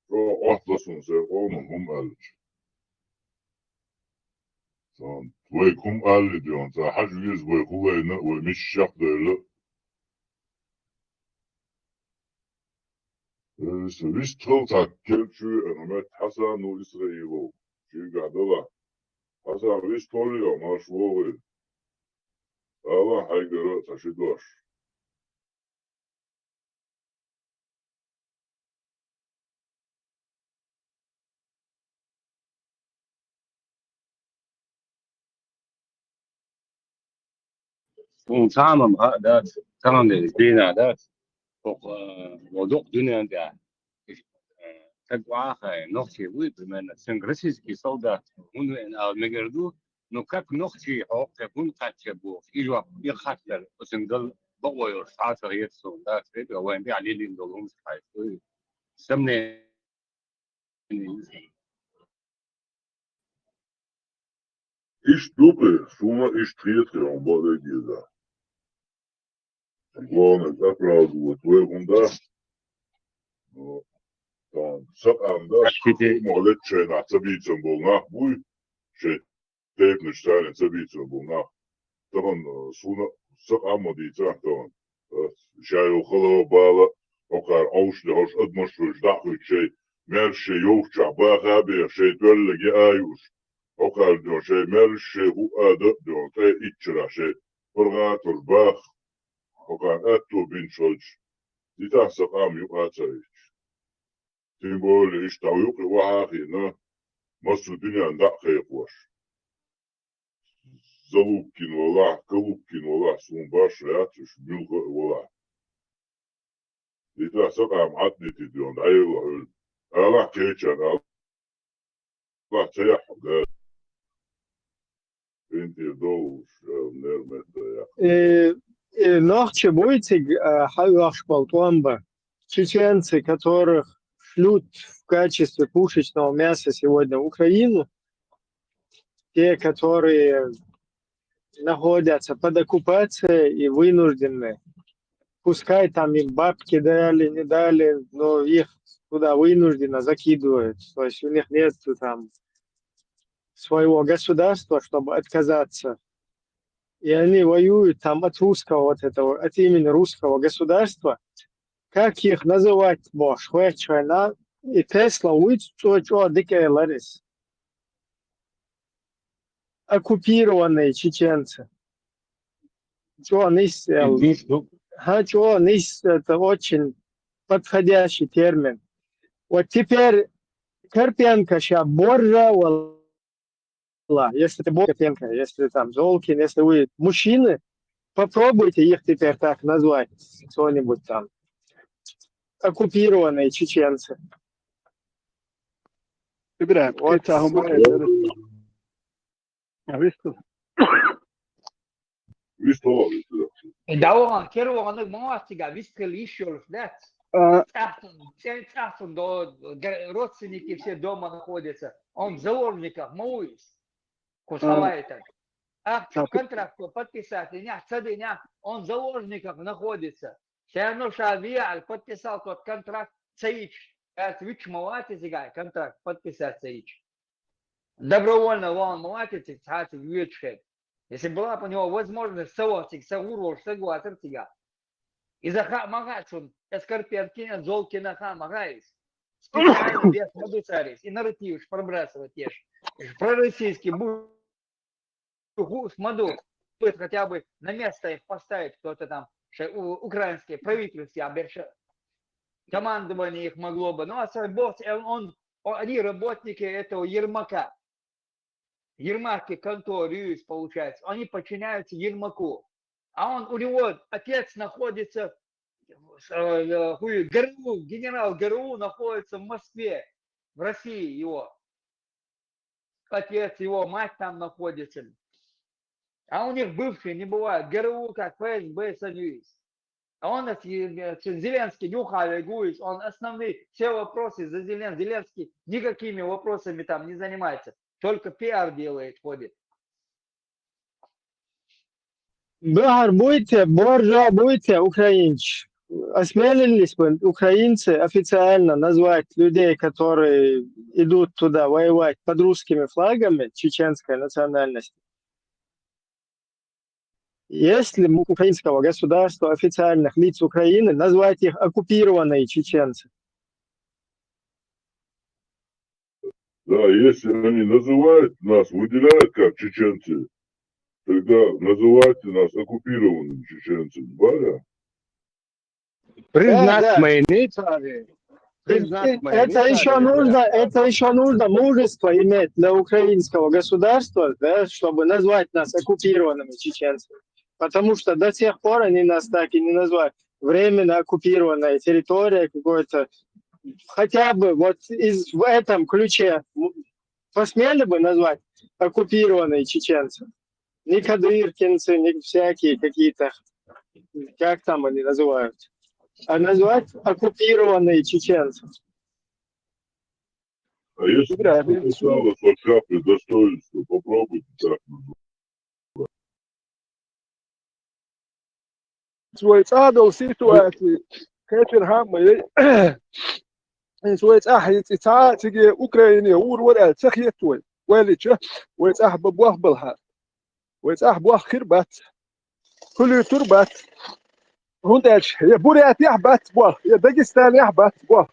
То атласун се омон хумалч. Твой кум алли дион та хажвиз вой хулайна вой миш шахдерлы. Вис тылта келчү эмет Хасан у Исраилу. Чигадала. Хасан вис толио машвоги. Ала хайгара ташидош. وتمام هذا تمام الدين هذا موضوع دنيا ده تقوى نختي ويبمن سنغرسيز كي صودا ونو ان مجردو نو كاك نختي حق تكون كاتبو إيجوا يخسر وسنقل بقوي ساعات يتصل ده تبي وين بيع لي دولهم سايف سمني Ich dupe, suma ich trietri on bode gida. Главное, заправду, вот в ерунда. Там, саканда, молет чена, цабицем был нахуй, че тепнеш чайне цабицем был нахуй. Там, суна, сакамодица, там, шаю халава бала, окар аушли хош адмашвиш дахуй, че мерше йовча бахаби, че тверлеги аюш. Окар дон, че мерше ху адап дон, те итчера, че пургатор бах, окар атту бинчольч. Дита сакам юкацарич. Тем более, что юки вахи, на массу дня дахе кош. Залупкин вала, Колубкин вала, сумбаш, рятуш, милха вала. Дита сакам атнити дон, айла, ала кечан, ала цеяхга. Инти долуш, нермета я. Нахче бойцик хаваш полтомба. Чеченцы, которых шлют в качестве пушечного мяса сегодня в Украину, те, которые находятся под оккупацией и вынуждены, пускай там им бабки дали, не дали, но их туда вынужденно закидывают. То есть у них нет там своего государства, чтобы отказаться. И они воюют там от русского вот этого, от имени русского государства. Как их называть можешь? Война и Тесла уйдет, что дикие ларис. Оккупированные чеченцы. Что они это очень подходящий термин. Вот теперь Карпенко сейчас боржавала. Если ты Карпенко, если там Золкин, если вы мужчины, попробуйте их теперь так назвать. Кто-нибудь там. Оккупированные чеченцы. Вот Da var kero var nog matiga вистрелищев, да? Царством до родственники все дома находятся. Он в заложниках, Мауис. Кусалайта. Контракт подписать, он в заложниках находится. Все равно Шавиаль подписал тот контракт Цаич. Это Вич Малатизигай, контракт подписать Цаич. Добровольно он Малатизиг, Цаич Вичхед. Если была бы у него возможность согласить, согласиться, и за Магачун, Эскарпенкина, Золкина, Магайс, специально без модуцарис, и нарратив пробрасывать ешь. Пророссийский будет модуль, хотя бы на место их поставить кто-то там, украинские правительства, командование их могло бы, ну а они работники этого Ермака. Ермаки конторы, получается, они подчиняются Ермаку. А у него отец находится, ГРУ, генерал ГРУ находится в Москве, в России его. Отец, его мать там находится. А у них бывшие не бывает. ГРУ как ФСБ, Союз. А он, Зеленский, Нюхали, Гуис, он основные все вопросы за Зеленский никакими вопросами там не занимается. Только пиар делает, ходит. Бахар, будете, боржа, будете, украинч. Осмелились бы украинцы официально назвать людей, которые идут туда воевать под русскими флагами чеченской национальности? Если украинского государства, официальных лиц Украины, назвать их оккупированные чеченцы? Да, если они называют нас, выделяют как чеченцы, тогда называйте нас оккупированными чеченцами, да? Признать мои инициативы. Это еще нужно мужество иметь для украинского государства, да, чтобы назвать нас оккупированными чеченцами. Потому что до сих пор они нас так и не назвали. Временно оккупированная территория какой-то. Хотя бы вот в этом ключе посмели бы назвать оккупированные чеченцы? Не кадыркинцы, не всякие какие-то, как там они называют, а назвать оккупированные чеченцы. А если что-то осталось от капли достоинства, попробуйте так назвать. Свой цадал ситуации, качер хаммы, свой цахи цатиги Украине урвар цахьетвой, وليش ويصح ببوخ بالها ويصح بوخ خربات كل تربات هندش يا بوريات يحبات بوخ يا داغستان يحبات بوخ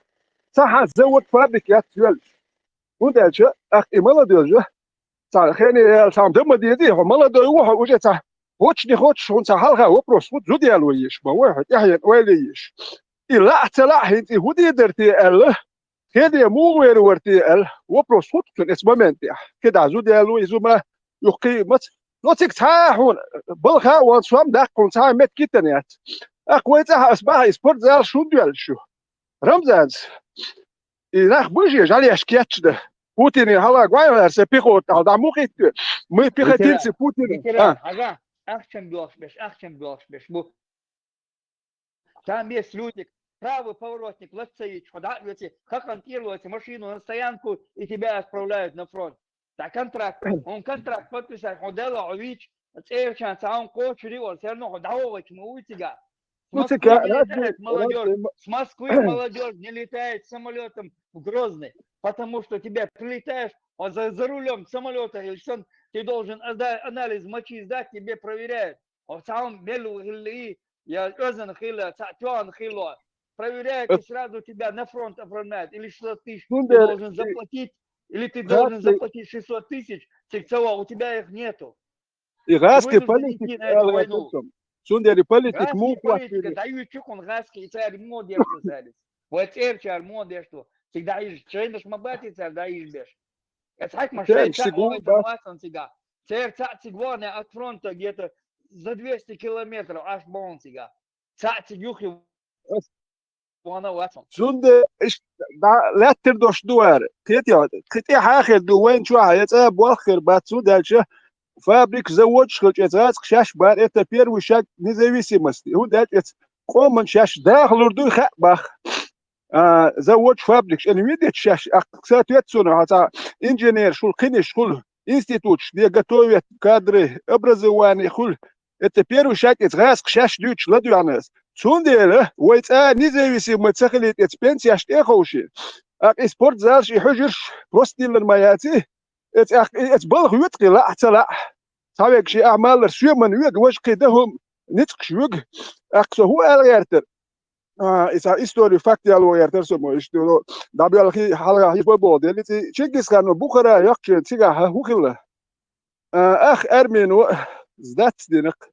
صح تزود فابريكات يلش هندش اخ امالا ديجا صار خيني سام دم ديدي امالا دو يوح وجه صح هوتش دي هوتش هون صح حلقه وبروس زودي الويش ما واحد يحيى ويليش إلا تلا هنتي هودي درتي ال كده مو وير ورتي ال وبروس هوت كن اسمه منتي كده زودي الوي زوما يقي مت نوتك تاحون بالخا وانسوام داك كون تاع مت كيتنيات اكويتها اسبها سبورت زال شو ديال شو رمزانز إنك بوجي جالي أشكيتش ده بوتين هلا قايل سبيخو تاع داموخيت مي بيختين سي بوتين Ага, ахчем беш, бу. Там есть люди, правый поворотник, лоцеич, как контируете машину на стоянку и тебя отправляют на фронт. Да контракт, он контракт подписал, он делал ович, церчан, он кочери, он все равно ходовывать, мы утига. С Москвы молодежь не летает самолетом в Грозный, потому что тебя прилетаешь, он за рулем самолета, или что ты должен анализ мочи сдать, тебе проверяют. Он сам мелу или я özен хила, цатюан хило. Проверяют и сразу тебя на фронт оформляют. Или 600 тысяч ты должен заплатить, или ты должен заплатить 600 тысяч, у тебя их нету. И газки политик, Сундери политик, му политика, дают чукун газки, и царь модер царь. Вот царь модер что. Всегда ищешь, чайнаш мабати царь, да ищешь. Это как машина, он всегда. Царь цигваны от фронта где-то за 200 километров аж бон сега. Цати юхи وانا واسم. زند ايش لا تردوش دوار كتي حاخر دوين شو هيتصاب واخر باتسود هالشه فابريك زوج خلجات خشاش بار это первый шаг независимости. Он дает قوم شاش داخل دو خبخ زوج فابريك انا видит شاش соответственно هذا инженер шул кинеш шул институт где готовят кадры образования шул это первый шаг из раз خشاش дюч ладуанес Сундер ويتا независимо цехлит эт пенсия штехоши ак спорт залш يحجرش простил المياتي эт بالغ يتقي لا تلا صابك شي اعمال شو من يق واش قيدهم نتقش يق اقصى هو الغيرتر إذا إستوري فاكت يالو يرتر سمو يشترو دابيال خي حلقة هي بود اللي تشجس كانوا بكرة يقش تيجا هو كله أخ أرمينو زدت دينك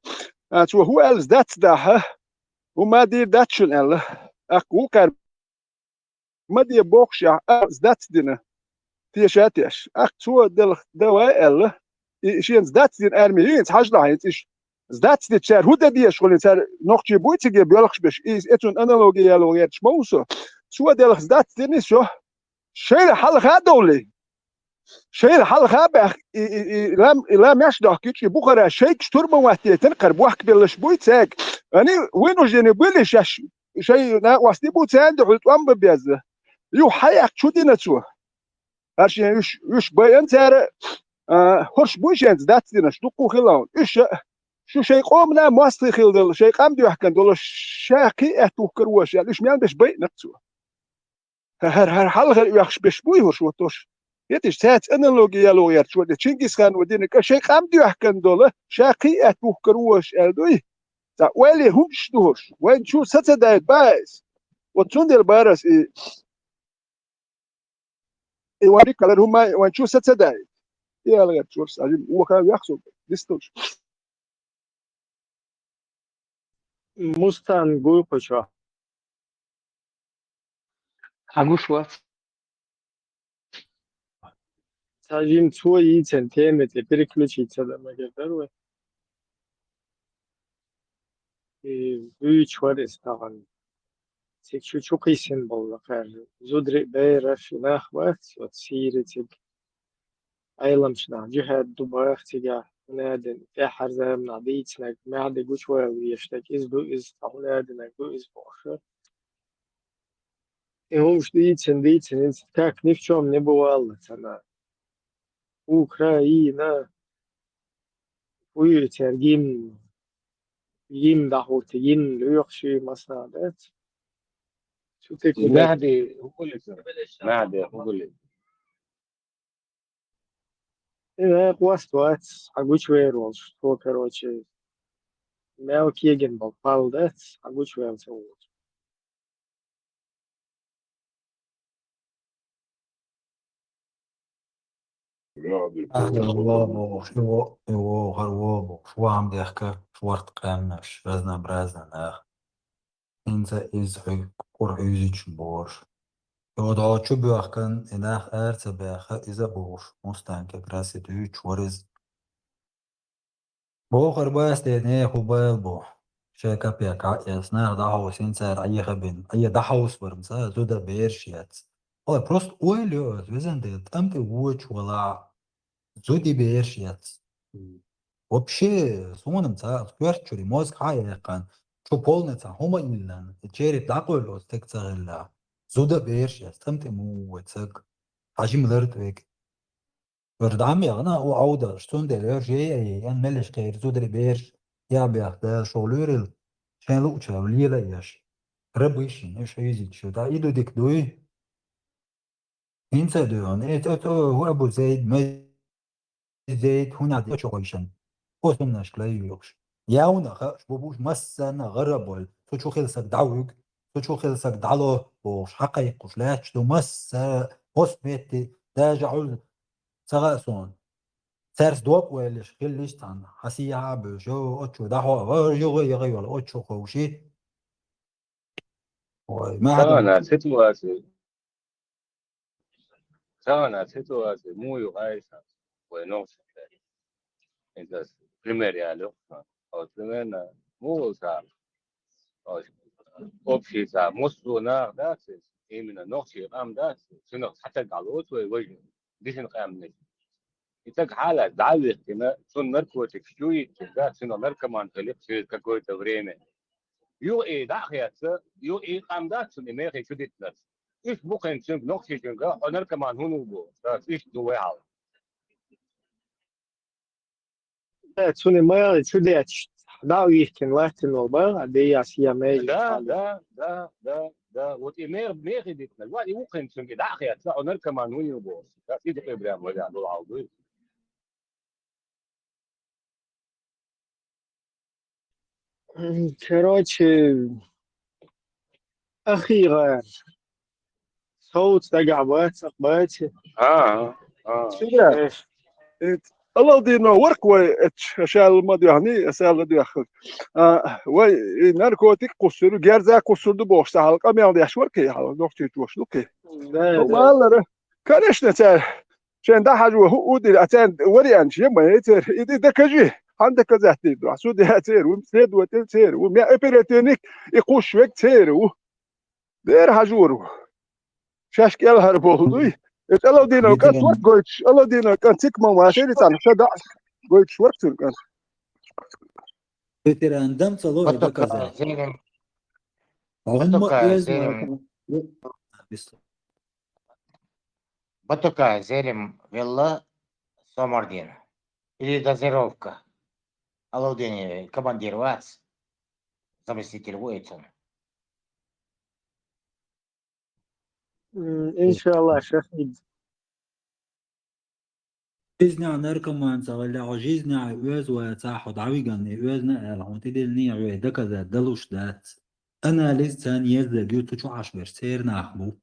شو هو زدت ده وما دي داتشن ال أخ وكر ما دي بوكشة زدت دينه تيشاتيش أخ شو دواء ال شين زدت دين أرميين حاجة لاين إيش Zdats dit ser hoe dat die scholen ser nog je boeite ge biologisch is etun analogie yalo yet schmouso so del zdats din is so شيل حلقه دولي شيل حلقه بخ لا مش داكيتش بخرا شيك شتورما واتيتن قرب واحد بلش بويتك اني وينو جيني بلش شيء نا واستي بوتان دحلت ام بياز يو حياك شو دينتو هرشي يش باين تر هرش بويشنز داتس دينا شتوقو خلاون ايش شو شيء قومنا ماستي خيل شيء قام دي حكن دول شاكي اتوكر واش يعني ايش ميان باش بي نقصو هر حلقه يخش باش بوي هو شو توش يتش تات انالوجيا لو يرت شو تشينجيس خان ودينك شيء قام دي حكن دول شاكي اتوكر واش الدوي تا ولي هم شدوش وين شو ستدايت بايس وتشوندر بارس اي وريك على هما وين شو ستدايت يا لا تشورس هو كان يحسب ديستوش Мустан Гуйпача. Агушвац. Один свой яйцен темы, переключиться, да, могу первый. üç var istagan. Tek çok iyisin bolla kar. Zudri beyra şunah vakt ot siritik. Aylam şunah cihad dubah tiga. Nadin ya harzam naditnak ma de guç var yashtak iz du iz tawladnak du iz boşa. Hoş diyeceksin tak ni в чем не бывало sana. Ukrayna uyutergim yim dahutigin lüksü masadet. Şu tekrar مهدي هو اللي مهدي هو اللي Quastovac, Aguchueros, то, короче, Mel Keegan был Paldet, Aguchuel целый. Воу, его, Харвобу, швам дехка, шварт кэмнаш, разнообразно, инца из курюзич борш. Йода чу бяхкан, инах эрца бяха, иза борш, мустанка, краси ту, чуарез. Бо харбас не хубал бо. شاكا بيكا يسنا دهوس инца أي خبين, أي دهوس برمسا, زودا بيرشيات. Ой, просто ой, лёд, везенде, там ты уч, вала, زودي بيرشيات. Вообще, суманым ца, скверчури, мозг хайекан, что полница, хома иллан, чери дакуйлос, тек цагилла. Зуда бейршиас, там ты му, цек, хажим лертвек. Вердам яғна, о ауда, штун делер, жей, ян мелеш кайр, зудри бейрш, я бях, да, шолюрил, шен луча, влила яш. Рабышин, эш юзичу, да, иду дик дуй. Инца дуйон, это, هو أبو زيد, زيد, هنا دي شغيشن. قسم نشكله يوكش ياونا خش بوش مسنا غربول تشو خلصك دعوك تشو خلصك دعلو وش حقيق وش لا تشتو مس قسمتي داجعول سغاسون سرس دوب ويلش خليش تان حسيها بجو أتشو دحوا جو يغي ولا أتشو خوشي ما سوانا عدا سيتواسي مو يغايسا ونوصل entonces primer diálogo o primera موسى общий مصدونا داس إيمنا نقشي قام داس شنو حتى قالوت ويجي ديشن قام نج يتك حالة دعوة كنا شن نركوتك شوي كذا شنو نركمان خليك شوي كقوي توريمه يو إيه داخيات يو إيه قام داس شنو ما يخي شديد ناس إيش بقين شنو نقشي شنو نركمان هونو بو داس إيش دوّاو Цуни мэр, чудеч, да, уихкен лахтен обер, а я сиамей. ده وتمير ديتنا الوقت ممكن شنو كده اخي هتلاقوا نركب مع نوني وبوس في دقيقه ابراهيم ولا دول عاوزين Короче, أخيرا صوت تقعبات أقباتي اه شنو الله دينا ورك وشال الماضي يعني اسال دي اخ و ناركوتيك قصر جرزا قصر دو بوش حلقه ما يش ورك يا نقطه توش لوكي والله كانش نتا شان ده حاجه هو دي اتان وري انش يما يتر ده كجي عندك زهتي دو سودي هتر ومسد وتلتر وما ابريتينيك يقوش وقت تر دير حجور شاش قال هربولوي الله دينا كان ورك قلت الله دينا كان تكمل ما شيء ثاني شدا قلت ورك كان ريفرندم صلوا ده كذا هم يزمر Батука, зелем, вилла, Сомардин. Или дозировка. Алудин, командир ВАЦ, заместитель Уэйтсон. إن شاء الله شهيد. جيزنا نركمان صغير عجيزنا عوز وتاحد عويقان عوزنا العون تدلني عوي دكذا دلوش دات أنا لسه يزد جوتو شو عشبر سير ناخبو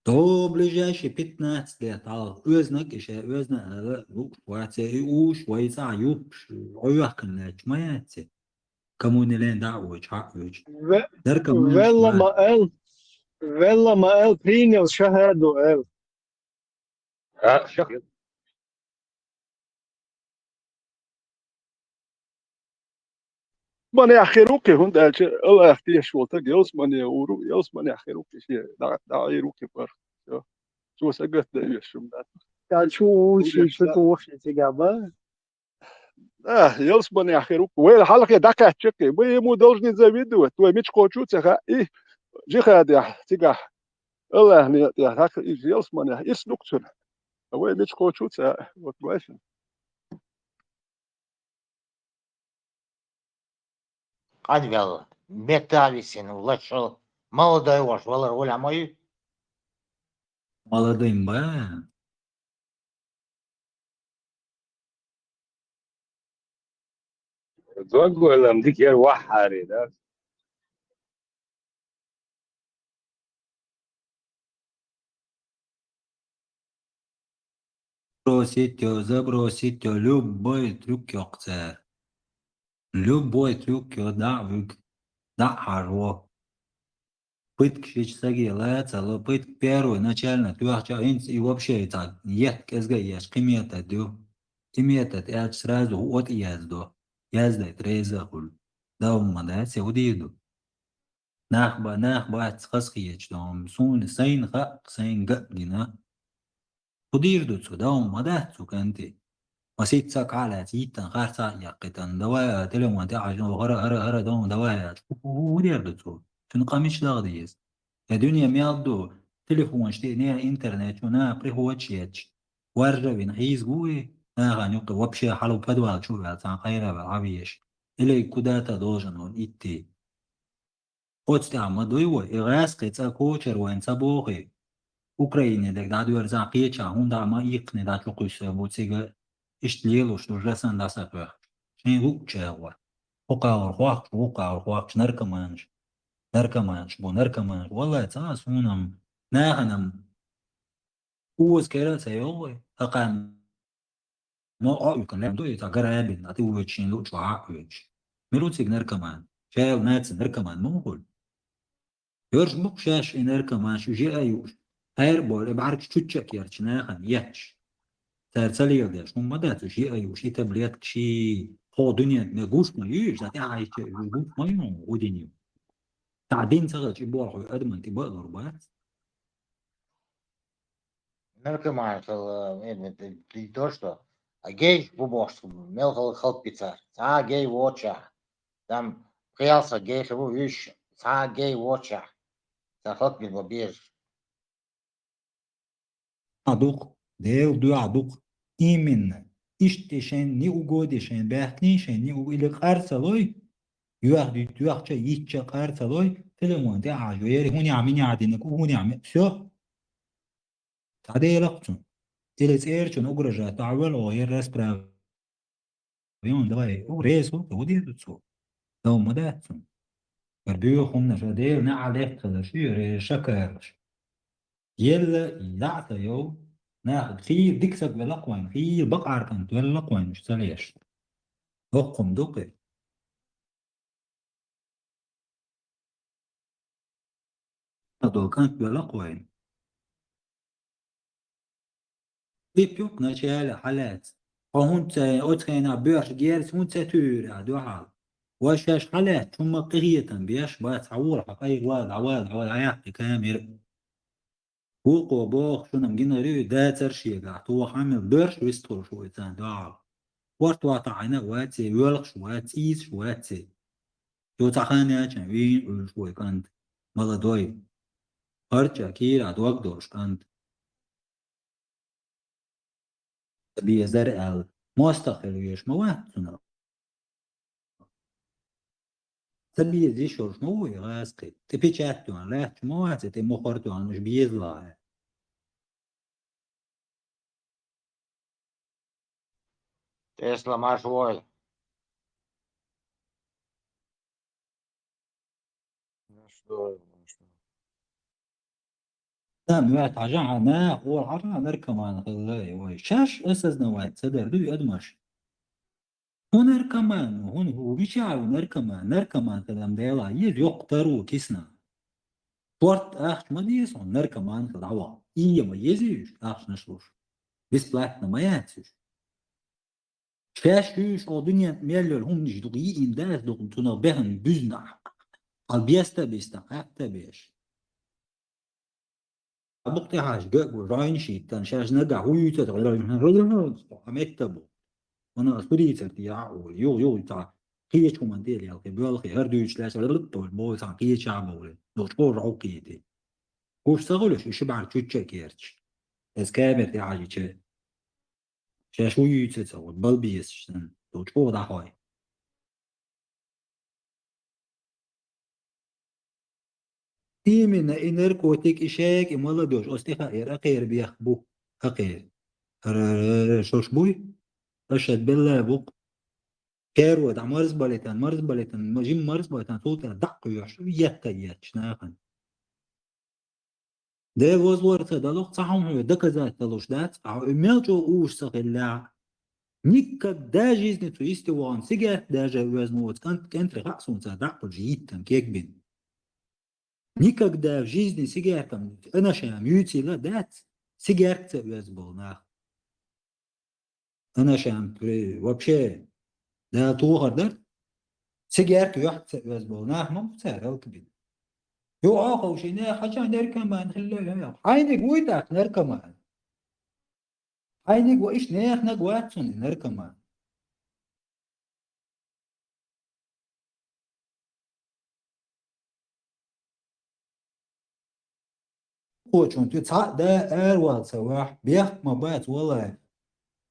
تو بلجاشي بيتنا تسليت على عوزنك إيش عوزنا واتي أوش ويسع يوبش عويح كناش ما ياتي كموني لين دعوج حقوج نركمان والله ما قال برينيل شهادو قال شكرا من يأخروك هون ده الله يختي شو تك يوس من يورو يوس من يأخروك شيء دا يروك بار شو سقط ده يشوم ده قال شو توفي تجابه يوس من يأخروك وين حالك يا دكا تشكي وين مو должны завидовать твой меч хочется и جهاد يا تيجا الله يعني يا هاك يوس من يسلكتون وين مеч хочется вот واش Hadi be Allah. Bektavi seni ulaşıl. Молодой ваш, валар воля мою. Молодым ба. زوج ولا مديك يا وحاري ده Забросить любой трюк ёкца. Любой трюк ёдавык. Да харо. Пытк шичсаги лаца, пытк первый начально тюахча инц и вообще это нет кезгаеш кимета дю. Кимета это сразу от язду. Язда треза хул. Да умада сеудиду. نخبا تخصخيش دوم سون سين خق سين قبلنا قدير دوتسو دوم مدهتسو كنتي وسيت ساك على تيتا خارسا يقتن دوايا تلم وانت عجن وغرا دوم دوايا ودير دوتسو شنو قامش لاغديز يا دنيا ميادو تليفون شتي نيا انترنت ونا بريهو واتشيتش ورجا بين حيز قوي غانيوك وبشي حلو بدوال شو بعتان خيرا بالعبيش إلي كوداتا دوجن والإتي قلت تعمل دويوه إغاس قيتsa كوشر وانسا بوغي أوكرايني دك دادو يرزان قيتشا هون دعما إيقني داتو قيسا بوتسيغا إشتليلوش دوجلسان داسا توخ شين هوك شاغوا هوكا ورخواق نركمانش والله تاس هونم ناغنم اوز كيرا سيوغي أقام ما أعيكن لهم دوي تاقرابين أتي ويتشين لوچ وعاقويتش ملوتسيغ نركمان شايل ناتس نركمان موغل يرج مقشاش إنركمان شو جي أيوش هير بول بعرك شوتشك يرش ناخن يتش ترسلي يلدش هم مداتو شي أيوش إتبليتك شي هو دنيا نقوش ما يوش ذاتي عايش يقوش ما ينو ودينيو تعدين سغلش يبوحو أدمن تبقى ضربات Наркоман, то что, а гей в уборстве, мелкал халпица, а гей воча, там прялся гей хаву вещь, а гей воча, захот мне бобеж. عدوق ديل دو عدوق إيمن إشتشين ني وجودشين بحثنيشين ني وإلى قارسلوي يواخد يواخد يتشا قارسلوي تلمون دي عجويري هوني عميني عدينك وهوني عمي شو تعدي لقطون إلى سيرشون أجرجا تعول وغير رسبرا بيون دواي وريسو تودي تسو لو مداتون بربيو خمنا شدير نعليق خلشي شكرش يلا يعطى يو ناخد خير ديكسك بلقوين خير بقعر كانت بلقوين مش سليش أقم دوقي دو كانت بلقوين بيبيوك نشال حالات وهونت أتخينا بيرش جيرس هونت تورا دو حال وشاش حالات ثم قرية بيش بات عور حقايق عواد عياقي كامير وقو بوخ شنم جينا ريو داتر شيقا تو حامل برش ويستور شويتان دعا ورت واطعنا واتي ويلخ واتيس شواتي تو تخاني اچن وين شوي كانت مالا دوي هرچا كيرا دوك دوش كانت بيزر مستقل ويش مواتنا تبي زي شورش مو يغاسقي تبي تشاتون لا موات تي مخرتون مش بيزلا Тесла машвой. لا موات عجعنا ما هو عجعنا نركمان خلاي وي شاش اساس نوات صدر دو ادمش هنر كمان هون هو بيشعر نركمان كلام ديلا يقتروا كيسنا Sport echt maar die is on narkomaan gedauert. Ie maar jezus echt niet los. Besplatna maar jezus. شاش او دنيا ميلول هم نجدو يين داس دو تنا بهن بزنا البيستا بيستا حتى بيش بقتي حاج جو راين شيتان شاش نقع هو يتغير امتبو انا سوريتر يا يو تاع هي شو منديل يا اخي بالخي هردوش لاش طول بو تاع هي شعبه دو تقول عقيدي وش سغلش شبع تشكيرتش اس كامل يا حاجه شاش هو يتسوى بالبيس دو تقول ده هاي تيمنا إنركوتيك إشاك إمالا دوش أستيخا إير أقير بيخبو أقير شوش بوي أشهد بالله بوك كارو دا مرز باليتان مجيم مرز باليتان صوتا دق يوش يتا يتشناخن ده وزور تدلوق صحهم هو دكا ذات تلوش دات أو إميلجو أوش سغلا نيكا دا جيزني تو يستوان سيجات دا جاوزنوت كانت رقصون تدق جيتان كيك بين Никогда в жизни сигаретам, أنا мютила дать сигарет без болна. أنا вообще да тугардер سيجارت واحد без болна ما بتصير كبير. يو آخر شيء حاجة نركمان خلاه عينك ويدك نركمان. عينك وإيش نقواتون نركمان. وشون تتصع ده أروع سواح بيخ ما بات والله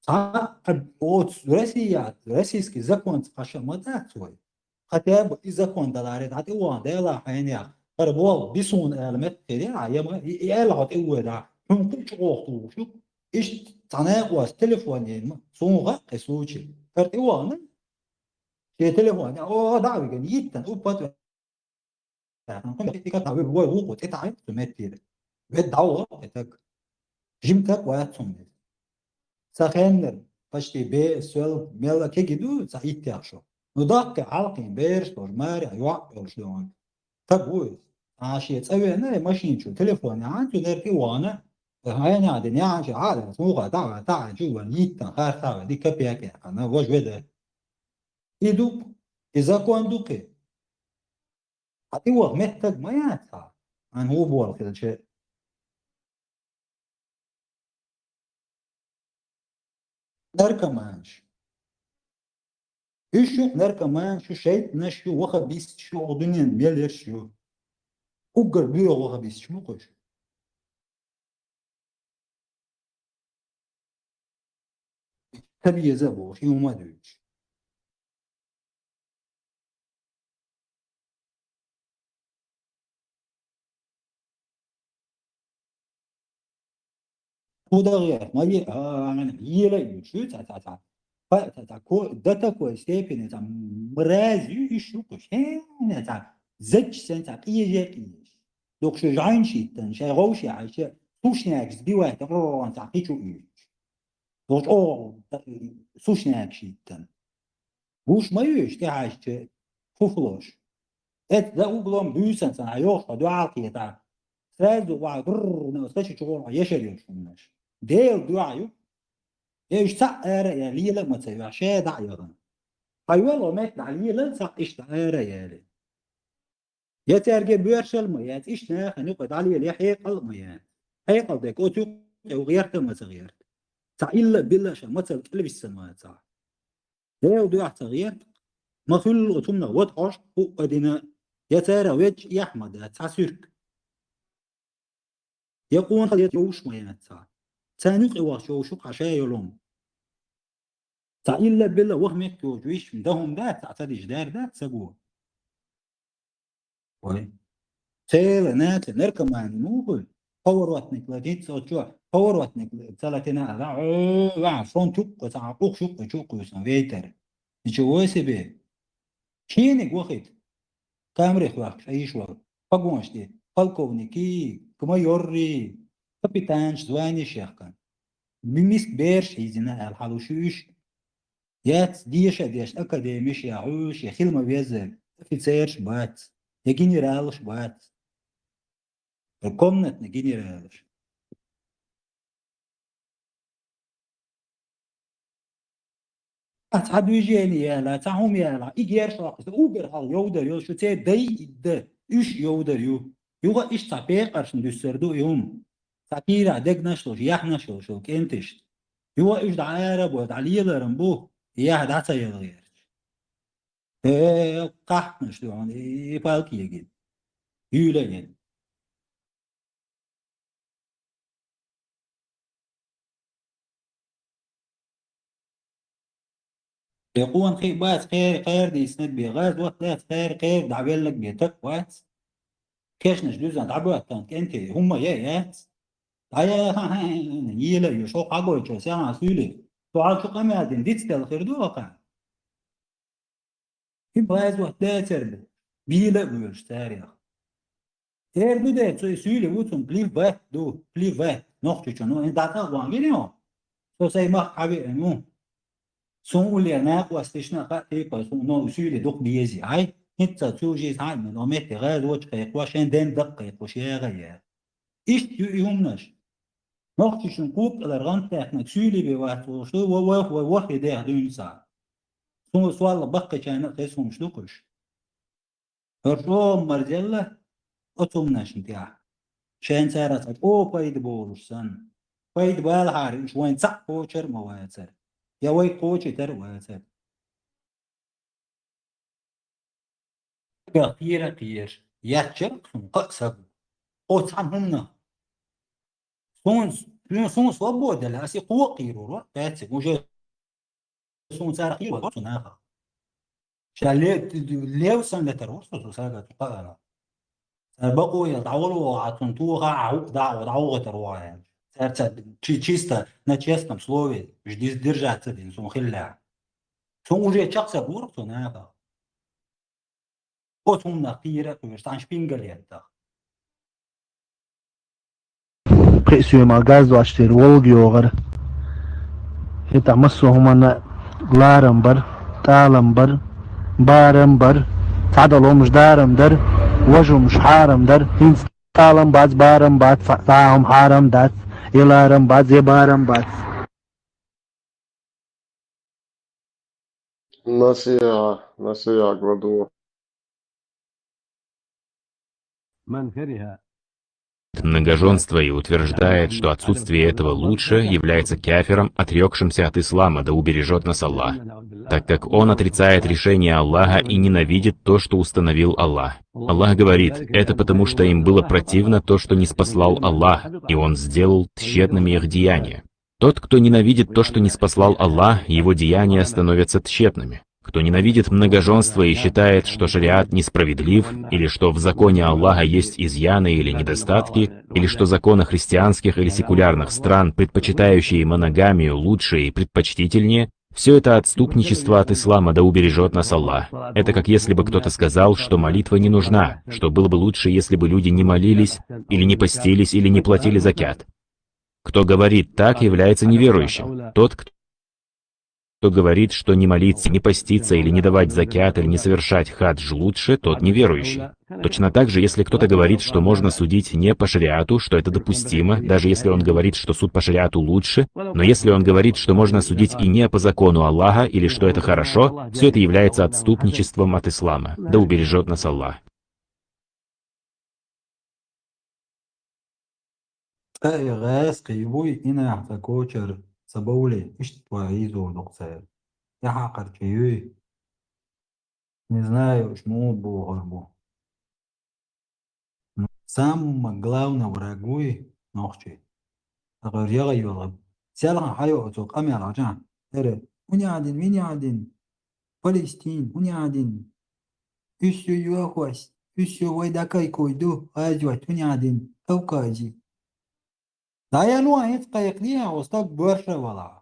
صعب أوت رسيسكي زكونت عشان ما تأتوي خطاب إذا كنت دارت عتي وان ده لا حينيا فربول بيسون علمت كده عيما يلا تقول ده هم كل شغل شو إيش تناقوا تليفونين صوغة كسوتشي فرتي وانا في تليفون أو دعوة كان يتن أو بات هم كده هو هو تتعب تمتير بدعوة تك جمتك واتهم سخنر فشتي بي سؤال ميلا كيجدو سعيد تياشو نضاك عالقين بيرش برماري أيوة شلون تقول عاشي تسوي أنا ماشين شو تليفوني عنده درتي وانا هاي نادي نعاش عادة سموها تعال جوا نيتا خار تعال دي كبيك أنا وش بده يدوب إذا كان دوكي أتيوه متك ما ينفع عن هو بول كذا شيء نركمانش إيشو نركمان شو شيء نشو وخبيس شو الدنيا بيلر شو أقر بيو وخبيس شو قش تبي يزبو شيء ما دوش وده غير ما ي أنا يلا يشو تا تا كو داتا كو ستيبين تا مراز يشو قش هنا تا زج سنت قيجي دوك شو جاين شيتن شي غوشي عايشه توش ناكس بيوات رو تا قيچو يش دوك او سوش ناكشيتن وش ما يش تي عايشه فوفلوش ات ده وبلون بيسن سن عيوش دو عاقيه تا ساز وعد نوستش شغل يشري شناش ديل دعايو ايش تعرى يا ليلة ما تسوي شيء دعيا ايوه مات عليه صح ايش تعرى يا لي يا ترجع بيرشل ما يا ايش نقعد عليه ليه حيقل ما يا حيقل ديك اوتو وغيرت ما صغيرت صح الا بالله شو ما تسوي في السماوات صح ديل دعاء صغير ما في الأتمنى وضعش وقدنا يا ترى وجه يا احمد تسيرك يقول خليت يوش ما ينتسع تانيق إواش يوشوك عشان يلوم إلا بالله وهمك يوجويش مدهم دات تعتدي جدار دات سقوه وي تيل نات نركب معنا موبل باور واتنك لديت سوتشوا باور واتنك ثلاثين لا فرون توك تعقوق شوك يسمى فيتر نشوي بيه شينك وقت كامري خواك أي شوال فقوانش دي فالكونيكي كما يوري كابيتانش زواني شيخكان بمسك بيرش يزينا الحلوشوش يات ديش أكاديميش يا عوش يا خيل ما بيزل أفيتسيرش بات يا جنرالش بات الكومنت جنرالش تعدو يجيني يا لا تعهم يا لا إيجار شاقس أوبر هال يودر يو شو تي دي إيش يودر يوغا إيش تعبيق أرشن دوسردو يوم تعبير دق نشلوش يح نشلوش كنتش يوغا إيش دعارب ودعلي لرمبو يح دعتا يغير قح نشلو عن بالكي يجين يولين يقوان خير بات خير دي سند بغاز وقت لا خير دعبال لك بيتك وات كيش نشدوز عند عبوات كانت انت هم يات دعيا يلا يشوق عقوي شو ساعة سولي سؤال شو قام يادين ديت تل دو وقع في بغاز وقت لا ترد بيلا بيوش تاريخ تردو ده سولي وطن بليف بات نقطة شنو انت عطاق وانجينيو سو سيما حبي انو son ulernaq wastishna qati pa son no usuli duq biyezi ay hitta tuji ta'al min omet ghad wajqa washan den daqqa وشيا غير ايش يهمناش نقطة شنقوب الارغان تاعنا تسولي بواحد وشو وواحد ده دون ساعة سو سؤال بقى كان قيسهم شلوكش الروم مرجلة أتومناش نتاع شان سارت او بايد بورسان بايد بالحارش وين صح بوشر مواتر يا وي قوتي تر واتر قير ياتشر قصب قوتهم سون صوبود الاسي قوة قيرو تاتس وجه سون سار قيرو قصون اخر شاليت ليو سن لتروس ساقط قانا بقوا يدعوا عطنتوها عوق دعوة تروايا чисто на честном слове жди сдержаться день сон хилля сон уже чакса бург сон ака потом на тира то стан шпингалета قسم غاز واشتر ولغيوغر هتا مسهم انا غلارمبر تالمبر بارمبر تعدلو مش دارمدر وجو مش حارمدر هنس تالم باز بارم باز فاهم حارم دات يلارم باز يبارم باز نصيحة قدوة من كره многоженство и утверждает, что отсутствие этого лучше, является кафиром, отрекшимся от ислама, да убережет нас Аллах, так как он отрицает решение Аллаха и ненавидит то, что установил Аллах. Аллах говорит, это потому, что им было противно то, что не спаслал Аллах, и он сделал тщетными их деяния. Тот, кто ненавидит то, что не спаслал Аллах, его деяния становятся тщетными. Кто ненавидит многоженство и считает, что шариат несправедлив, или что в законе Аллаха есть изъяны или недостатки, или что законы христианских или секулярных стран, предпочитающие моногамию, лучше и предпочтительнее, все это отступничество от ислама, да убережет нас Аллах. Это как если бы кто-то сказал, что молитва не нужна, что было бы лучше, если бы люди не молились, или не постились, или не платили закят. Кто говорит так, является неверующим. Тот, кто говорит, что не молиться, не поститься или не давать закят или не совершать хадж лучше, тот неверующий. Точно так же, если кто-то говорит, что можно судить не по шариату, что это допустимо, даже если он говорит, что суд по шариату лучше, но если он говорит, что можно судить и не по закону Аллаха, или что это хорошо, все это является отступничеством от ислама. Да убережет нас Аллах. Забаули, иштваизу докцер. Я хакар чаюй. Не знаю, шму бугарбу. Сам главный врагуй нохчи. أقول يا غيوغب. سألها حيو أتوق أمي على رجع. ترى وني عادين فلسطين وني عادين. إيش يوخوس إيش ويدا كاي كويدو أجوات وني عادين كوكاجي. دايا نوع يتقيقنيها وستاك برشا ولا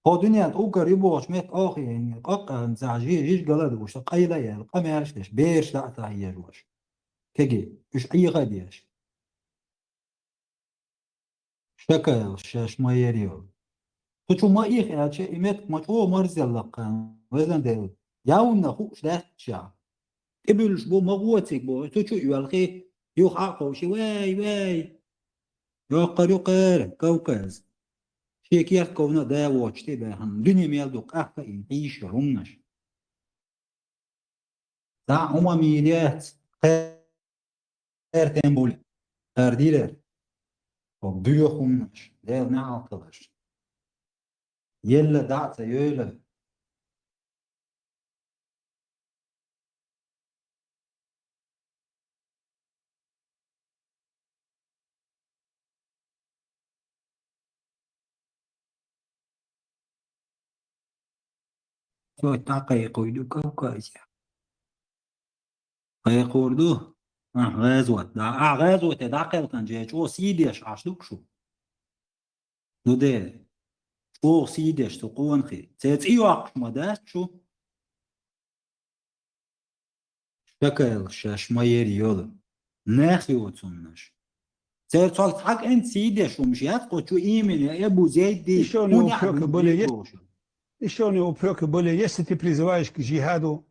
هو دنيا تقوكر يبوش ميت أخي يعني قاقا نزعجي إيش قلد وش قيلة يا القمي عرشتش بيش لا تهيج وش كجي إيش أي غاديش شكل شاش ما يريو تشو ما إيخ يا شيء إيمت ما شو مرزل لقان وزن ده ياونا خوش ده شا قبلش بو مغوتك بو تشو يوالخي يوخ عقو شي واي يوقر كوكاز شيكيرت كونا دا واتشتي بهم دنيا ميلدو قاقا يعيش رمنش دا هما ميليات خير تنبول خير ديلر وبدو خمنش دير نعطلش يلا دعت يلا شو تاقي يقولوا كوكايسيا يقولوا غازوة دا غازوة داقل كان جاي شو سيديش عشلوك شو نو ده شو سيديش تقون خي تيتيو عقش مدات شو شكل شاش ما يريول ناخي وتسنش تيرتوال حق انت سيديش ومشيات قد شو ايمن يا ابو زيد دي Еще у него упреки были, если ты призываешь к джихаду,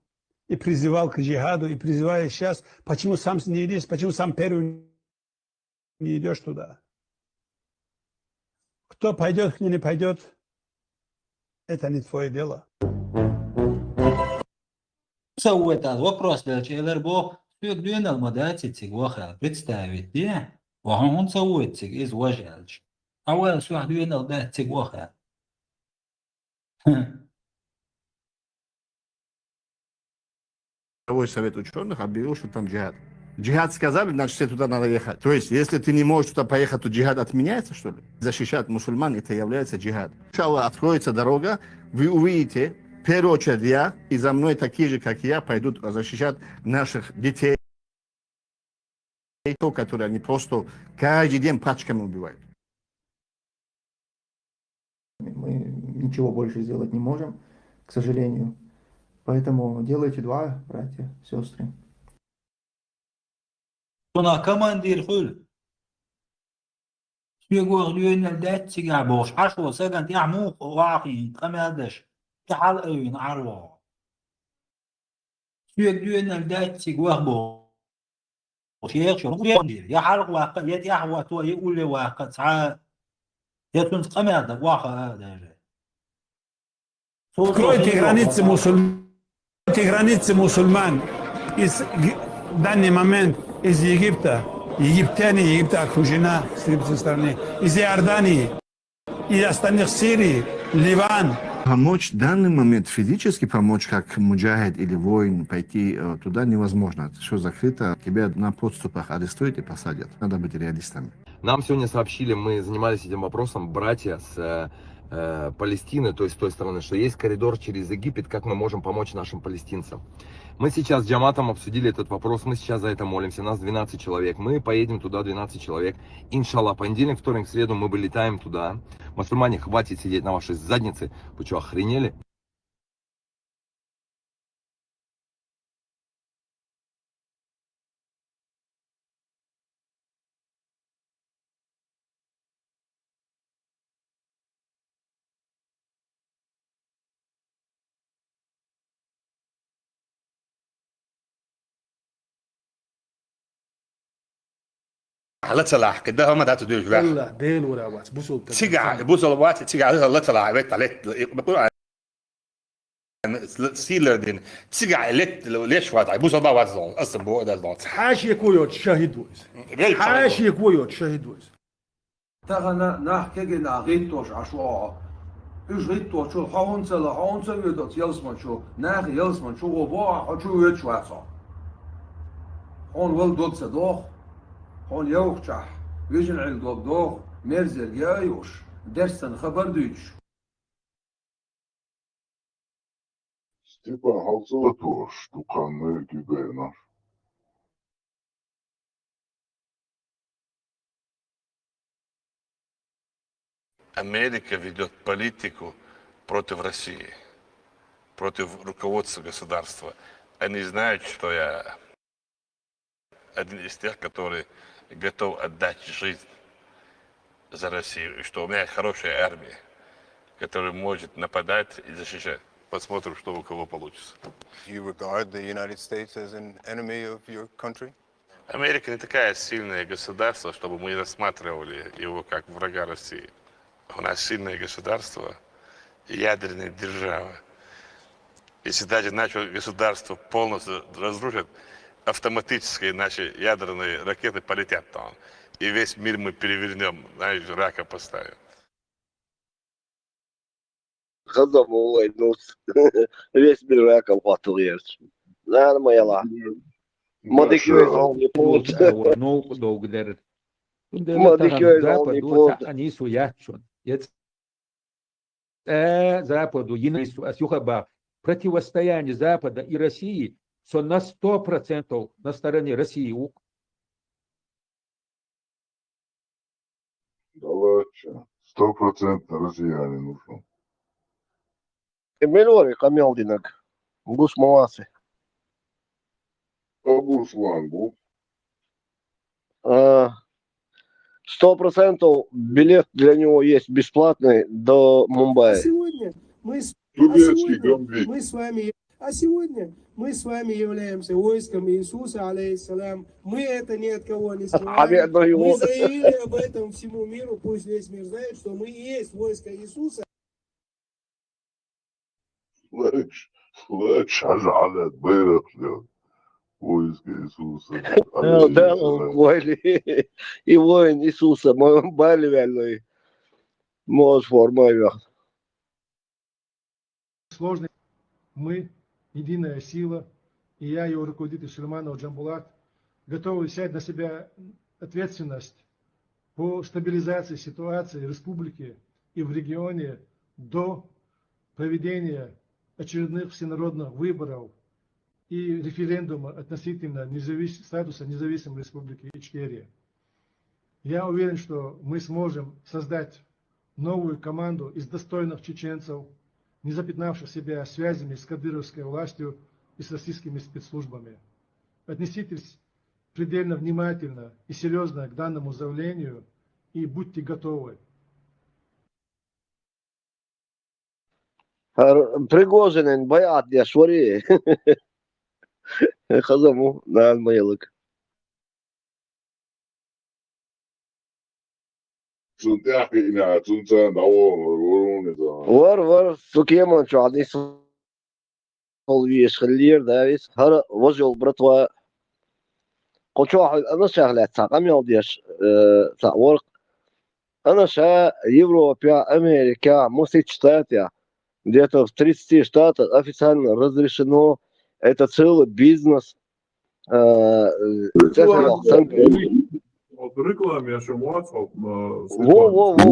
и призывал к джихаду, и призываешь сейчас, почему сам не идешь, почему сам первый не идешь туда? Кто пойдет, кто не пойдет, это не твое дело. سويت هذا вопрос للشيلر بو سوق دين المدات تيغوخا представить دي وهون سويت تيغ إز وجهلش أول سوق دين المدات تيغوخا Мировой совет ученых объявил, что там джихад. Джихад сказали, значит, тебе туда надо ехать. То есть, если ты не можешь туда поехать, то джихад отменяется, что ли? Защищать мусульман, это является джихад. Иншаллах, откроется дорога, вы увидите, в первую очередь я, и за мной такие же, как я, пойдут защищать наших детей, которые они просто каждый день пачками убивают. Мы ничего больше сделать не можем, к сожалению. Поэтому делайте дуа, братья, сестры. هنا كمان دير خل يقول لنا الدات تيجا بوش عشو سكن يعموق واقي قمادش تعال اين عروا يقول لنا الدات تيجا بوش يخشوا يا حلق واقع يا يحوى تو يقول لي واقع ساعه يتون قماد واقع هذا Откройте границы мусульман из в данный момент из Египта. Египта окружена с этой стороны. Из Иордании и остальных Сирии, Ливан. Помочь в данный момент, физически помочь, как муджахид или воин, пойти туда невозможно. Все закрыто, тебя на подступах арестуют и посадят. Надо быть реалистами. Нам сегодня сообщили, мы занимались этим вопросом, братья с Палестины, то есть с той стороны, что есть коридор через Египет, как мы можем помочь нашим палестинцам. Мы сейчас с джаматом обсудили этот вопрос, мы сейчас за это молимся, нас 12 человек, мы поедем туда 12 человек, иншаллах, понедельник, вторник, среду мы вылетаем туда. Мусульмане, хватит сидеть на вашей заднице, вы что, охренели? لا تلاح كده هم ده تدوش بقى لا ديل ولا واس بوسو تيجا بوسو الوقت تيجا عليها لا تلاح بيت عليك بقول سيلر دين تيجا عليك ليش وضع بوسو بقى وزن اصلا بو ده ده حاشي كويوت شاهد ويس حاشي كويوت شاهد ويس تغنا نحكي غيتوش عشوا إيش غيتوش شو هونسلا يدوت يلسمان شو ناخ يلسمان شو وبا شو يتشواتsa هون ولدوت صدوخ هون يوخشح ويجن عند دوغ مرزل يايوش درسن خبر دوش Степан Халцова штуканы гигайна. Америка ведет политику против России, против руководства государства. Они знают, что я один из тех, который готов отдать жизнь за Россию, и что у меня хорошая армия, которая может нападать и защищать. Посмотрим, что у кого получится. You regard the United States as an enemy of your country? Америка не такая сильное государство, чтобы мы рассматривали его как врага России. У нас сильное государство, ядерная держава. Если даже наше государство полностью разрушит, автоматически наши ядерные ракеты полетят там. И весь мир мы перевернем, знаешь, рака поставим. خزم والله نوس ليش بالراكب خاطريش لا ما يلا ما ديك يوم يفوت No долгдер. ما ديك يوم يفوت Они суячон. Западу, Асюхаба, противостояние Запада и России, что на 100% на стороне России. Давайте, 100% россияне нужно. Мелори камелдинок гус маласы Абуслан был. 100% билет для него есть бесплатный до Мумбаи. Сегодня мы с вами являемся войском Иисуса, алейхиссалям. Мы это ни от кого не скрываем. Мы заявили об этом всему миру, пусть весь мир знает, что мы и есть войско Иисуса. لا على بيرق ويسك Иисуса. Да, и воин Иисуса, мой баливельный, мой формой. Сложный. Мы, единая сила, и я, его руководитель Сулейманов Джамбулат, готовы взять на себя ответственность по стабилизации ситуации в республике и в регионе до проведения очередных всенародных выборов и референдума относительно статуса независимой республики Ичкерия. Я уверен, что мы сможем создать новую команду из достойных чеченцев, не запятнавших себя связями с кадыровской властью и с российскими спецслужбами. Отнеситесь предельно внимательно и серьезно к данному заявлению и будьте готовы. Пригожин боят я швари. Хазаму на алмайлык. Вар сукеман чуадни солвиш خلير دايس هر وجل برتوا قلت انا شغلات ساقم يوديش تاع ورق انا شا Европа, Америка, мусить штаты. Где-то в 30 штатах официально разрешено. Это целый бизнес. Рекламе я ще мацав. Во.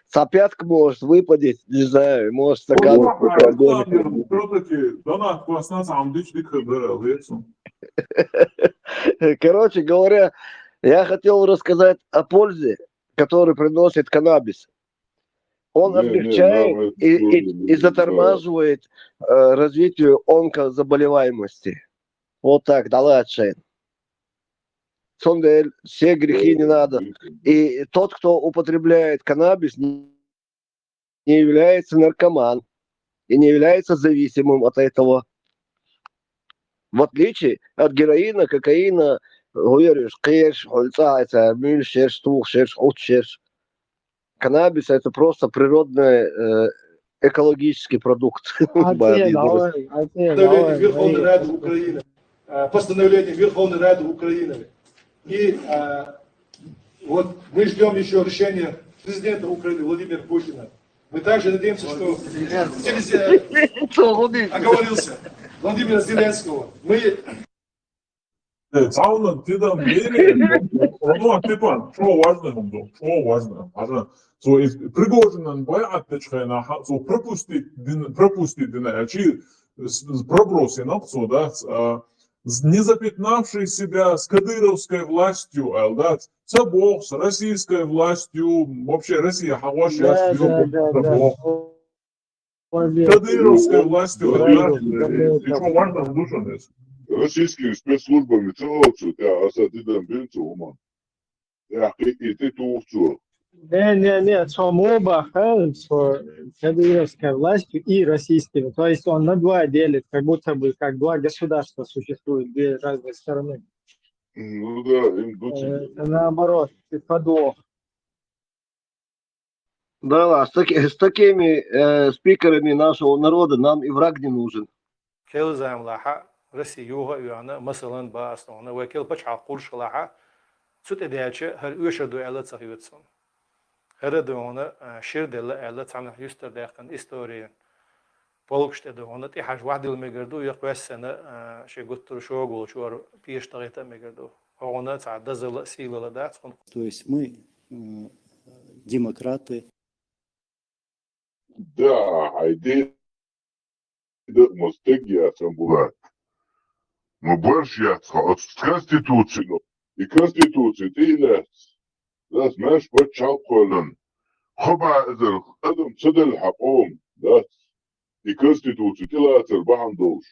Цапятка может выпадет, не знаю, может стакан. Короче говоря, я хотел рассказать о пользе, которую приносит каннабис. Он облегчает и затормаживает развитие онкозаболеваемости. Вот так, дальше. Все грехи не надо. И тот, кто употребляет каннабис, не является наркоман и не является зависимым от этого. В отличие от героина, кокаина, говоришь, кеш, хольца, это мюльшерш, тухшерш, утшерш. Каннабис это просто природный экологический продукт. Постановление Верховной Рады Украины. И вот мы ждем еще решения президента Украины Владимира Путина. Мы также надеемся, что оговорился Владимира Зеленского. Мы Цауна, ты там веришь? Ну, Степан, что важно, что важно? So, Пригожин боят, so пропустить, чи пробросинок, so, да, не запятнавший себя с кадыровской властью, да, с Бог, с российской властью, вообще Россия, сейчас кадыровской властью, да, и что важно в душе. Российскими спецслужбами целуются, а Асадидом бьются, уман. И ты тухцу. Не, оба с кадыровской властью и российскими. То есть он на два делит, как будто бы как два государства существуют, две разные стороны. Ну да, им дочери. Это наоборот, ты подвох. Да, с такими спикерами нашего народа нам и враг не нужен. كل زعم لاحة رسيوها يعني مثلا باس أنا وكيل بتشع قرش لاحة سوت إدياتش هر يشر دو على تصحيحتهم هر دونا شير دل على تعمل يستر داخل إستوريين بولكشت دونا تي حاج واحد اللي مقدو يقوس سنة شيء قلت شو شو بيش طريقة مقدو هنا تعدد زل سيل لدات. То есть мы демократы. Да, айди да мостегия самбулат. Мы больше от Конституции, ну, и Конституции ты да, знаешь, почал колон. خبا إذا قدم صدر الحقوم ده الكونستيتوشن تلا تربح عندوش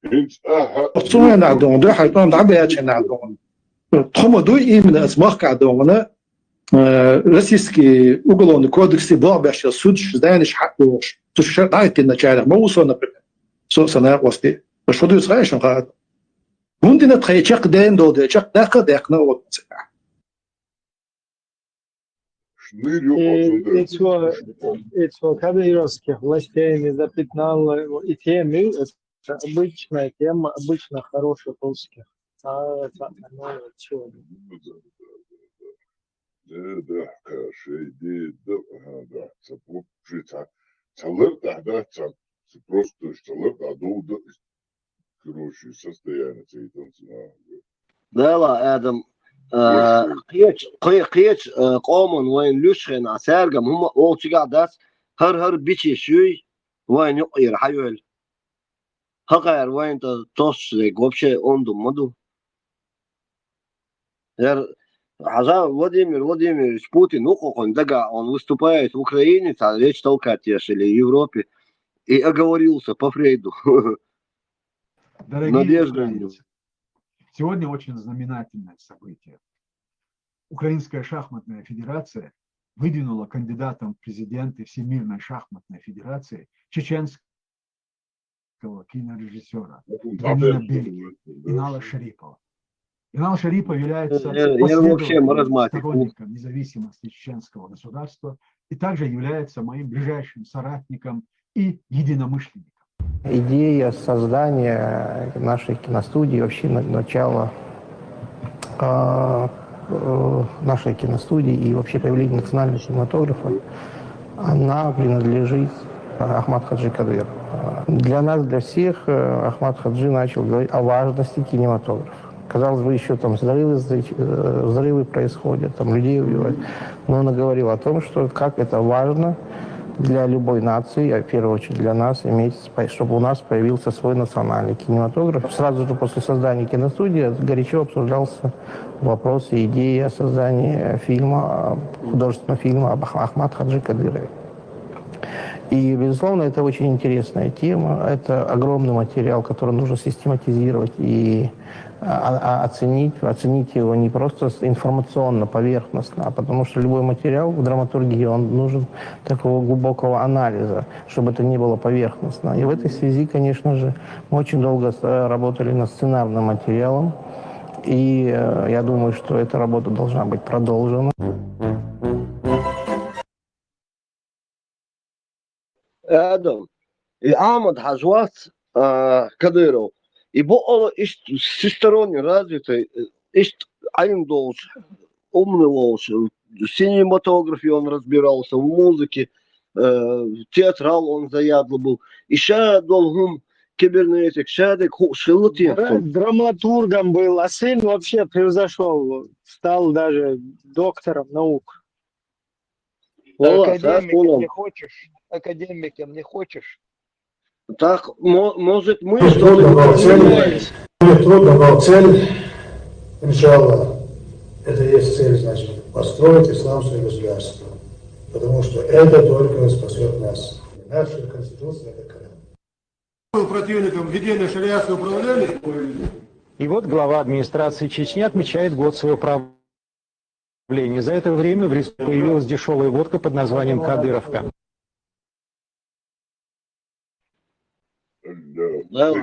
هنس Optionen nagdon, du har någon arbete nagdon. Тому du именно смахка дона российский уголовный кодекс бабаш суд знаешь حقه то что дает начало موصل например. Собственно, власти. Что ты знаешь, он мундина тхайчак ден доде, чак дака декна вот. Эти кадыровских властей не запятнал и темы, это обычная тема, обычно хороших русских. А это, ну, чего? ده كشيء ده ده سبب شيء صلرت ده просто صلرت عدو ده короче состояние цейтанцина. Да, Адам. قيش قومن وين لوشخن عسارجم هم أول شيء قاعداس هر بيشي شوي وين يقير حيول هقير وين توش زي قبشة أندم مدو حاجة Владимир Путин он выступает в Украине, речь толкать или в Европе и оговорился по Фрейду. Дорогие украинцы, сегодня очень знаменательное событие. Украинская шахматная федерация выдвинула кандидатом в президенты Всемирной шахматной федерации чеченского кинорежиссера Ганина Бель Инала Шарипова. Инал Шарипов является последовательным сторонником независимости чеченского государства и также является моим ближайшим соратником и единомышленником. Идея создания нашей киностудии, вообще начало нашей киностудии и вообще появления национального кинематографа, она принадлежит Ахмад Хаджи Кадырову. Для нас, для всех, Ахмад Хаджи начал говорить о важности кинематографа. Казалось бы, еще там взрывы происходят, там людей убивают. Но он говорил о том, что как это важно для любой нации, а в первую очередь для нас, чтобы у нас появился свой национальный кинематограф. Сразу же после создания киностудии горячо обсуждался вопрос и идея создания фильма, художественного фильма об Ахмад Хаджи Кадырове. И, безусловно, это очень интересная тема. Это огромный материал, который нужно систематизировать и оценить его не просто информационно, поверхностно, а потому что любой материал в драматургии, он нужен такого глубокого анализа, чтобы это не было поверхностно. И в этой связи, конечно же, мы очень долго работали над сценарным материалом, и я думаю, что эта работа должна быть продолжена. Адам, и Ахмад Хаджват Кадыров, и было всесторонне развитый, один должен, умный должен, в синематографе он разбирался, в музыке, театрал он заядлый был, и сейчас должен кибернетик, шадик, шилутин. Драматургом был, а сын вообще превзошел, стал даже доктором наук. Академиком не хочешь? Академиком не хочешь? Так, может, мы Мне трудно была цель, иншаллах, это есть цель, значит, построить исламское государство, потому что это только спасет нас. Наша конституция — это Коран. Был противником введения шариатского управления. И вот глава администрации Чечни отмечает год своего правления. За это время в республике появилась дешевая водка под названием «Кадыровка».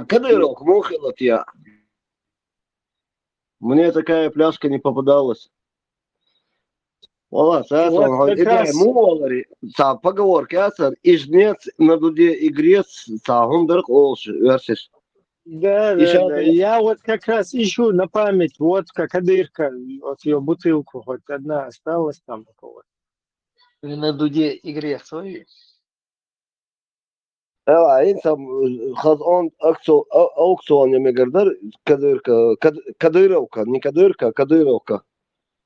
Кадыровка, мухилот я. Мне такая пляшка не попадалась. Valla sen Вот son как ide раз muolari sa поговорки асан ижнец на дуде игрец sa hunderk olş verses. да, да, да. Я вот как раз ищу на память водка, кадырка, вот ее бутылку, хоть одна осталась там такого. На дуде игре своей. Ela insan haz on aukcion мегардер кадырка кадыровка, не кадырка, кадыровка.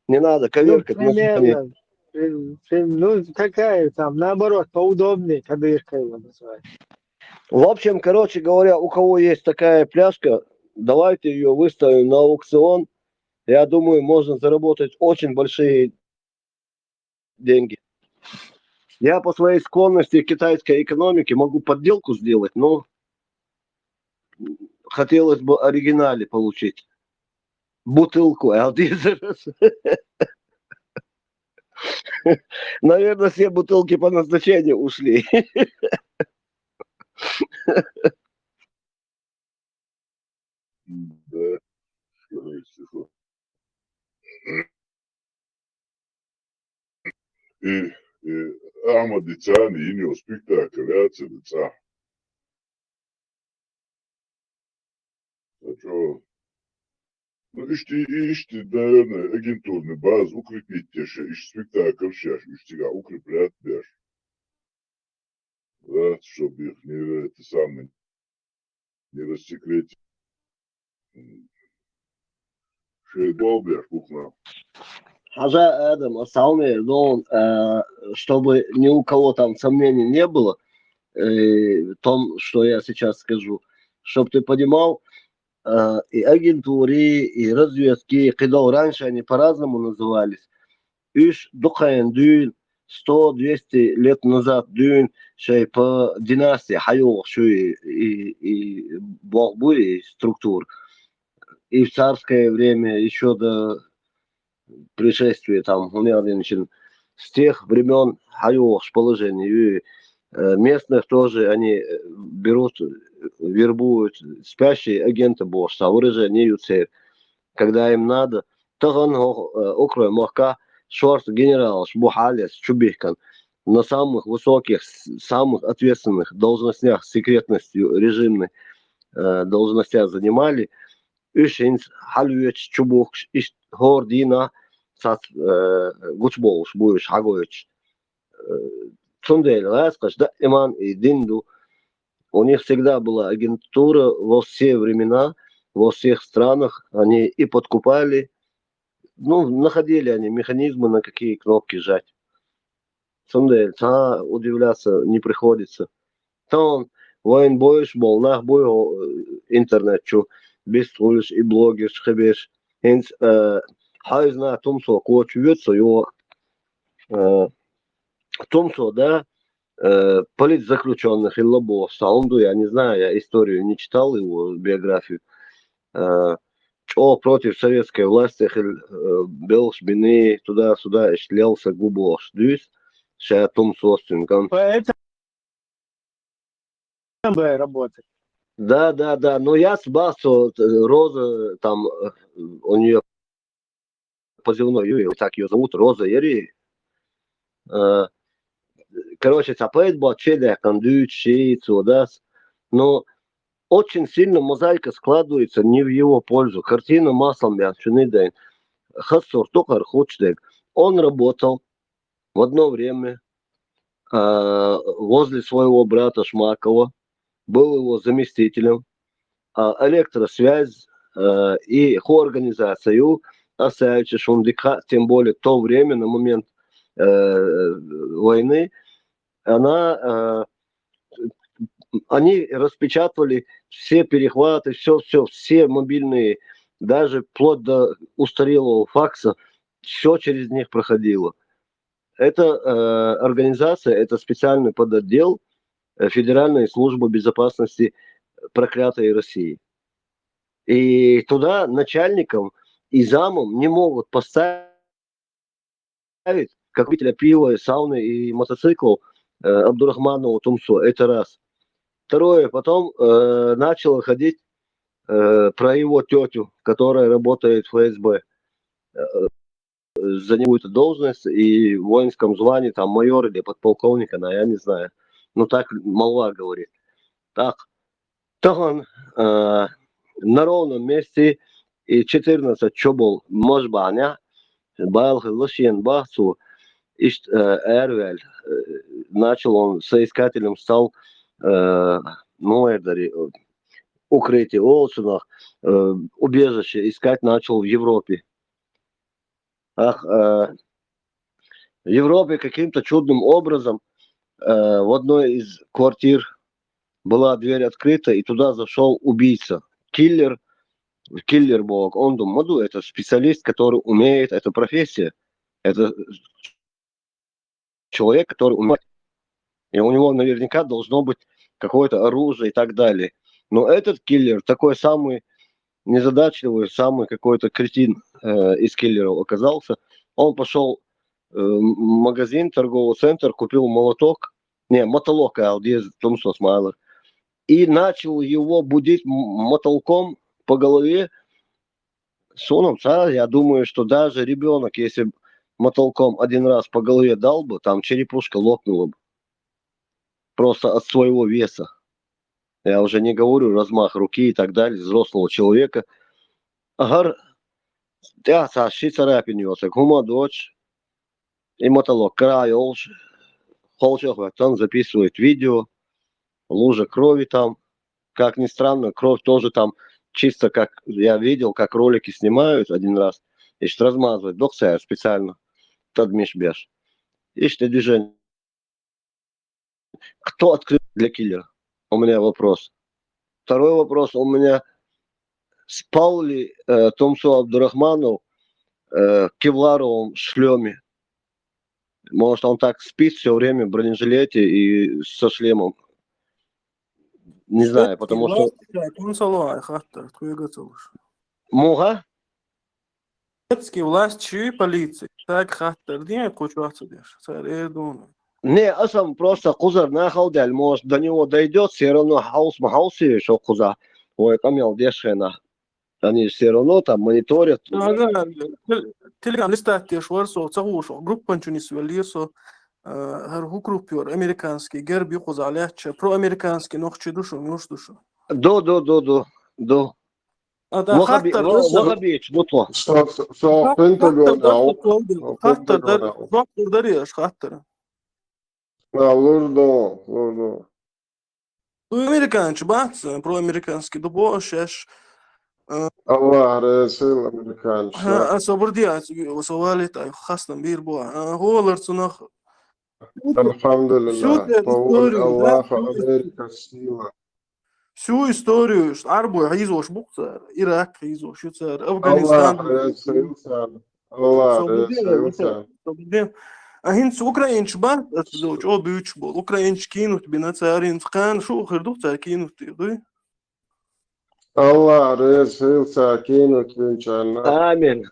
Не надо Ну, коверкать название. примерно. Ну, какая там, наоборот, поудобнее, кадырка его называют. В общем, короче говоря, у кого есть такая пляшка, давайте ее выставим на аукцион. Я думаю, можно заработать очень большие деньги. Я по своей склонности к китайской экономике могу подделку сделать, но хотелось бы оригинале получить. Бутылку, Наверное, все бутылки по назначению ушли. Да, скорее всего. И Ахмад Дицан имел спектакль, Дица. Ну, ишти, наверное, агентурный баз укрепить теше, иш спектакль сейчас, иш тебя укреплять беж. Да, чтобы их не, это самое, не рассекретить. Шейбол беж, кухня. Хажа Адам, остальные, но чтобы ни у кого там сомнений не было в том, что я сейчас скажу, чтобы ты понимал, и агентуры, и разведки, когда раньше они по-разному назывались, иш духаен дюн, 100-200 лет назад дюн, шей по династии, хайо, и бог были структур, и в царское время еще до пришествия там Умердинчин, с тех времен хайош положение, и местных тоже они берут, вербуют спящие агенты бошта, выражение цель, когда им надо, таган окрой махка шорт генерал шбухалес чубихкан на самых высоких, самых ответственных должностях секретностью режимной должностях занимали, ишинс халюеч чубух иш гордина сат гучболш буеш хагоеч Цундель, Раскаш, да, Иман и Динду, у них всегда была агентура во все времена, во всех странах, они и подкупали, ну, находили они механизмы, на какие кнопки жать. Цундель, удивляться не приходится. Там воин боиш, бол, нах бой интернет, чу, без улиш и блогер, шхебеш, инс, хайзна, тумсо, коч, вьется, его, Томсо, да, политзаключенных и лобов, Саунду, я не знаю, я историю не читал, его биографию. О, против советской власти, Белш, Бины, туда-сюда, шлялся губош, дюс, ша Томсо, стюнган. Поэтому работать. Да, но я с Басо, Роза, там, у нее позывной, так ее зовут, Роза Ери. Короче, цапает бачеля, кондуит, шеец, водас. Но очень сильно мозаика складывается не в его пользу. Картина маслом бячунидайн. Хассур токар хочдек. Он работал в одно время возле своего брата Шмакова, был его заместителем, электросвязь и коорганизацию Асаевича Шундика, тем более в то время, на момент войны, они распечатывали все перехваты, все мобильные, даже вплоть до устарелого факса, все через них проходило. Это организация, это специальный подотдел Федеральной службы безопасности проклятой России. И туда начальникам и замам не могут поставить как водителя пива, сауны и мотоциклов Абдурахманова Тумсо. Это раз. Второе, потом начало ходить про его тетю, которая работает в ФСБ. Занимает должность и в воинском звании, там, майор или подполковник, она, я не знаю. Ну, так молва говорит. Так, он на ровном месте и 14 чобол можбаня, балх лошен бахцу, Эрвель, начал он соискателем, стал укрытие Олсунах, убежище искать начал в Европе. В Европе каким-то чудным образом в одной из квартир была дверь открыта, и туда зашел убийца. Киллер Бог, он думал, это специалист, который умеет, это профессия. Это человек, который умеет. И у него наверняка должно быть какое-то оружие и так далее. Но этот киллер такой самый незадачливый, самый какой-то кретин из киллеров оказался. Он пошел в магазин, торговый центр, купил молоток, мотолок, и начал его будить мотолком по голове. Я думаю, что даже ребенок, если мотолком один раз по голове дал бы, там черепушка лопнула бы. Просто от своего веса. Я уже не говорю размах руки и так далее, взрослого человека. Агар, я царапинется, гума дочь, и мотолок край, он записывает видео, лужа крови там. Как ни странно, кровь тоже там чисто, как я видел, как ролики снимают один раз, и что размазывают, доксер специально, тадмиш беш. И что движение. Кто открыл для киллера? У меня вопрос. Второй вопрос у меня. Спал ли Томсу Абдурахманов в кевларовом шлеме? Может, он так спит все время в бронежилете и со шлемом? Не знаю, потому что... Муга? Шведские власти, полиция. Так, хаттер, не хочу отсюдешь. Царь думаю. Не, а сам просто кузар нахалдел, может, до него дойдет, все равно хаус-махауси, что куза. Ой, камел дешена. Они все равно там мониторят. Телеграм листать шварсо, цагушо, группа ничего группер американский, герби кузаляча, проамериканский, нохчи душу, нож душу. До. Вахабич, ну то. Хаттер, даришь, хаттер. Лурдо. Американцы, бац, проамериканский, дубошеш. الله رسول أمريكان صبرديات وسوالت خاصة بيربوع هو لرسناخ الحمد لله طول الله في أمريكا السيما شو историю عربو عايزوش بقصر إيراك عايزوش شو صار أفغانستان الله رسول هند أوكرانيش بعد أتزوج أو بيوتش بول أوكرانيش كينوت بناتسارين فقان شو خردوك تار كينوت تيضي الله رسول ساكين وتنشأنا آمين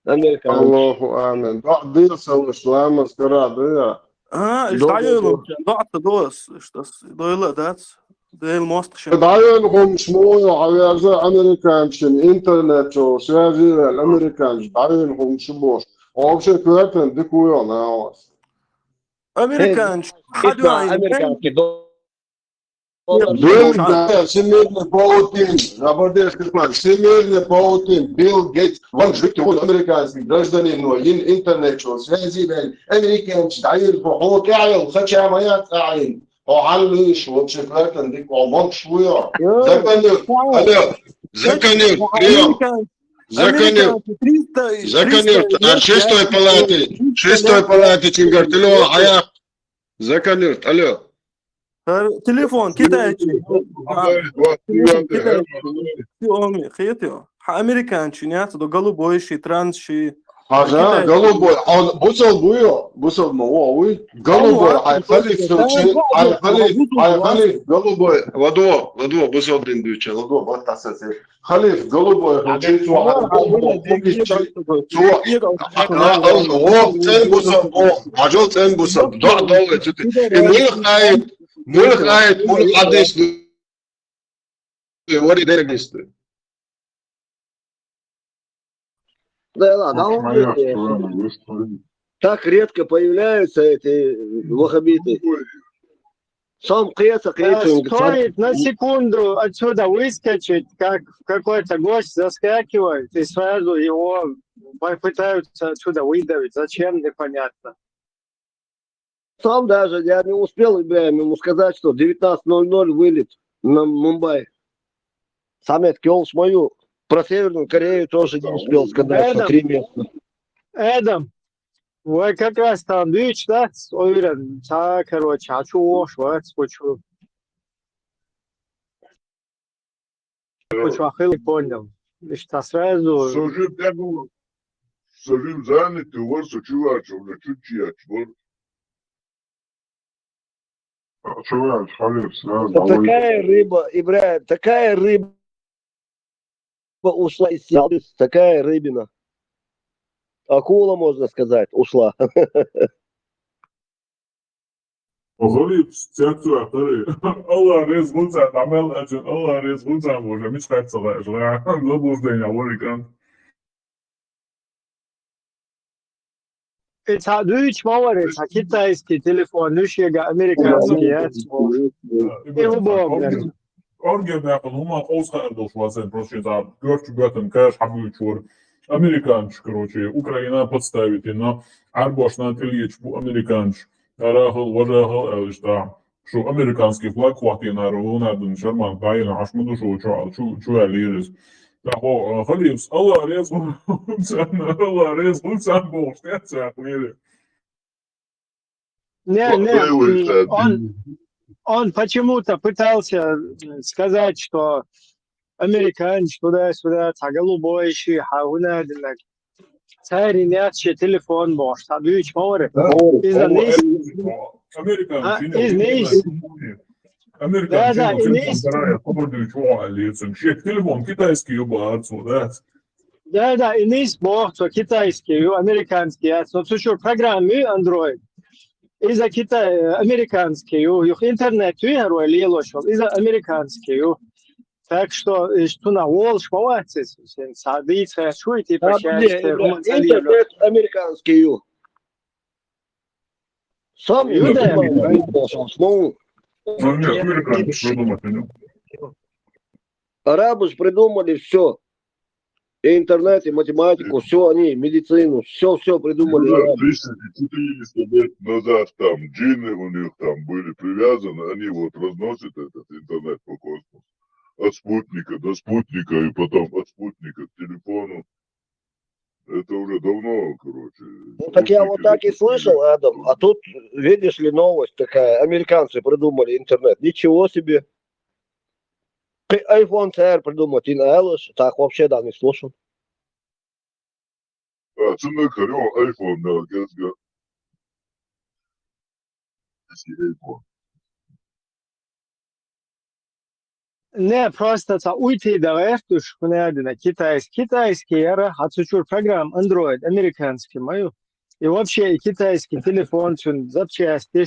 أمريكا الله آمين ضع سو إسلام أذكر ضيع إيش تعينهم ضعت دوس إيش das دويلا داتس ديل موست شن تعينهم شمو على زي أمريكانشن إنترنت شو سيازي الأمريكانش تعينهم شموش وابشي كويتن ديكويون ناوس أمريكانش حد أمريكان Всемирный паутин, Всемирный паутин, Билл Гейтс, он же он американский гражданин, но интернет, что связи, американский, تعير هو كاين خشاميات كاين وعليش وبشكلات عندك ومن شوية Заканир, шестой палаты Чингартило, алло, Заканир, алло. تليفون كيتايتشي خيتيو امريكان شنيات دو голубой شي ترانس شي حاجة голубой он بوصل مووي голубой خليف голубой ладо بوصل دين دوچه ладо вот тассе خليف голубой хочет واحد عجل بوصل ضع ملك قايد ملك عديش وري дерегисты. Да ладно, так редко появляются эти ваххабиты. Сам Кеса, Стоит на секунду отсюда выскочить, как какой-то гость заскакивает, и сразу его пытаются отсюда выдавить. Зачем, непонятно. Сам даже, я не успел, Ибраим, ему сказать, что 19:00 вылет на Мумбай. Сам я с мою про Северную Корею тоже не успел сказать, что 3 месяца. Эдам, вы как раз там дичь, да? Уверен, короче, а чего, почему? Почему понял? Что сразу... Сажим заняты, у вас очевидно, уже чуть-чуть. Такая рыба, Ибраим, такая рыба ушла из сети, такая рыбина. Акула, можно сказать, ушла. Oğlum, tiyatro aktarı. Allah rezbunca, damel acın, Allah rezbunca boże, mi szkajcala, że ja zabuzdenia, Amerikan. Это дичь, говорит, а китайский телефон, нищего американский, я Orgen yapın, huma Oskar швацен, проще за görçü götün, kaş habu çor. Американч, короче, Украина подставит, но арбош на Ильич, американч. Арахал, вожахал, элишта. Шо американский флаг хватит на Рональден, Шерман, Каина, Ашмуду, шо лирис. Тако, халипс, Allah резбунцан бог, штяцак, мире. Не, он почему-то пытался сказать, что американец туда-сюда, голубой еще, хауна, царь нет, телефон бож, а дичь, говорит, из-за телефон китайский юбарцу, да? Да, и не бог, что китайский, американский, но слушай, программы Android, из-за американский, интернет, из-за американский, так что на Волш, молодец, садится, шуйте, интернет американский, сам арабы же придумали все. И интернет, и математику, все они, медицину, все придумали. 1400 лет назад там джинны у них там были привязаны, они вот разносят этот интернет по космосу. От спутника до спутника, и потом от спутника к телефону. Это уже давно, короче. Ну так я вот так и слышал, Адам. А тут, видишь ли, новость такая. Американцы придумали интернет. Ничего себе. iPhone XR придумать и на Элыш. Так вообще, да, не слушал. Цена корёв, iPhone, да, газга. iPhone. Не, просто уйти давай, что на китайский, я отсучу программ Android, американский мою. И вообще китайский телефон, запчасти,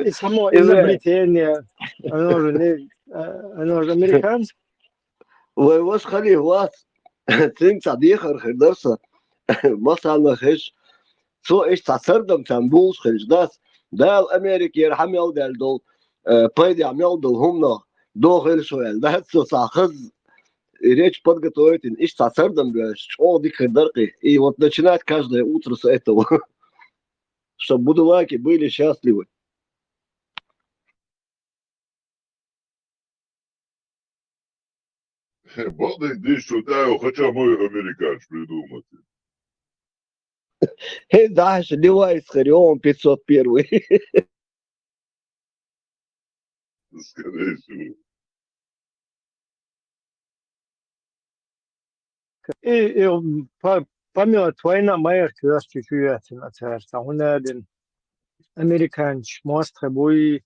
и само изобретение, оно же американское. Вы вас хали вас, ты садихар хидерса, масана хиш, so ich تصدم تنبوش خش داس دال أمريكا يرحم يودال دول пойди عمل دول هم داخل سؤال ده صاخذ речь подготовить ich تصدم что дик хидерки и вот начинать каждое утро с этого, чтобы будулаки были счастливы. Бог десь шутаю, хоча мой американец придумать. Дальше девайс Харион 501. Скорее всего. И помет война моя чуть-чуть на царство. Он один американец, мост буй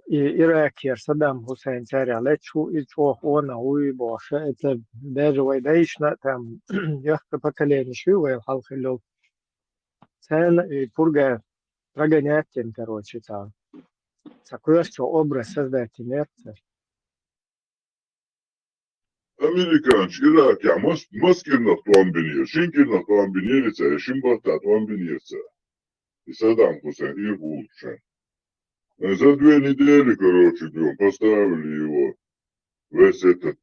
иракер Саддам Хусейн царя лечу и чох он уй боше. Это даже войдаишна там яхта поколение шивая халхилов. Цен и пурга прогонять тем, короче, там. Такой, что образ создать нет. Amerikanç, Irak ya maskirnak tuan binir, şinkirnak tuan binirse, şimbahta tuan binirse. Saddam Hussein и лучше. За 2 недели, короче, поставили его весь этот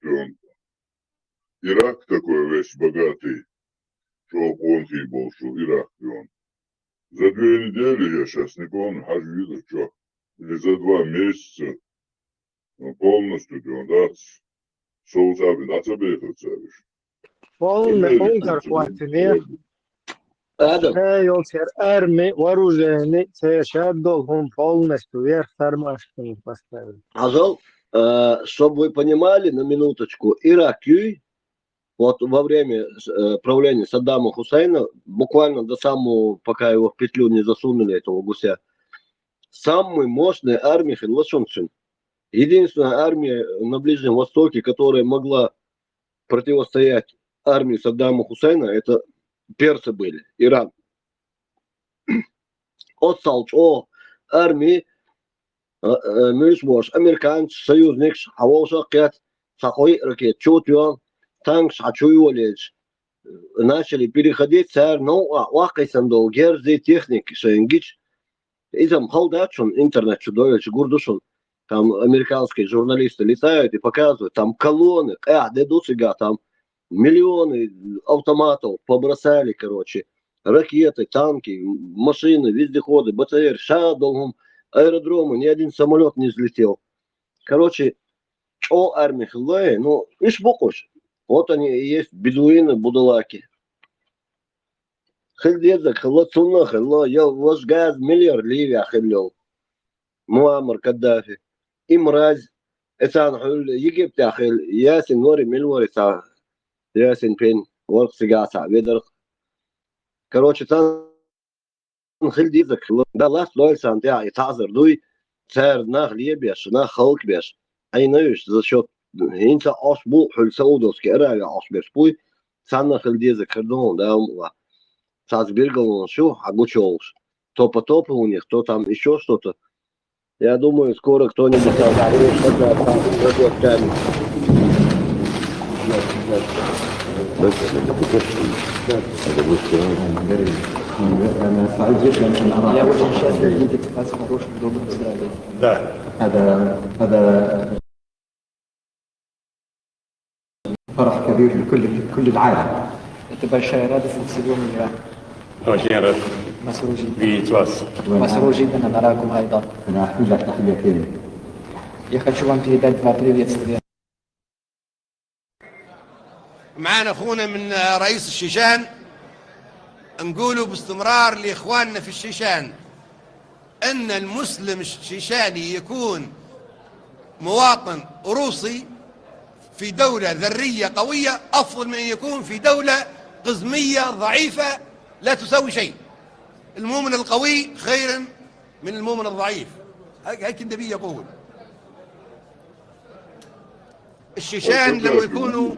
Ирак такой весь богатый, чтоб он был, что Ирак он. За 2 недели, я сейчас не помню, аж видел, что, или за 2 месяца полностью да, соусаби, да, тебе это целишь. Полный унтерхватные. Юлтер армии вооружены, сейчас должен полностью вверх тормашками поставить. Азал, чтобы вы понимали, на минуточку, Ирак, вот во время правления Саддама Хусейна, буквально до самого, пока его в петлю не засунули, этого гуся, самая мощная армия Хиллашончин. Единственная армия на Ближнем Востоке, которая могла противостоять армии Саддама Хусейна, это персы были, Иран. От Салчо, армии, мюшбош, американцы, союзник, Хавошакет, Сахой, ракет, Чутюан, танк, Шачуюлич, начали переходить царь, ну, Вахайсандол, Герзи, техники, Шенгич, и там Халдачун, интернет, чудовищ, Гурдушун, там американские журналисты летают и показывают, там колонны, дедуцига, там миллионы автоматов побросали, короче, ракеты, танки, машины, вездеходы, БТР, Шадолгум, аэродромы, ни один самолет не взлетел. Короче, о армии Хиллы, ну, ишь бокуш. Вот они и есть бедуины, будулаки. Хильдезак, Хилла Цуна, Хилла, я ваш газ, миллиард Ливия Хиллел. Муаммар Каддафи. И мразь. Это Египет, Ясин, Нори, Мильвори, Ясин, Пен, Ворк, Сигаса, Ведер. Короче, там Хильдезак, да, лас Лойсан, я и Тазер, дуй, царь, нах Лебеш, нах Халк Беш. Айнаешь за счет инца осбу хульсаудовский арабия осберспуй санна хильдезак хердон да Сазбергал шо обучёлш то потопы у них, то там еще что-то. Я думаю, скоро кто-нибудь там Я очень счастлив видеть вас в хорошем, добром здравии. Да. هذا فرح كبير لكل العالم. Это большая радость для всего мира. Очень рад видеть вас. مسرور جدا أن أراكم أيضا. أنا أحكي لك تحياتين. Я хочу вам передать 2 приветствия. معانا اخونا من رئيس الشيشان، نقولوا باستمرار لاخواننا في الشيشان ان المسلم الشيشاني يكون مواطن روسي في دولة ذرية قوية افضل من ان يكون في دولة قزمية ضعيفة لا تسوي شيء. المؤمن القوي خير من المؤمن الضعيف، هيك النبي يقول. الشيشان لما يكونوا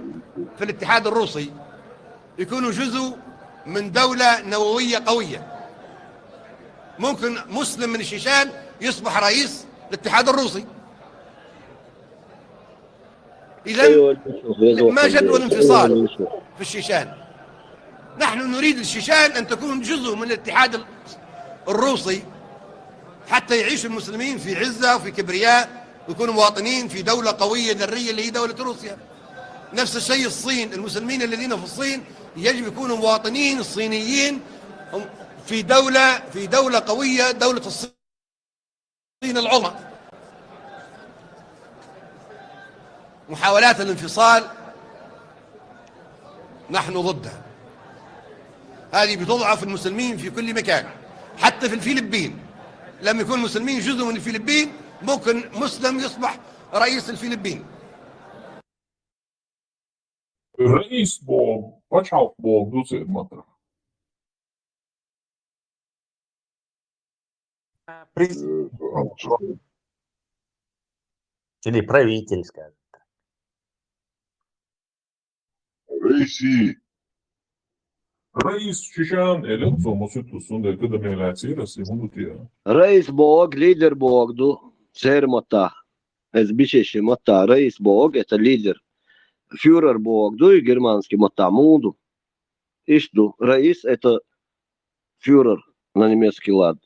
في الاتحاد الروسي يكونوا جزء من دولة نووية قوية. ممكن مسلم من الشيشان يصبح رئيس الاتحاد الروسي. إذن ما جدوى الانفصال في الشيشان. نحن نريد الشيشان أن تكون جزء من الاتحاد الروسي حتى يعيش المسلمين في عزة وفي كبرياء ويكونوا مواطنين في دولة قوية ذرية اللي هي دولة روسيا. نفس الشيء الصين، المسلمين الذين في الصين يجب يكونوا مواطنين الصينيين في دولة قوية، دولة الصين العظمى. محاولات الانفصال نحن ضدها. هذه بتضعف المسلمين في كل مكان، حتى في الفلبين. لما يكون المسلمين جزء من الفلبين ممكن مسلم يصبح رئيس الفلبين. رئيس بوب почав бог дуцет матра. Или правитель, скажем. Reisi. رئيس شيشان إلهم زومو ستو سنده كده ميلاتي رسيمون تيا. رئيس بوغ ليدر بوغ دو سير متا از بيشيش متا رئيس بوغ это лидер фюрер богду и германский матамуду. Ишду. Раис это фюрер на немецкий лад.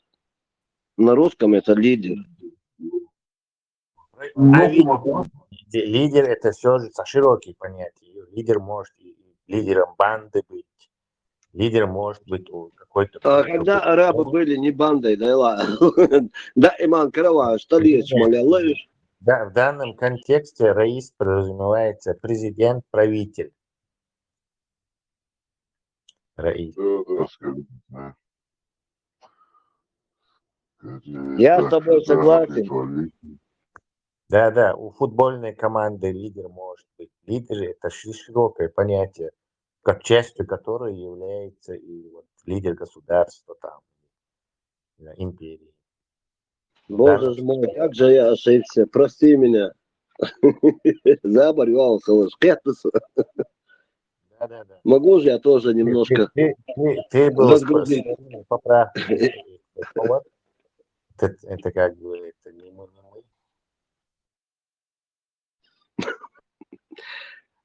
На русском это лидер. Лидер это все же широкие понятия. Лидер может лидером банды быть. Лидер может быть какой-то... А когда арабы были не бандой, да ладно. Да, иман Карава, что лечь, малялыш. Да, в данном контексте раис подразумевается президент-правитель. Раис. Я с тобой согласен. Да, у футбольной команды лидер может быть. Лидер это широкое понятие, как частью которой является и вот лидер государства там, империи. Боже мой, как же я ошибся. Прости меня. Заборвал холош. Да. Могу же я тоже немножко ты был разгрузить. поправки. Это как бы это не мы.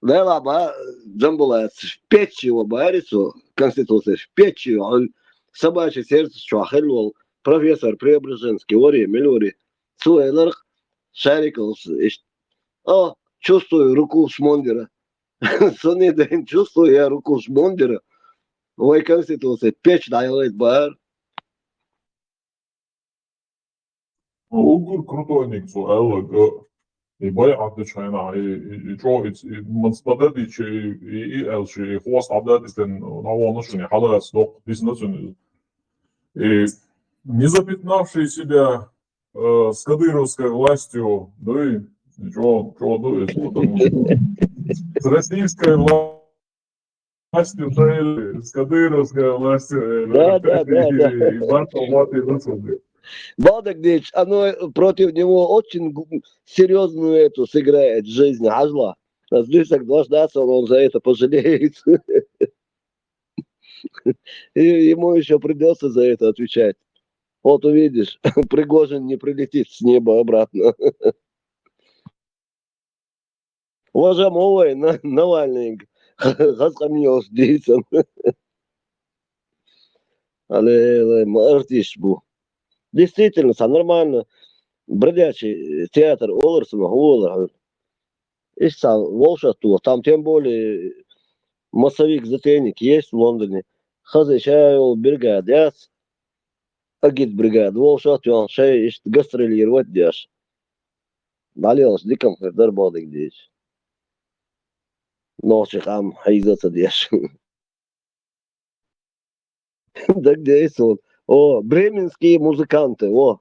Да ладно, Джамбулат, печью барицу, конституция, печью, собачье сердце, чуахельвал, профессор Преображенский, ори, мелори, суэлэрх, шарикался, чувствую руку Шмондера. Сонный день, чувствую я руку Шмондера. Ой, конституция, печь дает бар. Угур крутой никто, элго. И боя отвечайна, и что, и мансбададич, и элши, и хвост абдадистен, навоношен, и халас, док, диснацин. И не запятнавший себя с кадыровской властью, да и что дует, потому что с российской властью, с кадыровской властью, и барто маты выцелы. Балдагдич, оно против него очень серьезную эту сыграет жизнь, ажла. Список дождаться, он за это пожалеет. И ему еще придется за это отвечать. Вот увидишь, Пригожин не прилетит с неба обратно. Уважаемый Навальный, Хасхамиос Дийсон. Але артист был. Действительно, нормально. Бродячий театр Олерсона, Олер. И сам волшебство. Там тем более массовик-затейник есть в Лондоне. Хазычайл бригадяс. Агит бригад. Волшебство. Шей гастролировать дяш. Далее диком хердар бодик дичь. Ночи хам хайзаться дяш. Да где есть он? О, бременские музыканты, о.